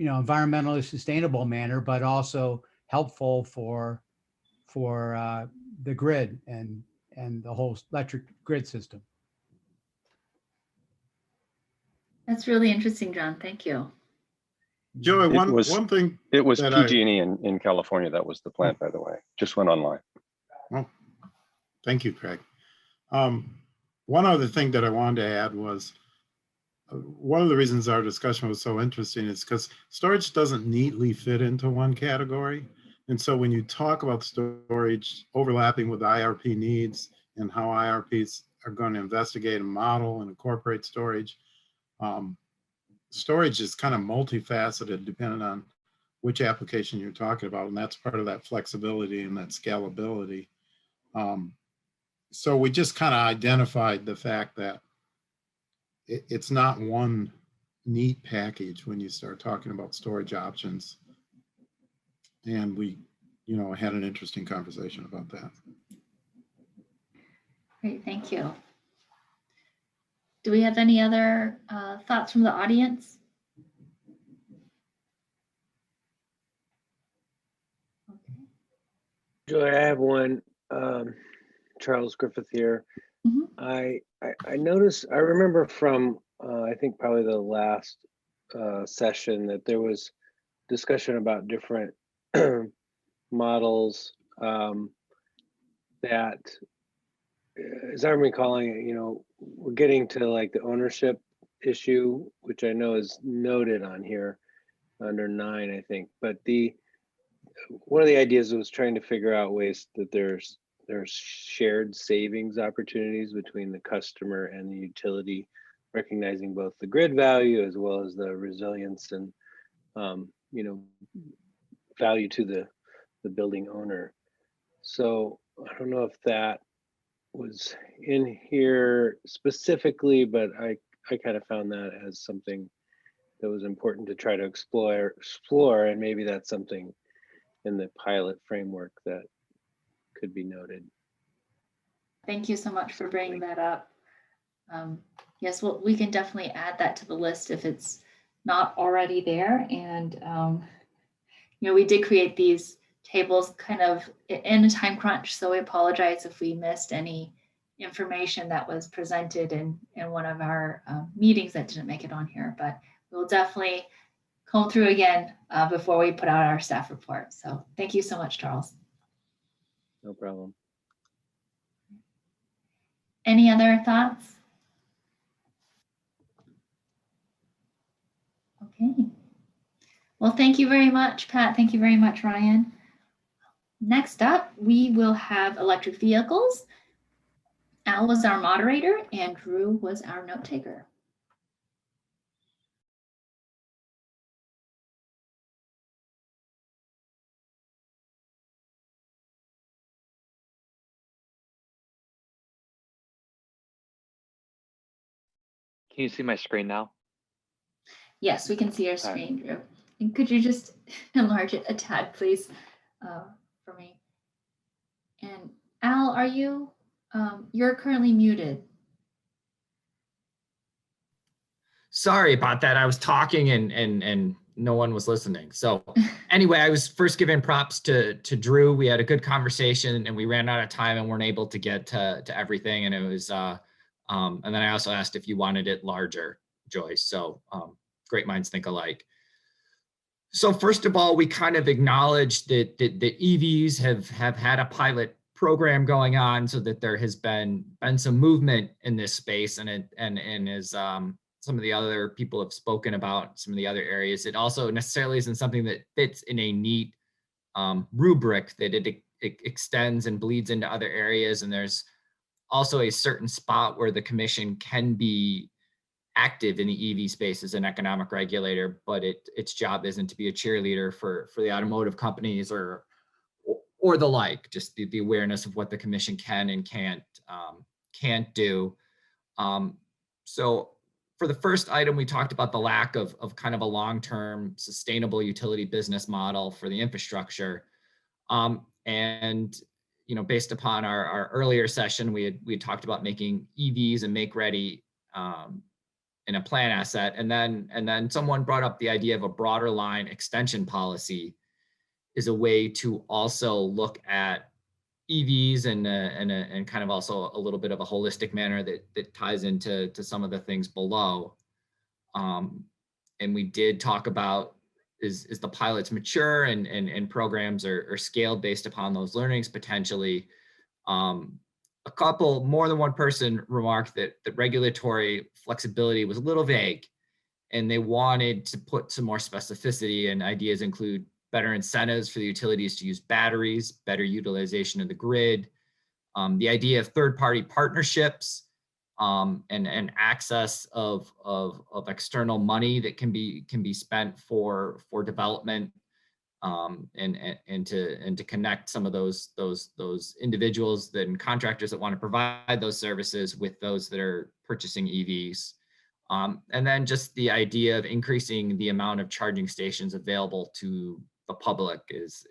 environmentally sustainable manner, but also helpful for the grid and the whole electric grid system. That's really interesting, John. Thank you. Joey, one thing. It was PG&E in California. That was the plant, by the way. Just went online. Well, thank you, Craig. One other thing that I wanted to add was, one of the reasons our discussion was so interesting is because storage doesn't neatly fit into one category. And so when you talk about storage overlapping with IRP needs and how IRPs are going to investigate and model and incorporate storage, storage is kind of multifaceted depending on which application you're talking about. And that's part of that flexibility and that scalability. So we just kind of identified the fact that it's not one neat package when you start talking about storage options. And we, had an interesting conversation about that. Great, thank you. Do we have any other thoughts from the audience? Okay. Joy, I have one. Charles Griffith here. I noticed, I remember from, I think probably the last session, that there was discussion about different models that, as I'm recalling it, we're getting to like the ownership issue, which I know is noted on here under 9, I think. But one of the ideas was trying to figure out ways that there's shared savings opportunities between the customer and the utility, recognizing both the grid value as well as the resilience and you know, value to the building owner. So I don't know if that was in here specifically, but I kind of found that as something that was important to try to explore, and maybe that's something in the pilot framework that could be noted. Thank you so much for bringing that up. Yes, well, we can definitely add that to the list if it's not already there. And, you know, we did create these tables kind of in a time crunch. So I apologize if we missed any information that was presented in one of our meetings that didn't make it on here, but we'll definitely comb through again before we put out our staff report. So thank you so much, Charles. No problem. Any other thoughts? Okay. Well, thank you very much, Pat. Thank you very much, Ryan. Next up, we will have electric vehicles. Al was our moderator and Drew was our note taker. Can you see my screen now? Yes, we can see your screen, Drew. And could you just enlarge it a tad, please, for me? And Al, are you, you're currently muted. Sorry about that. I was talking and no one was listening. So anyway, I was first giving props to Drew. We had a good conversation and we ran out of time and weren't able to get to everything. And it was, and then I also asked if you wanted it larger, Joyce. So great minds think alike. So first of all, we kind of acknowledge that EVs have had a pilot program going on, so that there has been some movement in this space, and as some of the other people have spoken about some of the other areas, it also necessarily isn't something that fits in a neat rubric, that it extends and bleeds into other areas. And there's also a certain spot where the commission can be active in the EV space as an economic regulator, but its job isn't to be a cheerleader for the automotive companies or the like. Just the awareness of what the commission can and can't do. So for the first item, we talked about the lack of kind of a long-term sustainable utility business model for the infrastructure. And you know, based upon our earlier session, we had talked about making EVs and make ready in a plan asset, and then someone brought up the idea of a broader line extension policy is a way to also look at EVs and kind of also a little bit of a holistic manner that ties into some of the things below. And we did talk about is the pilots mature and programs are scaled based upon those learnings potentially. A couple, more than one person remarked that the regulatory flexibility was a little vague and they wanted to put some more specificity, and ideas include better incentives for the utilities to use batteries, better utilization of the grid, the idea of third-party partnerships, and access of external money that can be spent for development, and to connect some of those individuals and contractors that want to provide those services with those that are purchasing EVs. And then just the idea of increasing the amount of charging stations available to the public is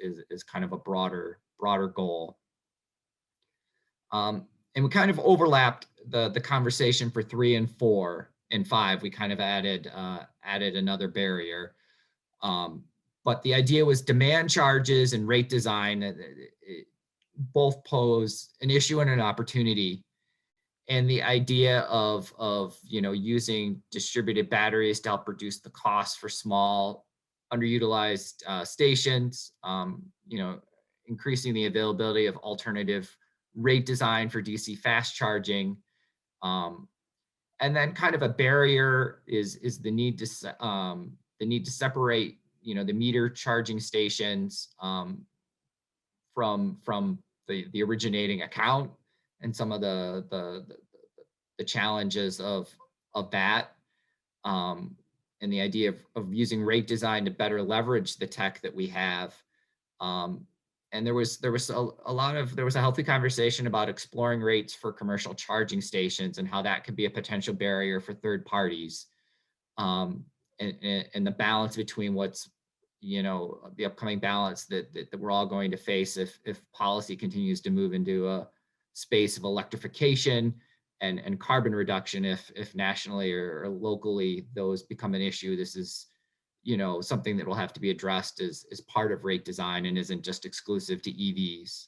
kind of a broader goal. And we kind of overlapped the conversation for 3 and 4 and 5. We kind of added another barrier. But the idea was demand charges and rate design both pose an issue and an opportunity. And the idea of using distributed batteries to help reduce the cost for small underutilized stations, increasing the availability of alternative rate design for DC fast charging. And then kind of a barrier is the need to separate the meter charging stations from the originating account, and some of the challenges of that. and the idea of using rate design to better leverage the tech that we have. And there was a healthy conversation about exploring rates for commercial charging stations and how that could be a potential barrier for third parties. And the balance between what's, the upcoming balance that we're all going to face if policy continues to move into a space of electrification and carbon reduction, if nationally or locally those become an issue. This is something that will have to be addressed as part of rate design and isn't just exclusive to EVs.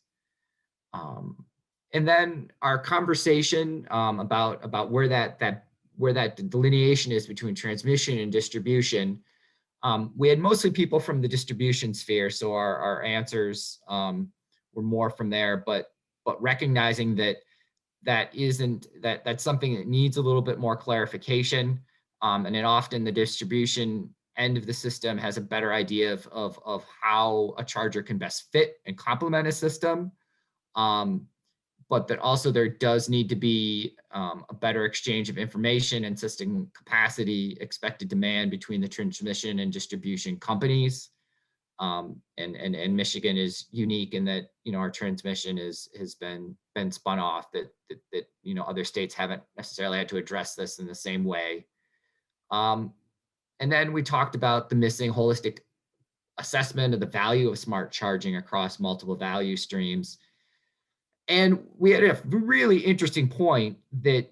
And then our conversation about where that delineation is between transmission and distribution. We had mostly people from the distribution sphere, so our answers were more from there, but recognizing that's something that needs a little bit more clarification. And then often the distribution end of the system has a better idea of how a charger can best fit and complement a system. But that also there does need to be a better exchange of information and system capacity, expected demand between the transmission and distribution companies. And Michigan is unique in that, our transmission has been spun off, that other states haven't necessarily had to address this in the same way. And then we talked about the missing holistic assessment of the value of smart charging across multiple value streams. And we had a really interesting point that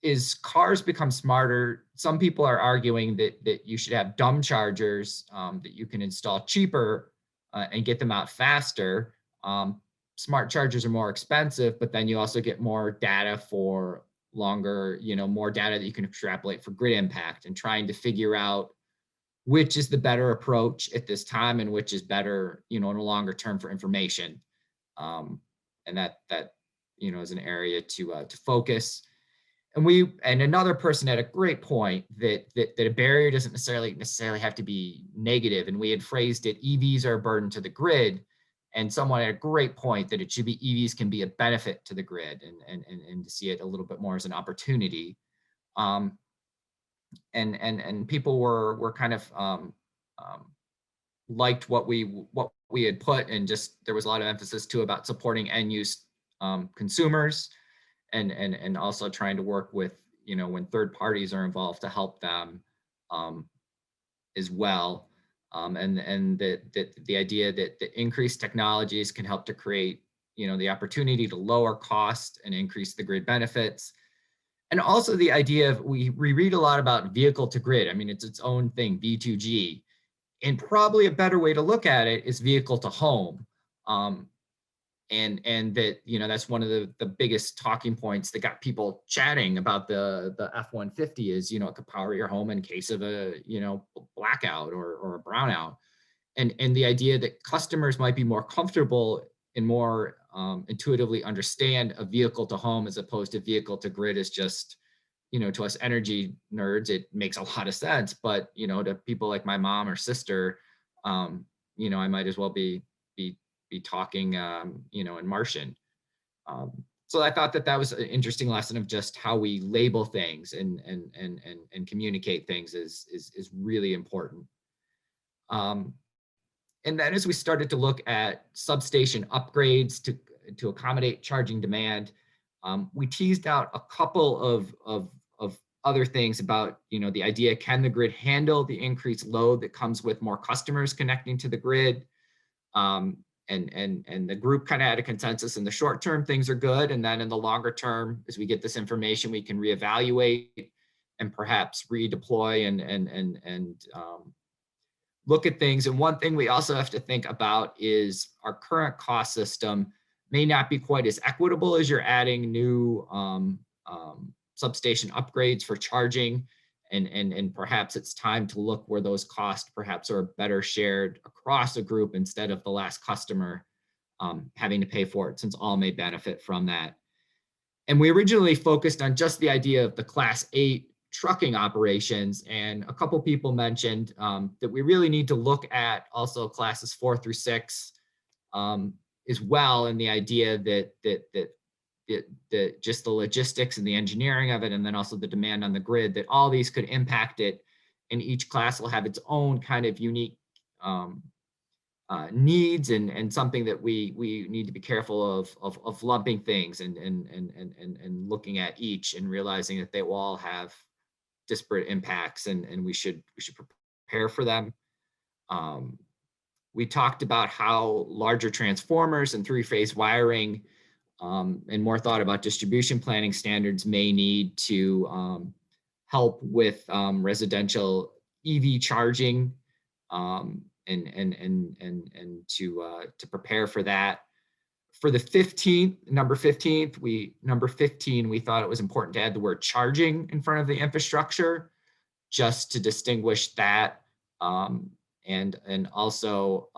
is cars become smarter. Some people are arguing that you should have dumb chargers that you can install cheaper and get them out faster. Smart chargers are more expensive, but then you also get more data for longer, more data that you can extrapolate for grid impact, and trying to figure out which is the better approach at this time and which is better, in a longer term for information. And that is an area to focus. And another person had a great point that a barrier doesn't necessarily have to be negative. And we had phrased it, EVs are a burden to the grid. And someone had a great point that it should be EVs can be a benefit to the grid, and to see it a little bit more as an opportunity. And people were kind of liked what we had put, and just there was a lot of emphasis too about supporting end use consumers, and also trying to work with, when third parties are involved, to help them as well. And the idea that the increased technologies can help to create, the opportunity to lower cost and increase the grid benefits. And also the idea of, we read a lot about vehicle to grid. I mean, it's its own thing, V2G. And probably a better way to look at it is vehicle to home. And that, that's one of the biggest talking points that got people chatting about the F-150 is, it could power your home in case of a, blackout or a brownout. And the idea that customers might be more comfortable and more intuitively understand a vehicle to home as opposed to vehicle to grid is just, to us energy nerds, it makes a lot of sense. But, to people like my mom or sister, I might as well be talking, in Martian. So I thought that was an interesting lesson of just how we label things and communicate things is really important. And then as we started to look at substation upgrades to accommodate charging demand, we teased out a couple of other things about, the idea, can the grid handle the increased load that comes with more customers connecting to the grid? And the group kind of had a consensus in the short term, things are good. And then in the longer term, as we get this information, we can reevaluate and perhaps redeploy and look at things. And one thing we also have to think about is our current cost system may not be quite as equitable as you're adding new substation upgrades for charging. And perhaps it's time to look where those costs perhaps are better shared across a group instead of the last customer having to pay for it, since all may benefit from that. And we originally focused on just the idea of the Class 8 trucking operations, and a couple people mentioned that we really need to look at also classes 4 through 6 as well, and the idea that just the logistics and the engineering of it, and then also the demand on the grid, that all these could impact it and each class will have its own kind of unique needs and something that we need to be careful of lumping things and looking at each and realizing that they will all have disparate impacts and we should prepare for them. We talked about how larger transformers and three-phase wiring and more thought about distribution planning standards may need to help with residential EV charging and to prepare for that. For the 15th, number 15, we thought it was important to add the word charging in front of the infrastructure, just to distinguish that. And also,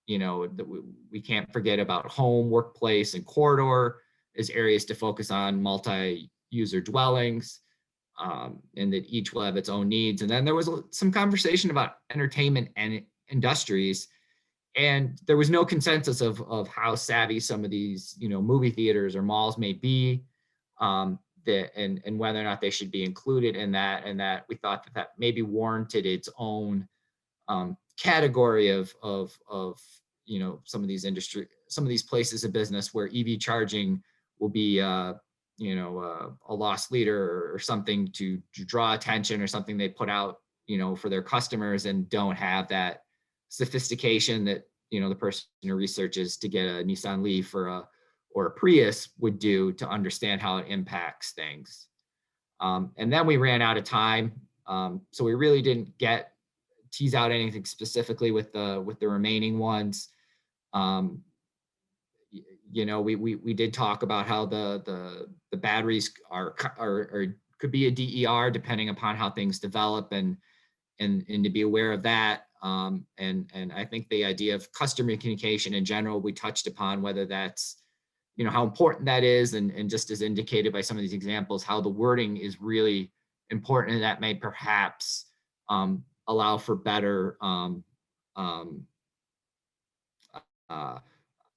you know, we can't forget about home, workplace, and corridor as areas to focus on multi-user dwellings, and that each will have its own needs. And then there was some conversation about entertainment and industries, and there was no consensus of how savvy some of these, you know, movie theaters or malls may be, and whether or not they should be included in that, and that we thought that maybe warranted its own category of you know, some of these places of business where EV charging will be you know, a loss leader or something to draw attention, or something they put out, you know, for their customers, and don't have that sophistication that, you know, the person who researches to get a Nissan Leaf or a Prius would do to understand how it impacts things. And then we ran out of time, so we really didn't tease out anything specifically with the remaining ones. You know, we did talk about how the batteries are could be a DER depending upon how things develop, and to be aware of that. And I think the idea of customer communication in general, we touched upon whether that's, you know, how important that is, and just as indicated by some of these examples, how the wording is really important, and that may perhaps allow for better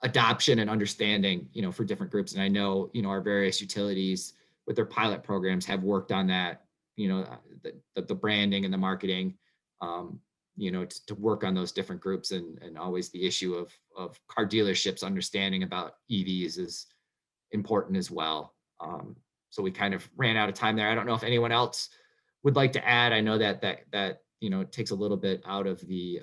adoption and understanding, you know, for different groups. And I know, you know, our various utilities with their pilot programs have worked on that, you know, the branding and the marketing, you know, to work on those different groups, and always the issue of car dealerships understanding about EVs is important as well. So we kind of ran out of time there. I don't know if anyone else would like to add. I know that you know, it takes a little bit out of the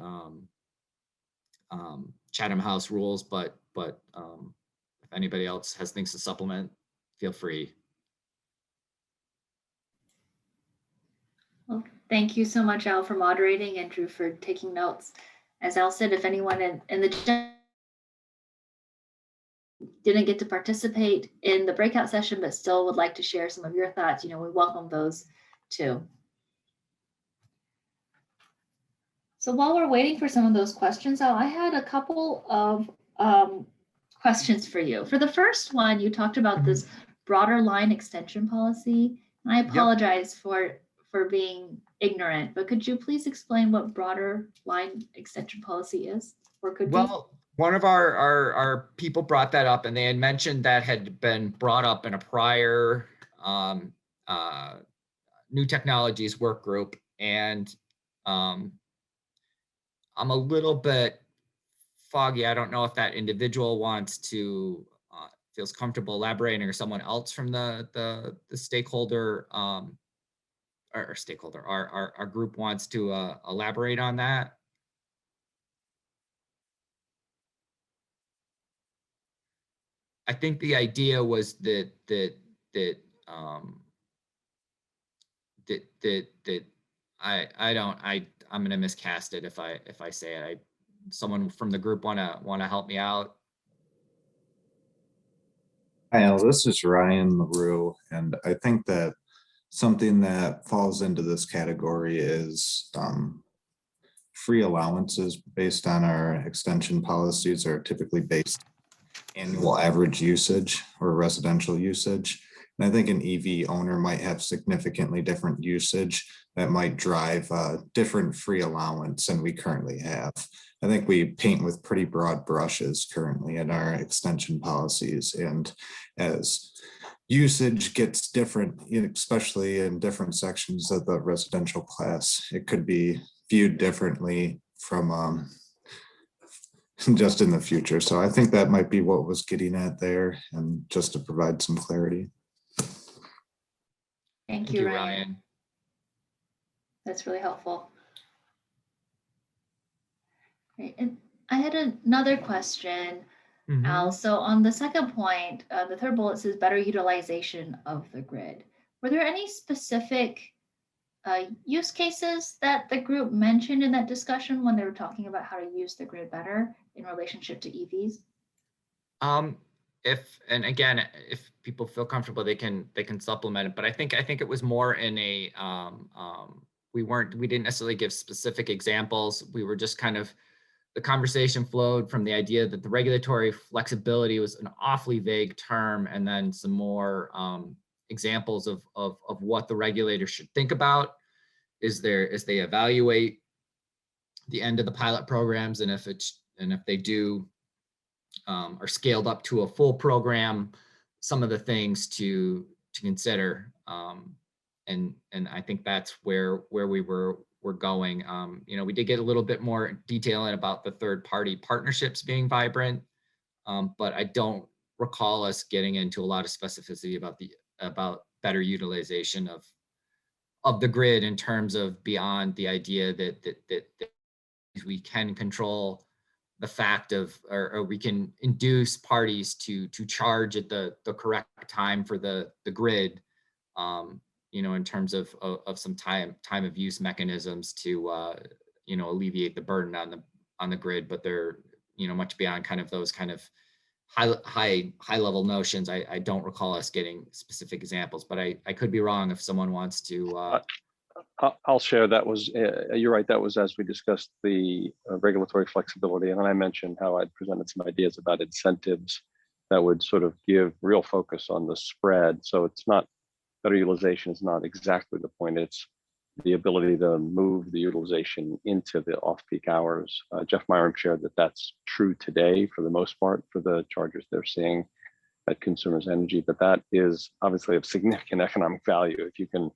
Chatham House rules, but if anybody else has things to supplement, feel free. Well, thank you so much, Al, for moderating, and Drew for taking notes. As Al said, if anyone in the chat didn't get to participate in the breakout session, but still would like to share some of your thoughts, you know, we welcome those too. So while we're waiting for some of those questions, Al, I had a couple of questions for you. For the first one, you talked about this broader line extension policy. And I apologize for being ignorant, but could you please explain what broader line extension policy is, or could be? Well, one of our people brought that up, and they had mentioned that had been brought up in a prior new technologies work group, and I'm a little bit foggy. I don't know if that individual wants to feels comfortable elaborating, or someone else from the stakeholder our group wants to elaborate on that. I think the idea was that I'm going to miscast it if I say it. Someone from the group want to help me out? Hi, Al, this is Ryan LaRue, and I think that something that falls into this category is free allowances based on our extension policies are typically based annual average usage or residential usage. And I think an EV owner might have significantly different usage that might drive different free allowance than we currently have. I think we paint with pretty broad brushes currently in our extension policies. And as usage gets different, especially in different sections of the residential class. It could be viewed differently from just in the future. So I think that might be what was getting at there, and just to provide some clarity. Thank you, Ryan. That's really helpful. Great. And I had another question, Al. So on the second point, the third bullet says better utilization of the grid. Were there any specific use cases that the group mentioned in that discussion when they were talking about how to use the grid better in relationship to EVs? And again, if people feel comfortable, they can supplement it. But I think it was more in a we didn't necessarily give specific examples. We were just kind of, the conversation flowed from the idea that the regulatory flexibility was an awfully vague term, and then some more examples of what the regulator should think about as they evaluate the end of the pilot programs, and if they do are scaled up to a full program, some of the things to consider. And I think that's where we were going. We did get a little bit more detail in about the third party partnerships being vibrant, but I don't recall us getting into a lot of specificity about better utilization of the grid in terms of beyond the idea that we can control the fact of, or we can induce parties to charge at the correct time for the grid, in terms of some time of use mechanisms to alleviate the burden on the grid. But they're much beyond kind of those kind of high level notions. I don't recall us getting specific examples, but I could be wrong if someone wants to. I'll share. That was, you're right, that was as we discussed the regulatory flexibility. And then I mentioned how I'd presented some ideas about incentives that would sort of give real focus on the spread. So it's not, better utilization is not exactly the point. It's the ability to move the utilization into the off-peak hours. Jeff Myram shared that that's true today for the most part for the chargers they're seeing at Consumers Energy, but that is obviously of significant economic value if you can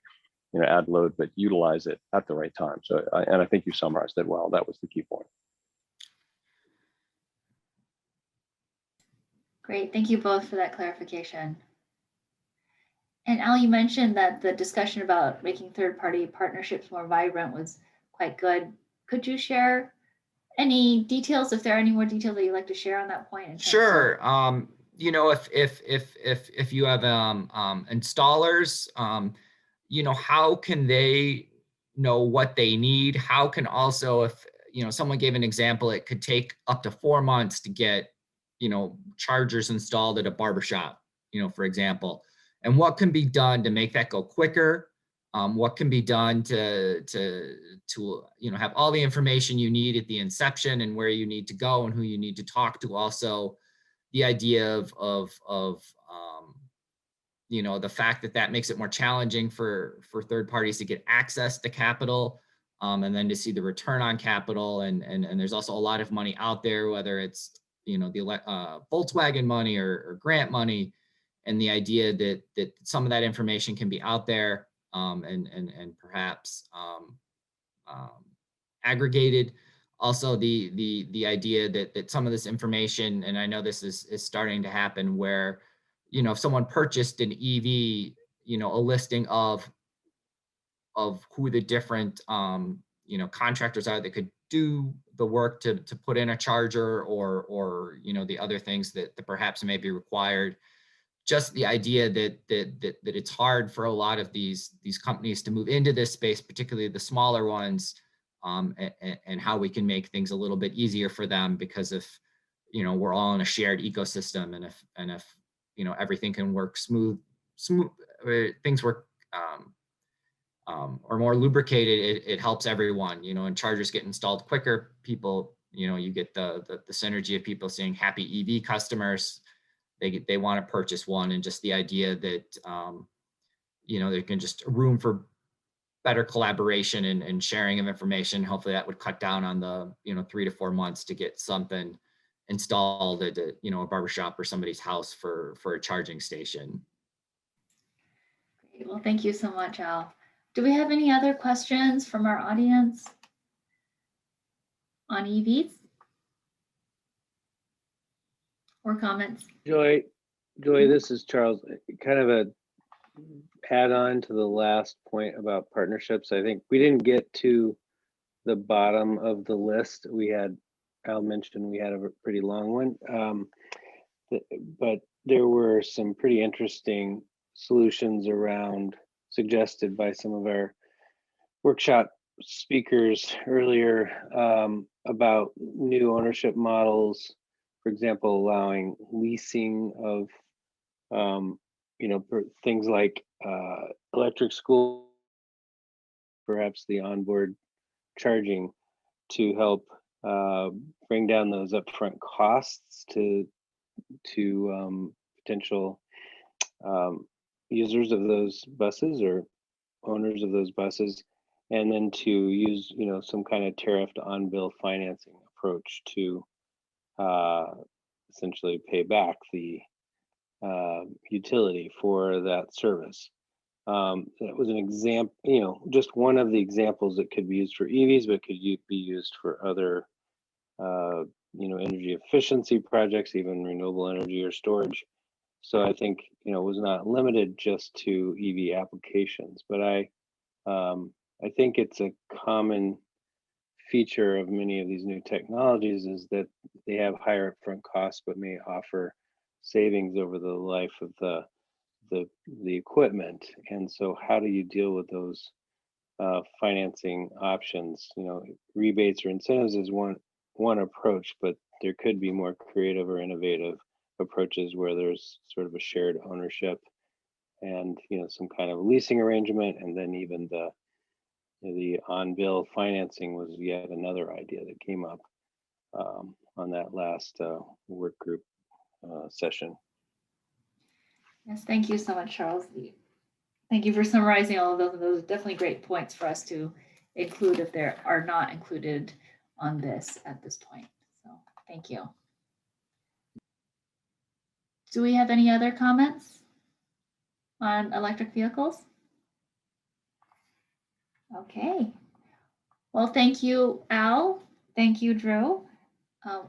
add load, but utilize it at the right time. So, and I think you summarized it well. That was the key point. Great, thank you both for that clarification. And Al, you mentioned that the discussion about making third-party partnerships more vibrant was quite good. Could you share any details, if there are any more details that you'd like to share on that point? Sure. If you have installers, how can they know what they need? How can also, if someone gave an example, it could take up to 4 months to get chargers installed at a barbershop, for example. And what can be done to make that go quicker? What can be done to have all the information you need at the inception and where you need to go and who you need to talk to. Also, the idea of the fact that makes it more challenging for third parties to get access to capital, and then to see the return on capital. And there's also a lot of money out there, whether it's the Volkswagen money or grant money. And the idea that some of that information can be out there, and perhaps aggregated. Also, the idea that some of this information, and I know this is starting to happen, where if someone purchased an EV, a listing of who the different contractors are that could do the work to put in a charger, or the other things that perhaps may be required. Just the idea that it's hard for a lot of these companies to move into this space, particularly the smaller ones, and how we can make things a little bit easier for them, because if we're all in a shared ecosystem, and if everything can work smooth, things work or more lubricated, it helps everyone. And chargers get installed quicker. People, you get the synergy of people seeing happy EV customers. They want to purchase one, and just the idea that there can just room for better collaboration and sharing of information. Hopefully that would cut down on the 3 to 4 months to get something installed at a barbershop or somebody's house for a charging station. Well, thank you so much, Al. Do we have any other questions from our audience on EVs or comments? Joy, this is Charles. Kind of a add-on to the last point about partnerships. I think we didn't get to the bottom of the list. Al mentioned we had a pretty long one, but there were some pretty interesting solutions suggested by some of our workshop speakers earlier, about new ownership models, for example, allowing leasing of things like electric school, perhaps the onboard charging, to help bring down those upfront costs to potential users of those buses or owners of those buses, and then to use some kind of tariffed on-bill financing approach to essentially pay back the utility for that service. That was an example, just one of the examples that could be used for EVs, but could be used for other, energy efficiency projects, even renewable energy or storage. So I think, it was not limited just to EV applications, but I think it's a common feature of many of these new technologies is that they have higher upfront costs, but may offer savings over the life of the equipment. And so how do you deal with those financing options? Rebates or incentives is one approach, but there could be more creative or innovative approaches where there's sort of a shared ownership and some kind of leasing arrangement, and then even the on-bill financing was yet another idea that came up on that last work group session. Yes, thank you so much, Charles. Thank you for summarizing all of those. Those are definitely great points for us to include if they are not included on this at this point. So thank you. Do we have any other comments on electric vehicles? Okay. Well, thank you, Al. Thank you, Drew.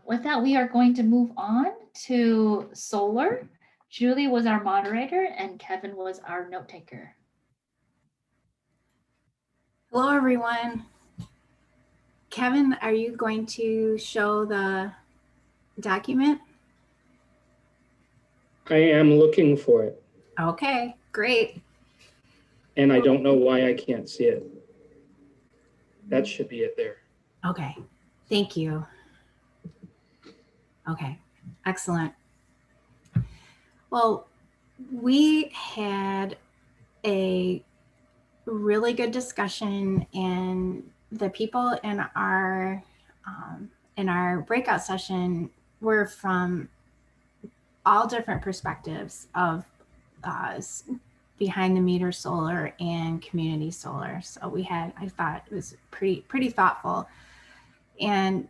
With that, we are going to move on to solar. Julie was our moderator and Kevin was our note taker. Hello, everyone. Kevin, are you going to show the document? I am looking for it. Okay, great. And I don't know why I can't see it. That should be it there. Okay, thank you. Okay, excellent. Well, we had a really good discussion, and the people in our breakout session were from all different perspectives of behind the meter solar and community solar. So I thought it was pretty thoughtful. And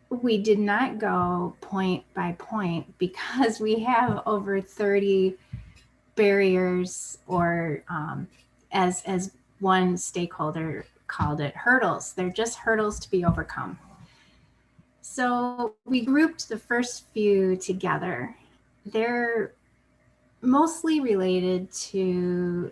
we did not go point by point because we have over 30 barriers, or as one stakeholder called it, hurdles. They're just hurdles to be overcome. So we grouped the first few together. They're mostly related to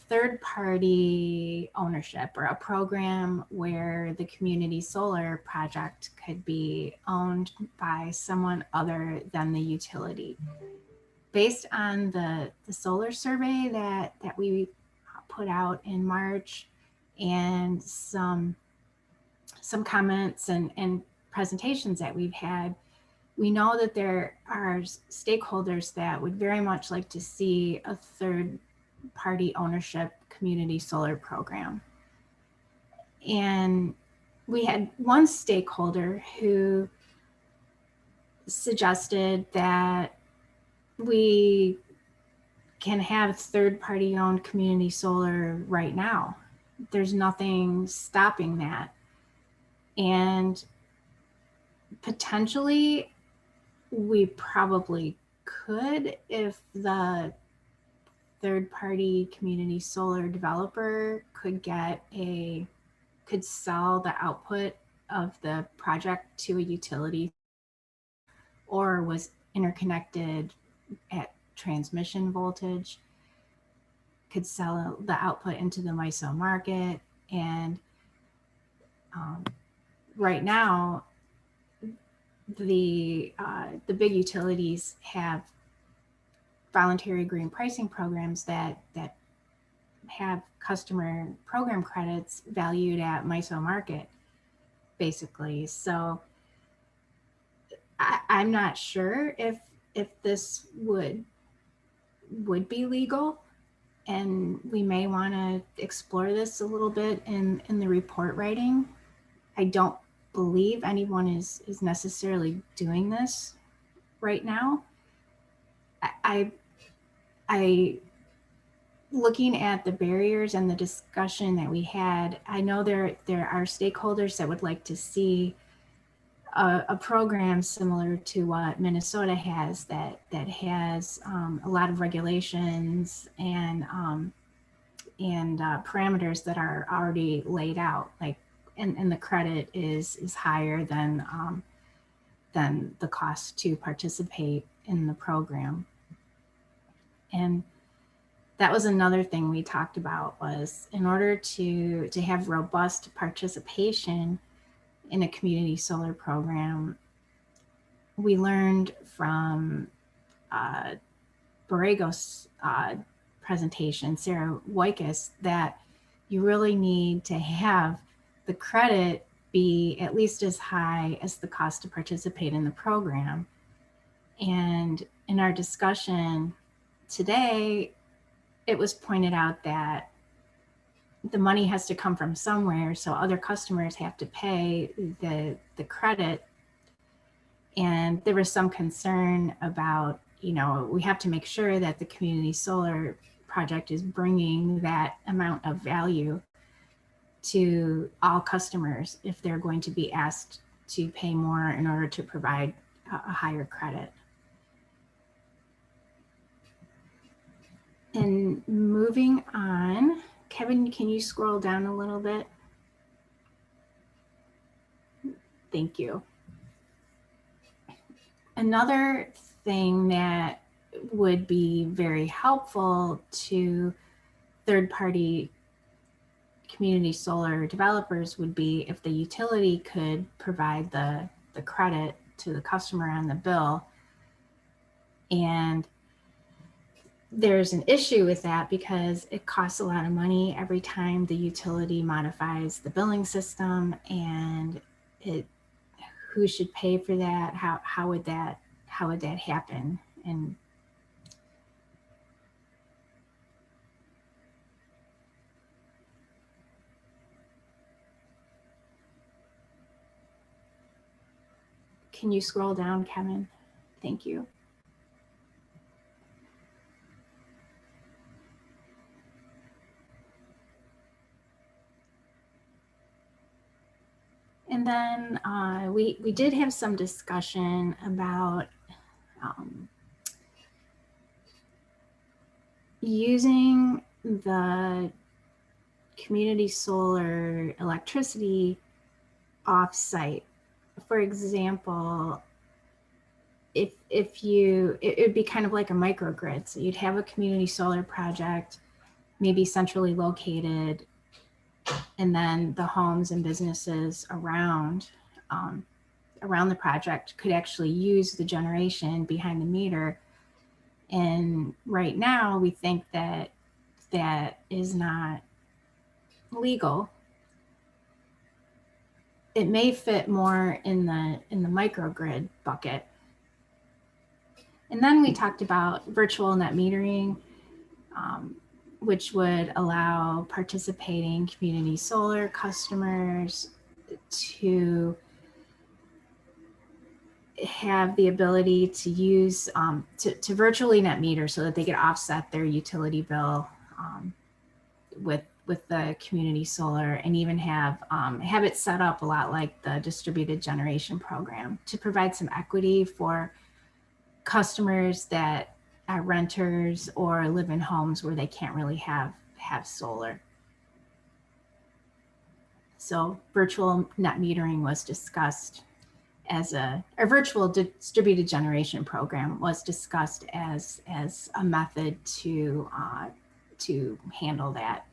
third-party ownership, or a program where the community solar project could be owned by someone other than the utility. Based on the solar survey that we put out in March, and some comments and presentations that we've had, we know that there are stakeholders that would very much like to see a third-party ownership community solar program. And we had one stakeholder who suggested that we can have third-party owned community solar right now. There's nothing stopping that. And potentially, we probably could if the third-party community solar developer could sell the output of the project to a utility or was interconnected at transmission voltage, could sell the output into the MISO market. And right now, the big utilities have voluntary green pricing programs that have customer program credits valued at MISO market, basically. So I'm not sure if this would be legal, and we may want to explore this a little bit in the report writing. I don't believe anyone is necessarily doing this right now. I looking at the barriers and the discussion that we had, I know there are stakeholders that would like to see a program similar to what Minnesota has that has a lot of regulations and parameters that are already laid out, like and the credit is higher than the cost to participate in the program. And that was another thing we talked about, was in order to have robust participation in a community solar program, we learned from Borrego's presentation, Sarah Wycus, that you really need to have the credit be at least as high as the cost to participate in the program. And in our discussion today, it was pointed out that the money has to come from somewhere, so other customers have to pay the credit. And there was some concern about, we have to make sure that the community solar project is bringing that amount of value to all customers if they're going to be asked to pay more in order to provide a higher credit. And moving on, Kevin, can you scroll down a little bit? Thank you. Another thing that would be very helpful to third-party community solar developers would be if the utility could provide the credit to the customer on the bill. And there's an issue with that because it costs a lot of money every time the utility modifies the billing system, and who should pay for that? How would that happen? And can you scroll down, Kevin? Thank you. And then we did have some discussion about using the community solar electricity off-site. For example, it would be kind of like a microgrid. So you'd have a community solar project, maybe centrally located, and then the homes and businesses around the project could actually use the generation behind the meter. And right now we think that that is not legal. It may fit more in the microgrid bucket. And then we talked about virtual net metering, which would allow participating community solar customers to have the ability to use, to virtually net meter so that they could offset their utility bill with the community solar, and even have it set up a lot like the distributed generation program to provide some equity for customers that are renters or live in homes where they can't really have solar. So virtual net metering was discussed as a virtual distributed generation program was discussed as a method to handle that.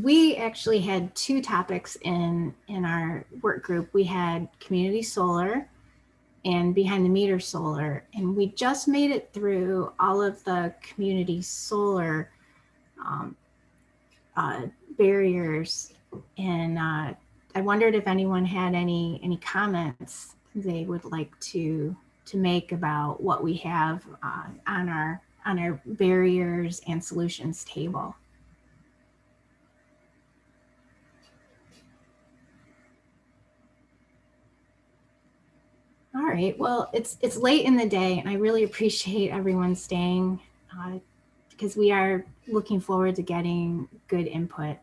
We actually had two topics in our work group. We had community solar and behind the meter solar, and we just made it through all of the community solar barriers, and I wondered if anyone had any comments they would like to make about what we have on our barriers and solutions table. All right, well, it's late in the day, and I really appreciate everyone staying because we are looking forward to getting good input.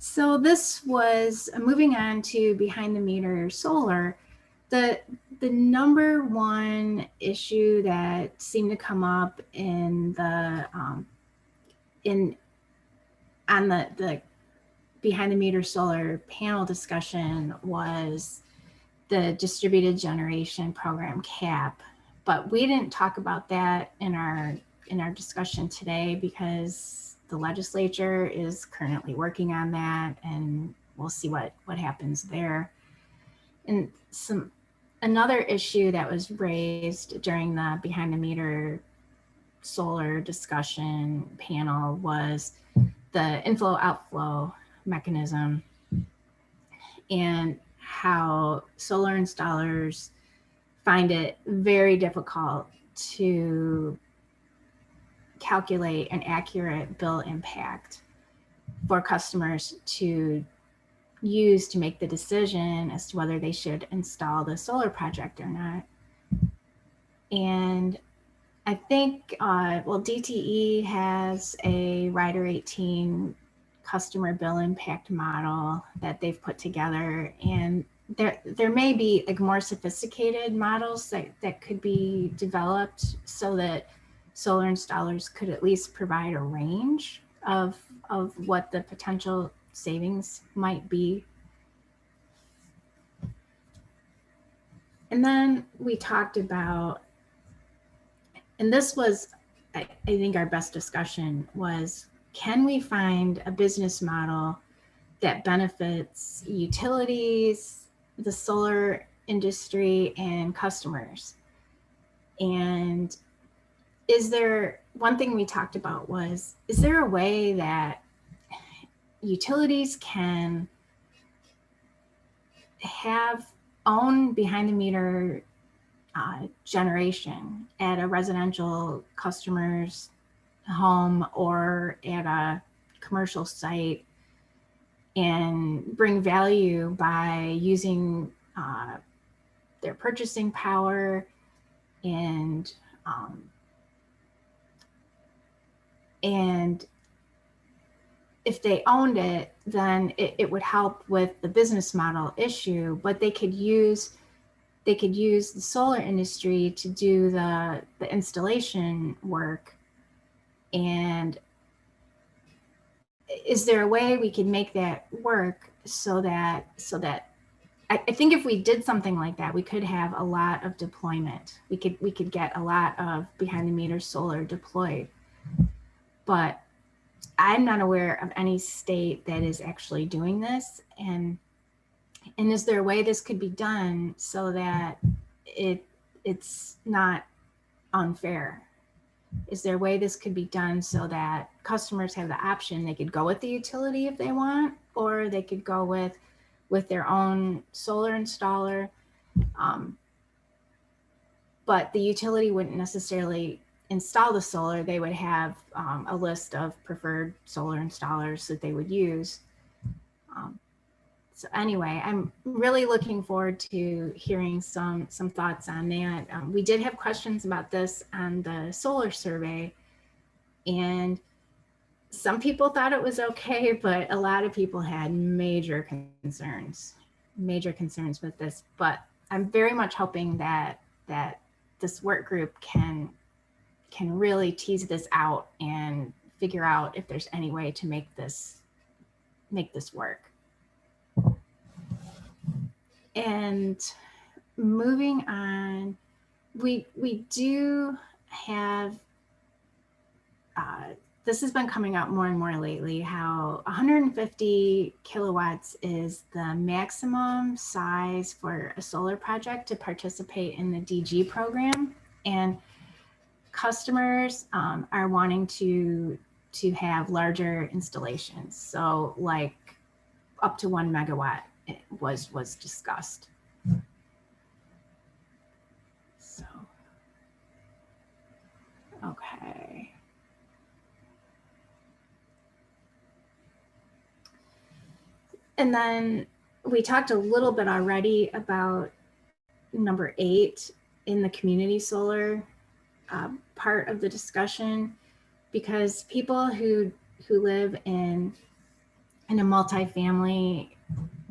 So this was moving on to behind the meter solar. The number one issue that seemed to come up in the on the behind the meter solar panel discussion was the distributed generation program cap, but we didn't talk about that in our discussion today because the legislature is currently working on that, and we'll see what happens there. And another issue that was raised during the behind the meter solar discussion panel was the inflow outflow mechanism and how solar installers find it very difficult to calculate an accurate bill impact for customers to use to make the decision as to whether they should install the solar project or not. And I think, well, DTE has a Rider 18 customer bill impact model that they've put together, and there may be like more sophisticated models that could be developed so that solar installers could at least provide a range of what the potential savings might be. And then we talked about, and this was, I think our best discussion was, can we find a business model that benefits utilities, the solar industry, and customers? And is there, one thing we talked about was, is there a way that utilities can own behind the meter generation at a residential customer's home or at a commercial site and bring value by using their purchasing power and if they owned it, then it would help with the business model issue, but they could use the solar industry to do the installation work. And is there a way we could make that work so that I think if we did something like that, we could have a lot of deployment. We could get a lot of behind the meter solar deployed. But I'm not aware of any state that is actually doing this. And is there a way this could be done so that it's not unfair? Is there a way this could be done so that customers have the option? They could go with the utility if they want, or they could go with their own solar installer. But the utility wouldn't necessarily install the solar. They would have a list of preferred solar installers that they would use. So anyway, I'm really looking forward to hearing some thoughts on that. We did have questions about this on the solar survey, and some people thought it was okay, but a lot of people had major concerns with this. But I'm very much hoping that this work group can really tease this out and figure out if there's any way to make this work. And moving on, we do have, this has been coming up more and more lately, how 150 kilowatts is the maximum size for a solar project to participate in the DG program. And customers are wanting to have larger installations. So like up to 1 megawatt was discussed. So, okay. And then we talked a little bit already about number 8 in the community solar part of the discussion, because people who live in a multifamily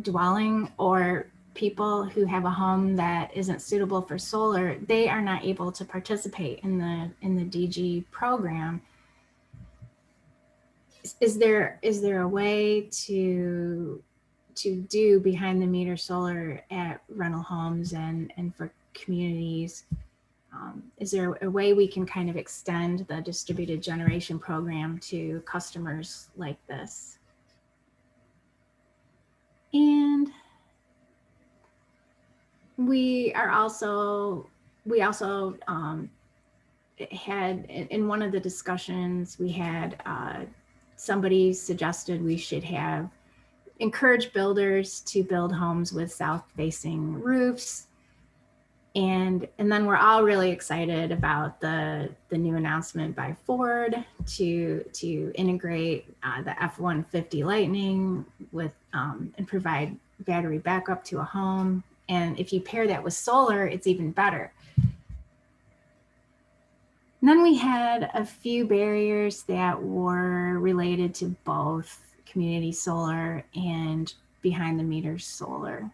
dwelling, or people who have a home that isn't suitable for solar, they are not able to participate in the DG program. Is there a way to do behind the meter solar at rental homes and for communities? Is there a way we can kind of extend the distributed generation program to customers like this? And we also had, in one of the discussions we had, somebody suggested we should encourage builders to build homes with south-facing roofs. And then we're all really excited about the new announcement by Ford to integrate the F-150 Lightning with and provide battery backup to a home. And if you pair that with solar, it's even better. And then we had a few barriers that were related to both community solar and behind the meter solar.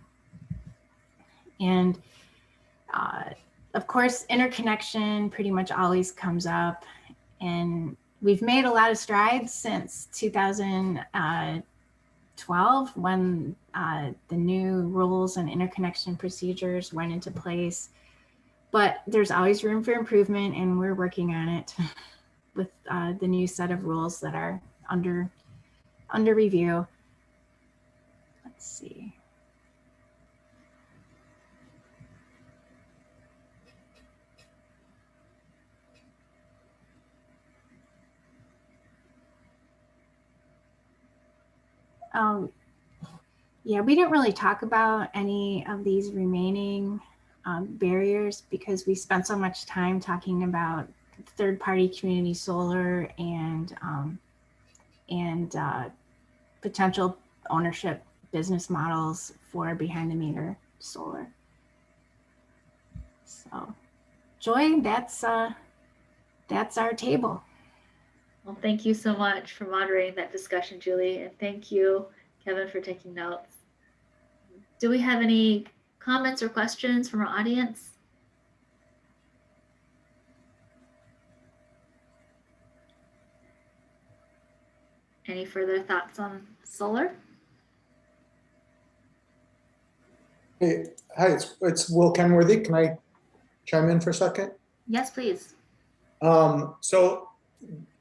And of course, interconnection pretty much always comes up, and we've made a lot of strides since 2012 when the new rules and interconnection procedures went into place. But there's always room for improvement, and we're working on it with the new set of rules that are under review. Let's see. Yeah, we didn't really talk about any of these remaining barriers because we spent so much time talking about third-party community solar and potential ownership business models for behind-the-meter solar. So, Joy, that's our table. Well, thank you so much for moderating that discussion, Julie, and thank you, Kevin, for taking notes. Do we have any comments or questions from our audience? Any further thoughts on solar? Hey, hi, it's Will Kenworthy. Can I chime in for a second? Yes, please. So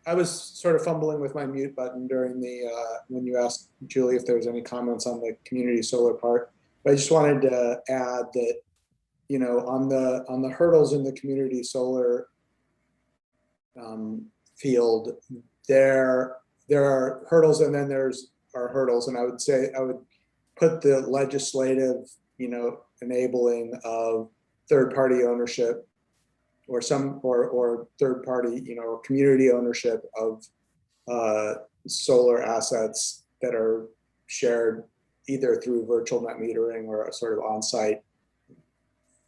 I was sort of fumbling with my mute button during the when you asked Julie if there was any comments on the community solar part. But I just wanted to add that, you know, on the hurdles in the community solar field, there are hurdles, and then there's our hurdles. And I would say I would put the legislative, you know, enabling of third-party ownership or third-party, you know, or community ownership of solar assets that are shared either through virtual net metering or a sort of on-site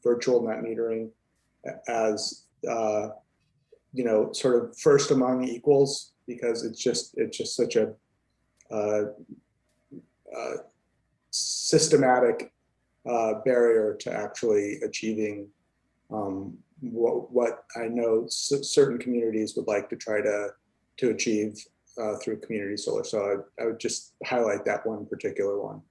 virtual net metering as, you know, sort of first among equals, because it's just such a systematic barrier to actually achieving what I know certain communities would like to try to achieve through community solar. So I would just highlight that one particular one.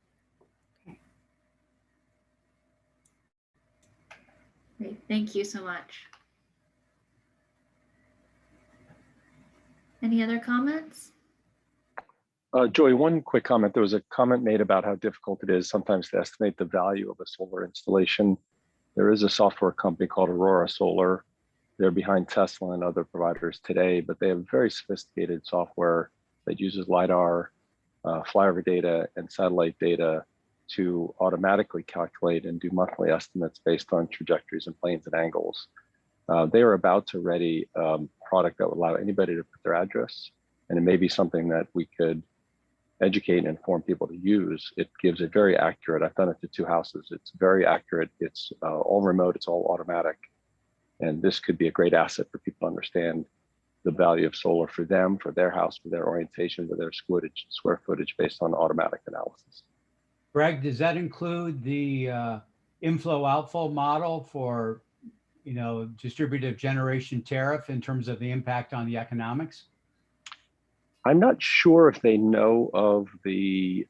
Great, thank you so much. Any other comments? Joy, one quick comment. There was a comment made about how difficult it is sometimes to estimate the value of a solar installation. There is a software company called Aurora Solar. They're behind Tesla and other providers today, but they have very sophisticated software that uses LiDAR, flyover data, and satellite data to automatically calculate and do monthly estimates based on trajectories and planes and angles. They are about to ready a product that would allow anybody to put their address, and it may be something that we could educate and inform people to use. It gives a very accurate, I've done it to 2 houses. It's very accurate. It's all remote, it's all automatic. And this could be a great asset for people to understand the value of solar for them, for their house, for their orientation, for their square footage based on automatic analysis. Greg, does that include the inflow outflow model for, distributive generation tariff in terms of the impact on the economics? I'm not sure if they know of the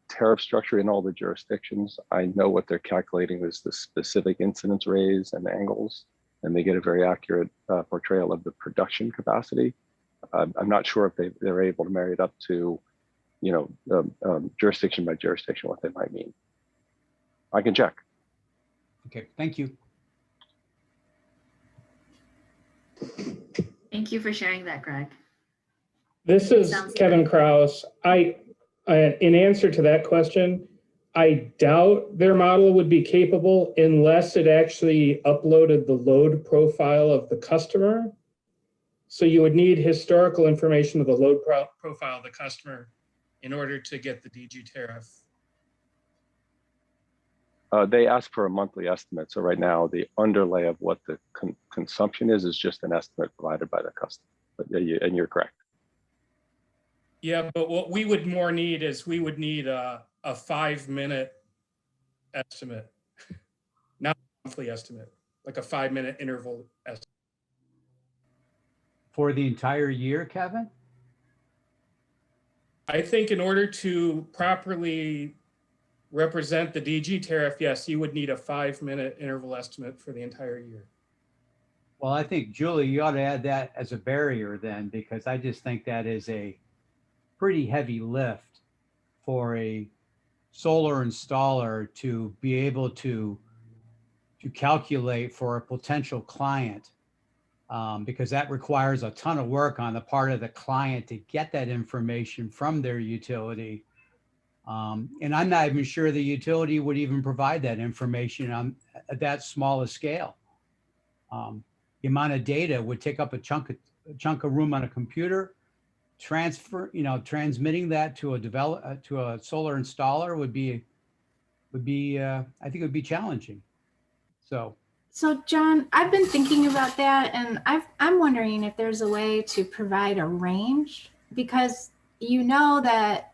tariff structure in all the jurisdictions. I know what they're calculating is the specific incidence rays and angles, and they get a very accurate portrayal of the production capacity. I'm not sure if they're able to marry it up to, jurisdiction by jurisdiction, what they might mean. I can check. Okay, thank you. Thank you for sharing that, Greg. This is Sounds Kevin Kraus. In answer to that question, I doubt their model would be capable unless it actually uploaded the load profile of the customer. So you would need historical information of the load profile of the customer in order to get the DG tariff. They ask for a monthly estimate. So right now, the underlay of what the consumption is just an estimate provided by the customer. And you're correct. Yeah, but what we would more need is we would need a 5-minute estimate, not a monthly estimate, like a 5-minute interval estimate. For the entire year, Kevin? I think in order to properly represent the DG tariff, yes, you would need a 5-minute interval estimate for the entire year. Well, I think, Julie, you ought to add that as a barrier then, because I just think that is a pretty heavy lift for a solar installer to be able to calculate for a potential client, because that requires a ton of work on the part of the client to get that information from their utility. And I'm not even sure the utility would even provide that information on that small a scale. The amount of data would take up a chunk of room on a computer. Transmitting that to a solar installer would be I think it would be challenging. So John, I've been thinking about that, and I'm wondering if there's a way to provide a range, because that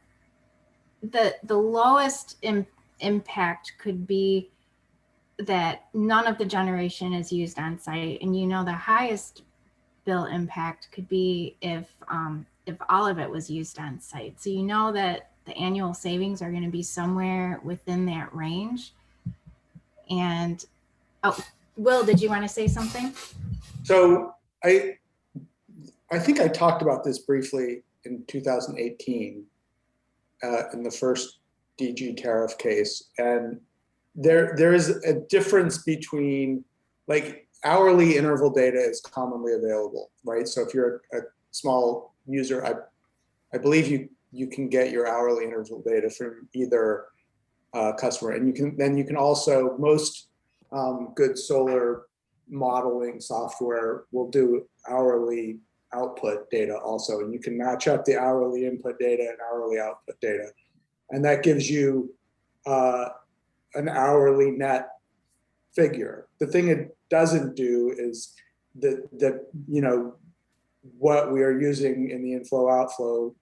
the lowest impact could be that none of the generation is used on site, and the highest bill impact could be if all of it was used on site. So that the annual savings are going to be somewhere within that range. And Will, did you want to say something? So I think I talked about this briefly in 2018 in the first DG tariff case, and there is a difference between, like, hourly interval data is commonly available, right? So if you're a small user, I believe you can get your hourly interval data from either customer, and you can also, most good solar modeling software will do hourly output data also, and you can match up the hourly input data and hourly output data, and that gives you an hourly net figure. The thing it doesn't do is that what we are using in the inflow outflow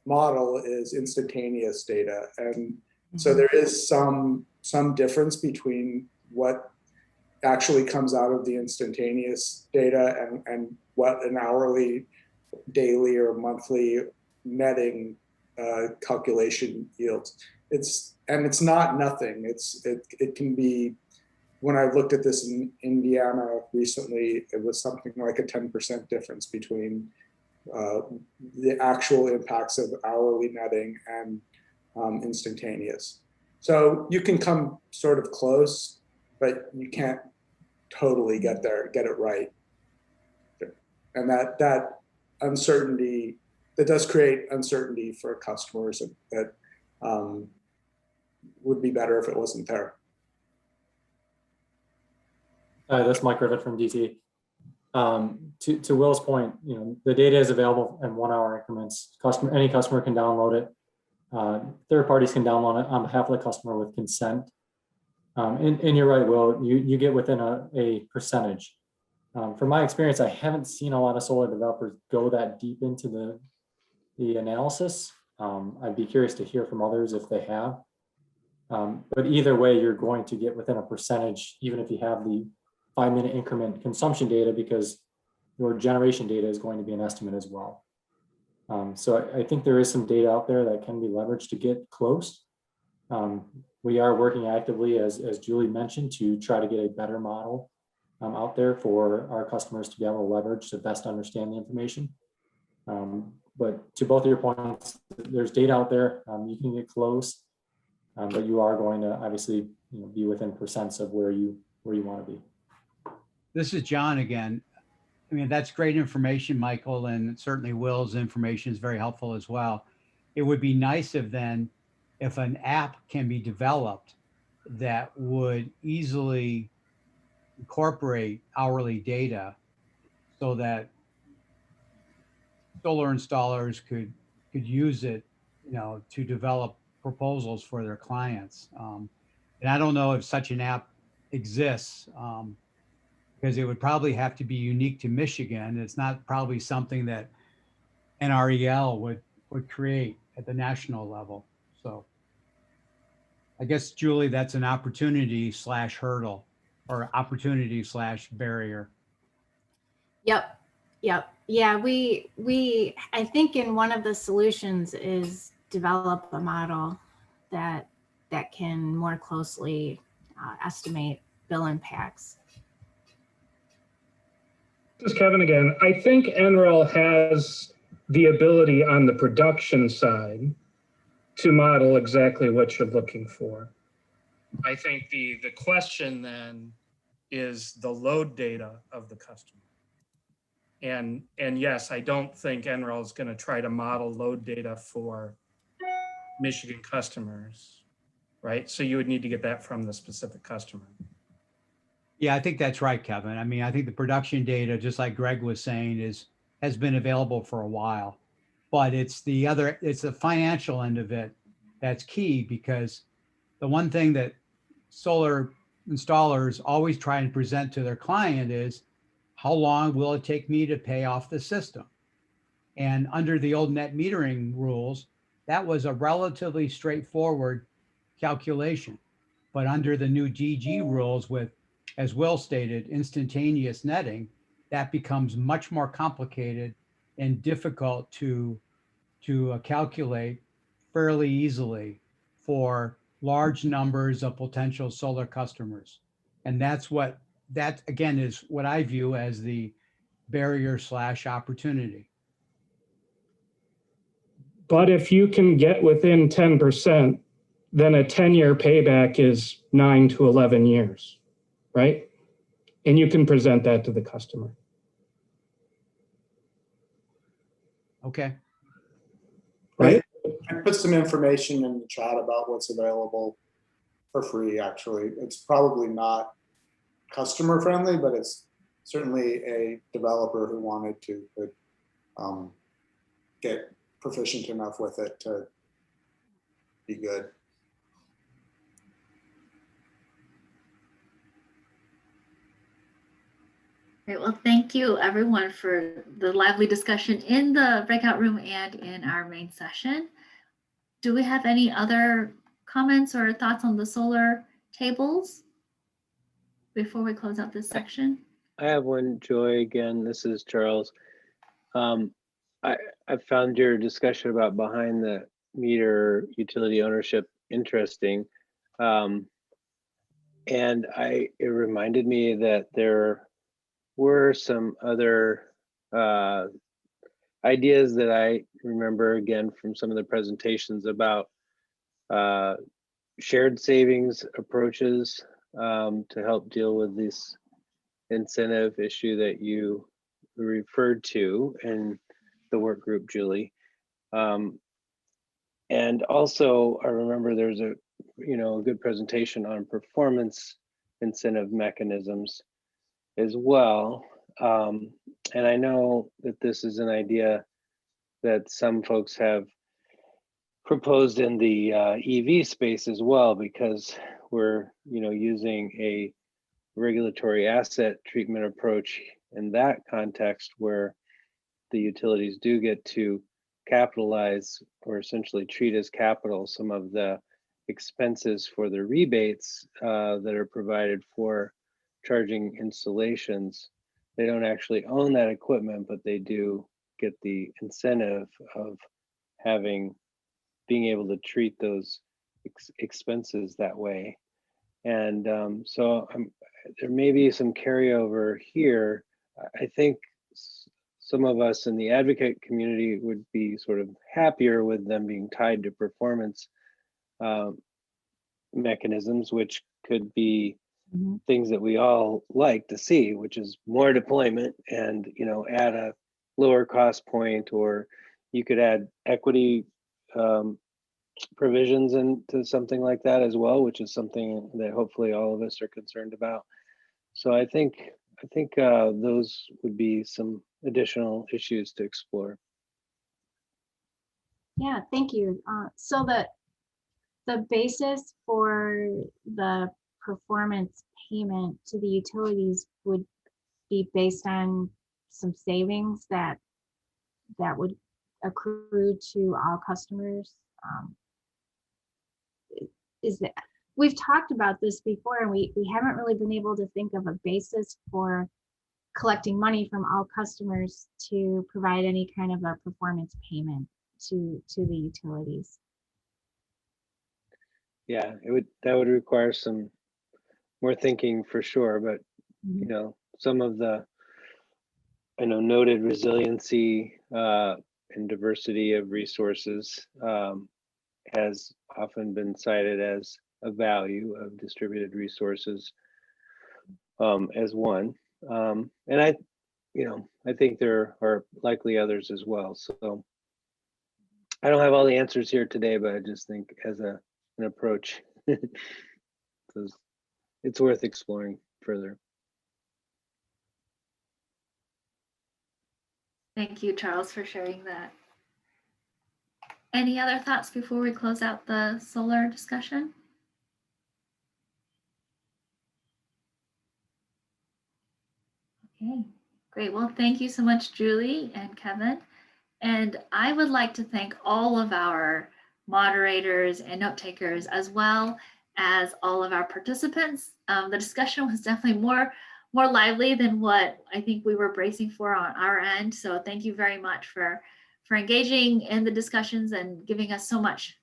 model is instantaneous data, and so there is some difference between what actually comes out of the instantaneous data and what an hourly, daily, or monthly netting calculation yields. It's not nothing. It can be. When I looked at this in Indiana recently, it was something like a 10% difference between the actual impacts of hourly netting and instantaneous. So you can come sort of close, but you can't totally get there, get it right. And that uncertainty, that does create uncertainty for customers that would be better if it wasn't there. That's Mike Rivet from DT. To Will's point, the data is available in 1 hour increments. Any customer can download it. Third parties can download it on behalf of the customer with consent. And you're right, Will, you get within a percentage. From my experience, I haven't seen a lot of solar developers go that deep into the analysis. I'd be curious to hear from others if they have. But either way, you're going to get within a percentage, even if you have the 5-minute increment consumption data, because your generation data is going to be an estimate as well. So I think there is some data out there that can be leveraged to get close. We are working actively, as Julie mentioned, to try to get a better model out there for our customers to be able to leverage to best understand the information. But to both of your points, there's data out there. You can get close, but you are going to obviously be within percents of where you want to be. This is John again. I mean, that's great information, Michael, and certainly Will's information is very helpful as well. It would be nice if an app can be developed that would easily incorporate hourly data so that solar installers could use it, to develop proposals for their clients. And I don't know if such an app exists, because it would probably have to be unique to Michigan. It's not probably something that NREL would create at the national level. So I guess, Julie, that's an opportunity / hurdle, or opportunity / barrier. Yep. Yeah, I think in one of the solutions is develop a model that can more closely estimate bill impacts. This is Kevin again. I think NREL has the ability on the production side to model exactly what you're looking for. I think the question then is the load data of the customer. And yes, I don't think NREL is going to try to model load data for Michigan customers, right? So you would need to get that from the specific customer. Yeah, I think that's right, Kevin. I mean, I think the production data, just like Greg was saying, has been available for a while, but it's the financial end of it that's key, because the one thing that solar installers always try and present to their client is, how long will it take me to pay off the system? And under the old net metering rules, that was a relatively straightforward calculation. But under the new DG rules with, as Will stated, instantaneous netting, that becomes much more complicated and difficult to calculate fairly easily for large numbers of potential solar customers. And that again is what I view as the barrier / opportunity. But if you can get within 10%, then a 10-year payback is 9 to 11 years, right? And you can present that to the customer. Okay. Right. I put some information in the chat about what's available for free, actually. It's probably not customer friendly, but it's certainly a developer who wanted to could get proficient enough with it to be good. Great. Well, thank you everyone for the lively discussion in the breakout room and in our main session. Do we have any other comments or thoughts on the solar tables before we close out this section? I have one, Joy, again. This is Charles. I found your discussion about behind the meter utility ownership interesting. And it reminded me that there were some other ideas that I remember again from some of the presentations about shared savings approaches to help deal with this incentive issue that you referred to in the work group, Julie. And also I remember there's a good presentation on performance incentive mechanisms as well. And I know that this is an idea that some folks have proposed in the EV space as well, because we're using a regulatory asset treatment approach in that context where the utilities do get to capitalize or essentially treat as capital some of the expenses for the rebates that are provided for charging installations. They don't actually own that equipment, but they do get the incentive of being able to treat those expenses that way. And so there may be some carryover here. I think some of us in the advocate community would be sort of happier with them being tied to performance mechanisms, which could be things that we all like to see, which is more deployment and at a lower cost point, or you could add equity provisions into something like that as well, which is something that hopefully all of us are concerned about. So I think those would be some additional issues to explore. Yeah, thank you. So the basis for the performance payment to the utilities would be based on some savings that would accrue to all customers. Is that we've talked about this before, and we haven't really been able to think of a basis for collecting money from all customers to provide any kind of a performance payment to the utilities. Yeah, that would require some more thinking for sure, but some of the noted resiliency and diversity of resources has often been cited as a value of distributed resources as one. And I think there are likely others as well. So I don't have all the answers here today, but I just think as an approach, it's worth exploring further. Thank you, Charles, for sharing that. Any other thoughts before we close out the solar discussion? Okay, great. Well, thank you so much, Julie and Kevin. And I would like to thank all of our moderators and note takers, as well as all of our participants. The discussion was definitely more lively than what I think we were bracing for on our end. So thank you very much for engaging in the discussions and giving us so much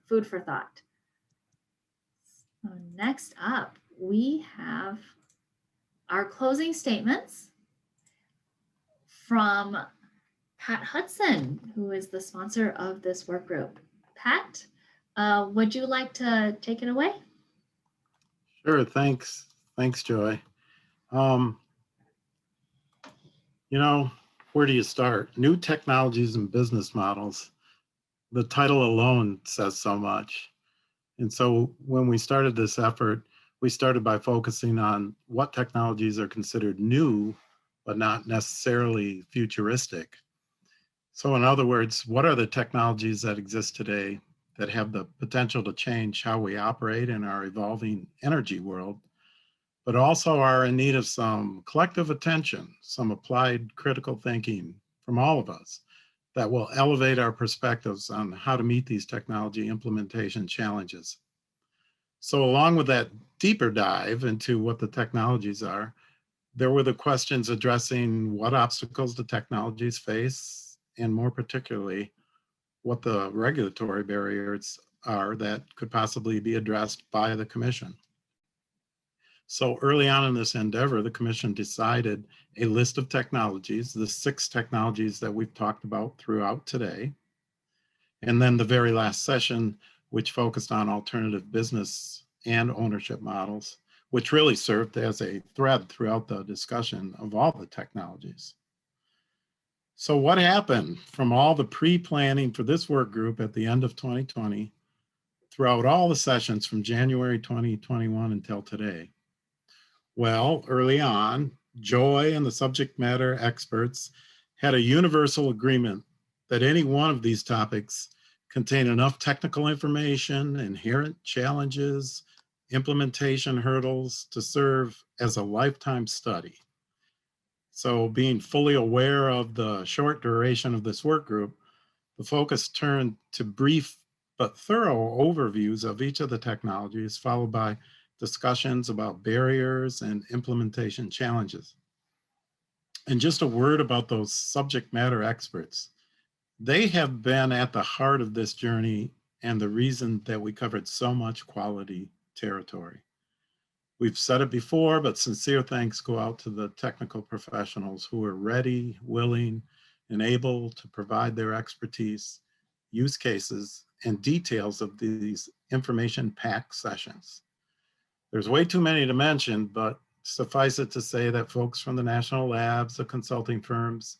food for thought. So next up, we have our closing statements from Pat Hudson, who is the sponsor of this work group. Pat, would you like to take it away? Sure, thanks. Thanks, Joy. Where do you start? New technologies and business models. The title alone says so much. And so when we started this effort, we started by focusing on what technologies are considered new, but not necessarily futuristic. So in other words, what are the technologies that exist today that have the potential to change how we operate in our evolving energy world, but also are in need of some collective attention, some applied critical thinking from all of us that will elevate our perspectives on how to meet these technology implementation challenges. So along with that deeper dive into what the technologies are, there were the questions addressing what obstacles the technologies face, and more particularly, what the regulatory barriers are that could possibly be addressed by the commission. So early on in this endeavor, the commission decided a list of technologies, the 6 technologies that we've talked about throughout today. And then the very last session, which focused on alternative business and ownership models, which really served as a thread throughout the discussion of all the technologies. So what happened from all the pre-planning for this work group at the end of 2020 throughout all the sessions from January 2021 until today? Well, early on, Joy and the subject matter experts had a universal agreement that any one of these topics contain enough technical information, inherent challenges, implementation hurdles to serve as a lifetime study. So being fully aware of the short duration of this work group, the focus turned to brief but thorough overviews of each of the technologies, followed by discussions about barriers and implementation challenges. And just a word about those subject matter experts. They have been at the heart of this journey and the reason that we covered so much quality territory. We've said it before, but sincere thanks go out to the technical professionals who are ready, willing, and able to provide their expertise, use cases, and details of these information-packed sessions. There's way too many to mention, but suffice it to say that folks from the national labs, the consulting firms,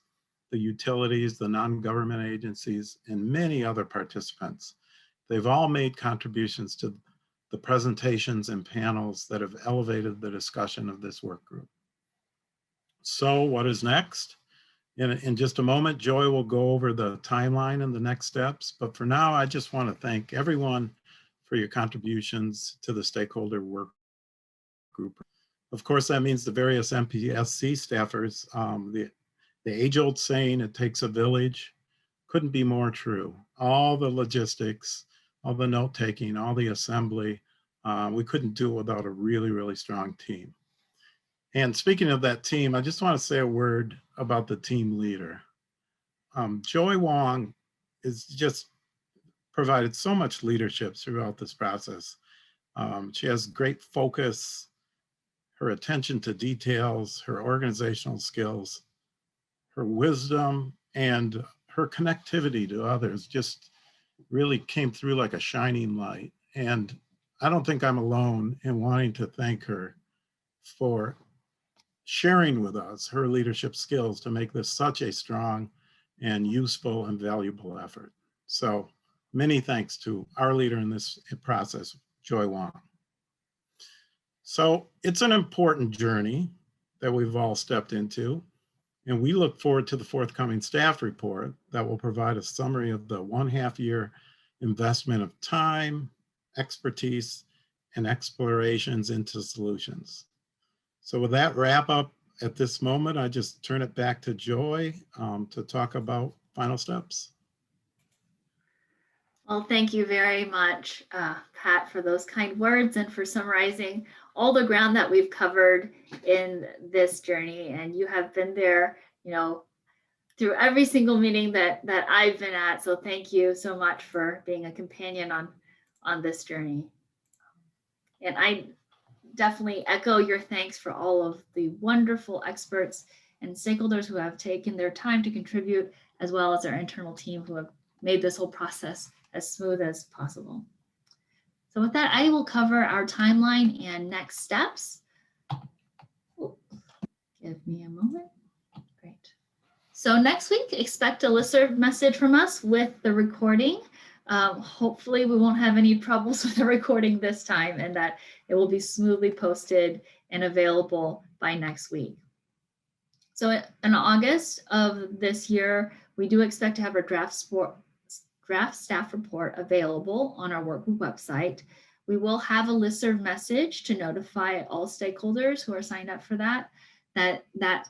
the utilities, the non-government agencies, and many other participants, they've all made contributions to the presentations and panels that have elevated the discussion of this work group. So what is next? In just a moment, Joy will go over the timeline and the next steps. But for now, I just want to thank everyone for your contributions to the stakeholder work group. Of course, that means the various MPSC staffers. The age-old saying, it takes a village, couldn't be more true. All the logistics, all the note-taking, all the assembly, we couldn't do it without a really, really strong team. And speaking of that team, I just want to say a word about the team leader. Joy Wong is just provided so much leadership throughout this process. She has great focus, her attention to details, her organizational skills, her wisdom, and her connectivity to others just really came through like a shining light. And I don't think I'm alone in wanting to thank her for sharing with us her leadership skills to make this such a strong and useful and valuable effort. So many thanks to our leader in this process, Joy Wong. So it's an important journey that we've all stepped into, and we look forward to the forthcoming staff report that will provide a summary of the 1.5 year investment of time, expertise, and explorations into solutions. So with that wrap up at this moment, I just turn it back to Joy to talk about final steps. Well, thank you very much, Pat, for those kind words and for summarizing all the ground that we've covered in this journey. And you have been there, through every single meeting that I've been at. So thank you so much for being a companion on this journey. And I definitely echo your thanks for all of the wonderful experts and stakeholders who have taken their time to contribute, as well as our internal team who have made this whole process as smooth as possible. So with that, I will cover our timeline and next steps. Ooh, give me a moment. Great. So next week, expect a listserv message from us with the recording. Hopefully we won't have any troubles with the recording this time, and that it will be smoothly posted and available by next week. So in August of this year, we do expect to have a draft staff report available on our workgroup website. We will have a listserv message to notify all stakeholders who are signed up for that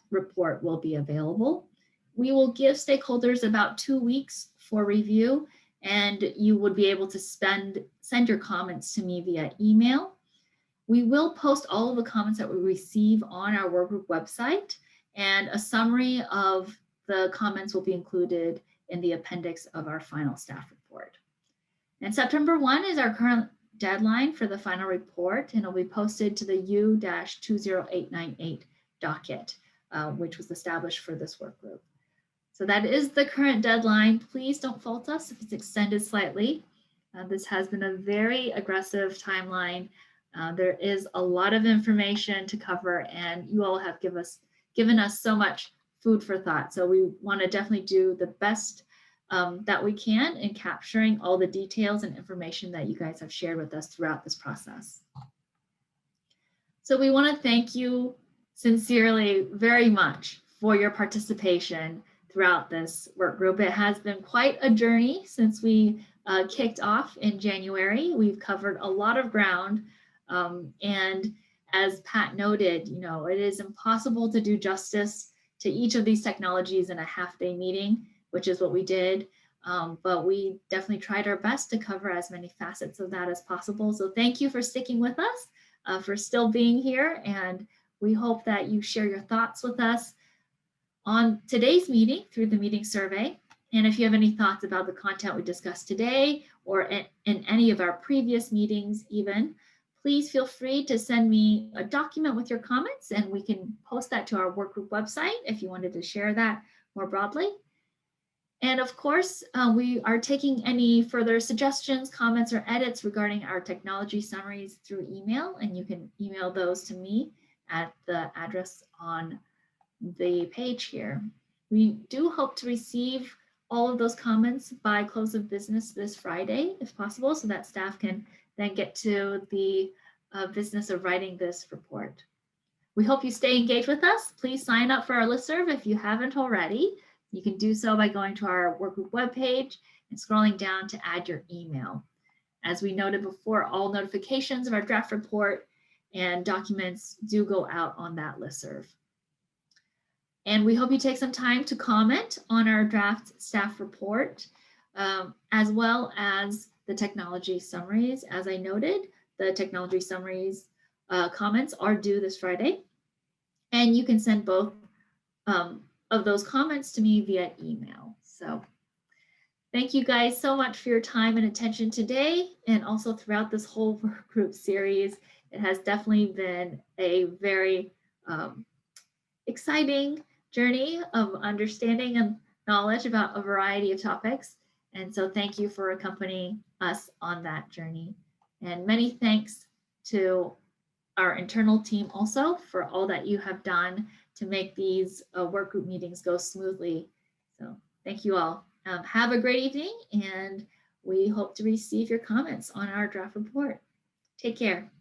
report will be available. We will give stakeholders about 2 weeks for review, and you would be able to send your comments to me via email. We will post all of the comments that we receive on our workgroup website, and a summary of the comments will be included in the appendix of our final staff report. And September 1 is our current deadline for the final report, and it'll be posted to the U-20898 docket, which was established for this work group. So that is the current deadline. Please don't fault us if it's extended slightly. This has been a very aggressive timeline. There is a lot of information to cover, and you all have given us so much food for thought. So we want to definitely do the best that we can in capturing all the details and information that you guys have shared with us throughout this process. So we want to thank you sincerely very much for your participation throughout this work group. It has been quite a journey since we kicked off in January. We've covered a lot of ground. And as Pat noted, it is impossible to do justice to each of these technologies in a half-day meeting, which is what we did. But we definitely tried our best to cover as many facets of that as possible. So thank you for sticking with us, for still being here. And we hope that you share your thoughts with us on today's meeting through the meeting survey. And if you have any thoughts about the content we discussed today or in any of our previous meetings even, please feel free to send me a document with your comments, and we can post that to our workgroup website if you wanted to share that more broadly. And of course, we are taking any further suggestions, comments, or edits regarding our technology summaries through email, and you can email those to me at the address on the page here. We do hope to receive all of those comments by close of business this Friday, if possible, so that staff can then get to the business of writing this report. We hope you stay engaged with us. Please sign up for our listserv if you haven't already. You can do so by going to our workgroup webpage and scrolling down to add your email. As we noted before, all notifications of our draft report and documents do go out on that listserv. And we hope you take some time to comment on our draft staff report, as well as the technology summaries. As I noted, the technology summaries comments are due this Friday, and you can send both of those comments to me via email. So thank you guys so much for your time and attention today, and also throughout this whole work group series. It has definitely been a very exciting journey of understanding and knowledge about a variety of topics. And so thank you for accompanying us on that journey. And many thanks to our internal team also for all that you have done to make these work group meetings go smoothly. So thank you all. Have a great evening, and we hope to receive your comments on our draft report. Take care.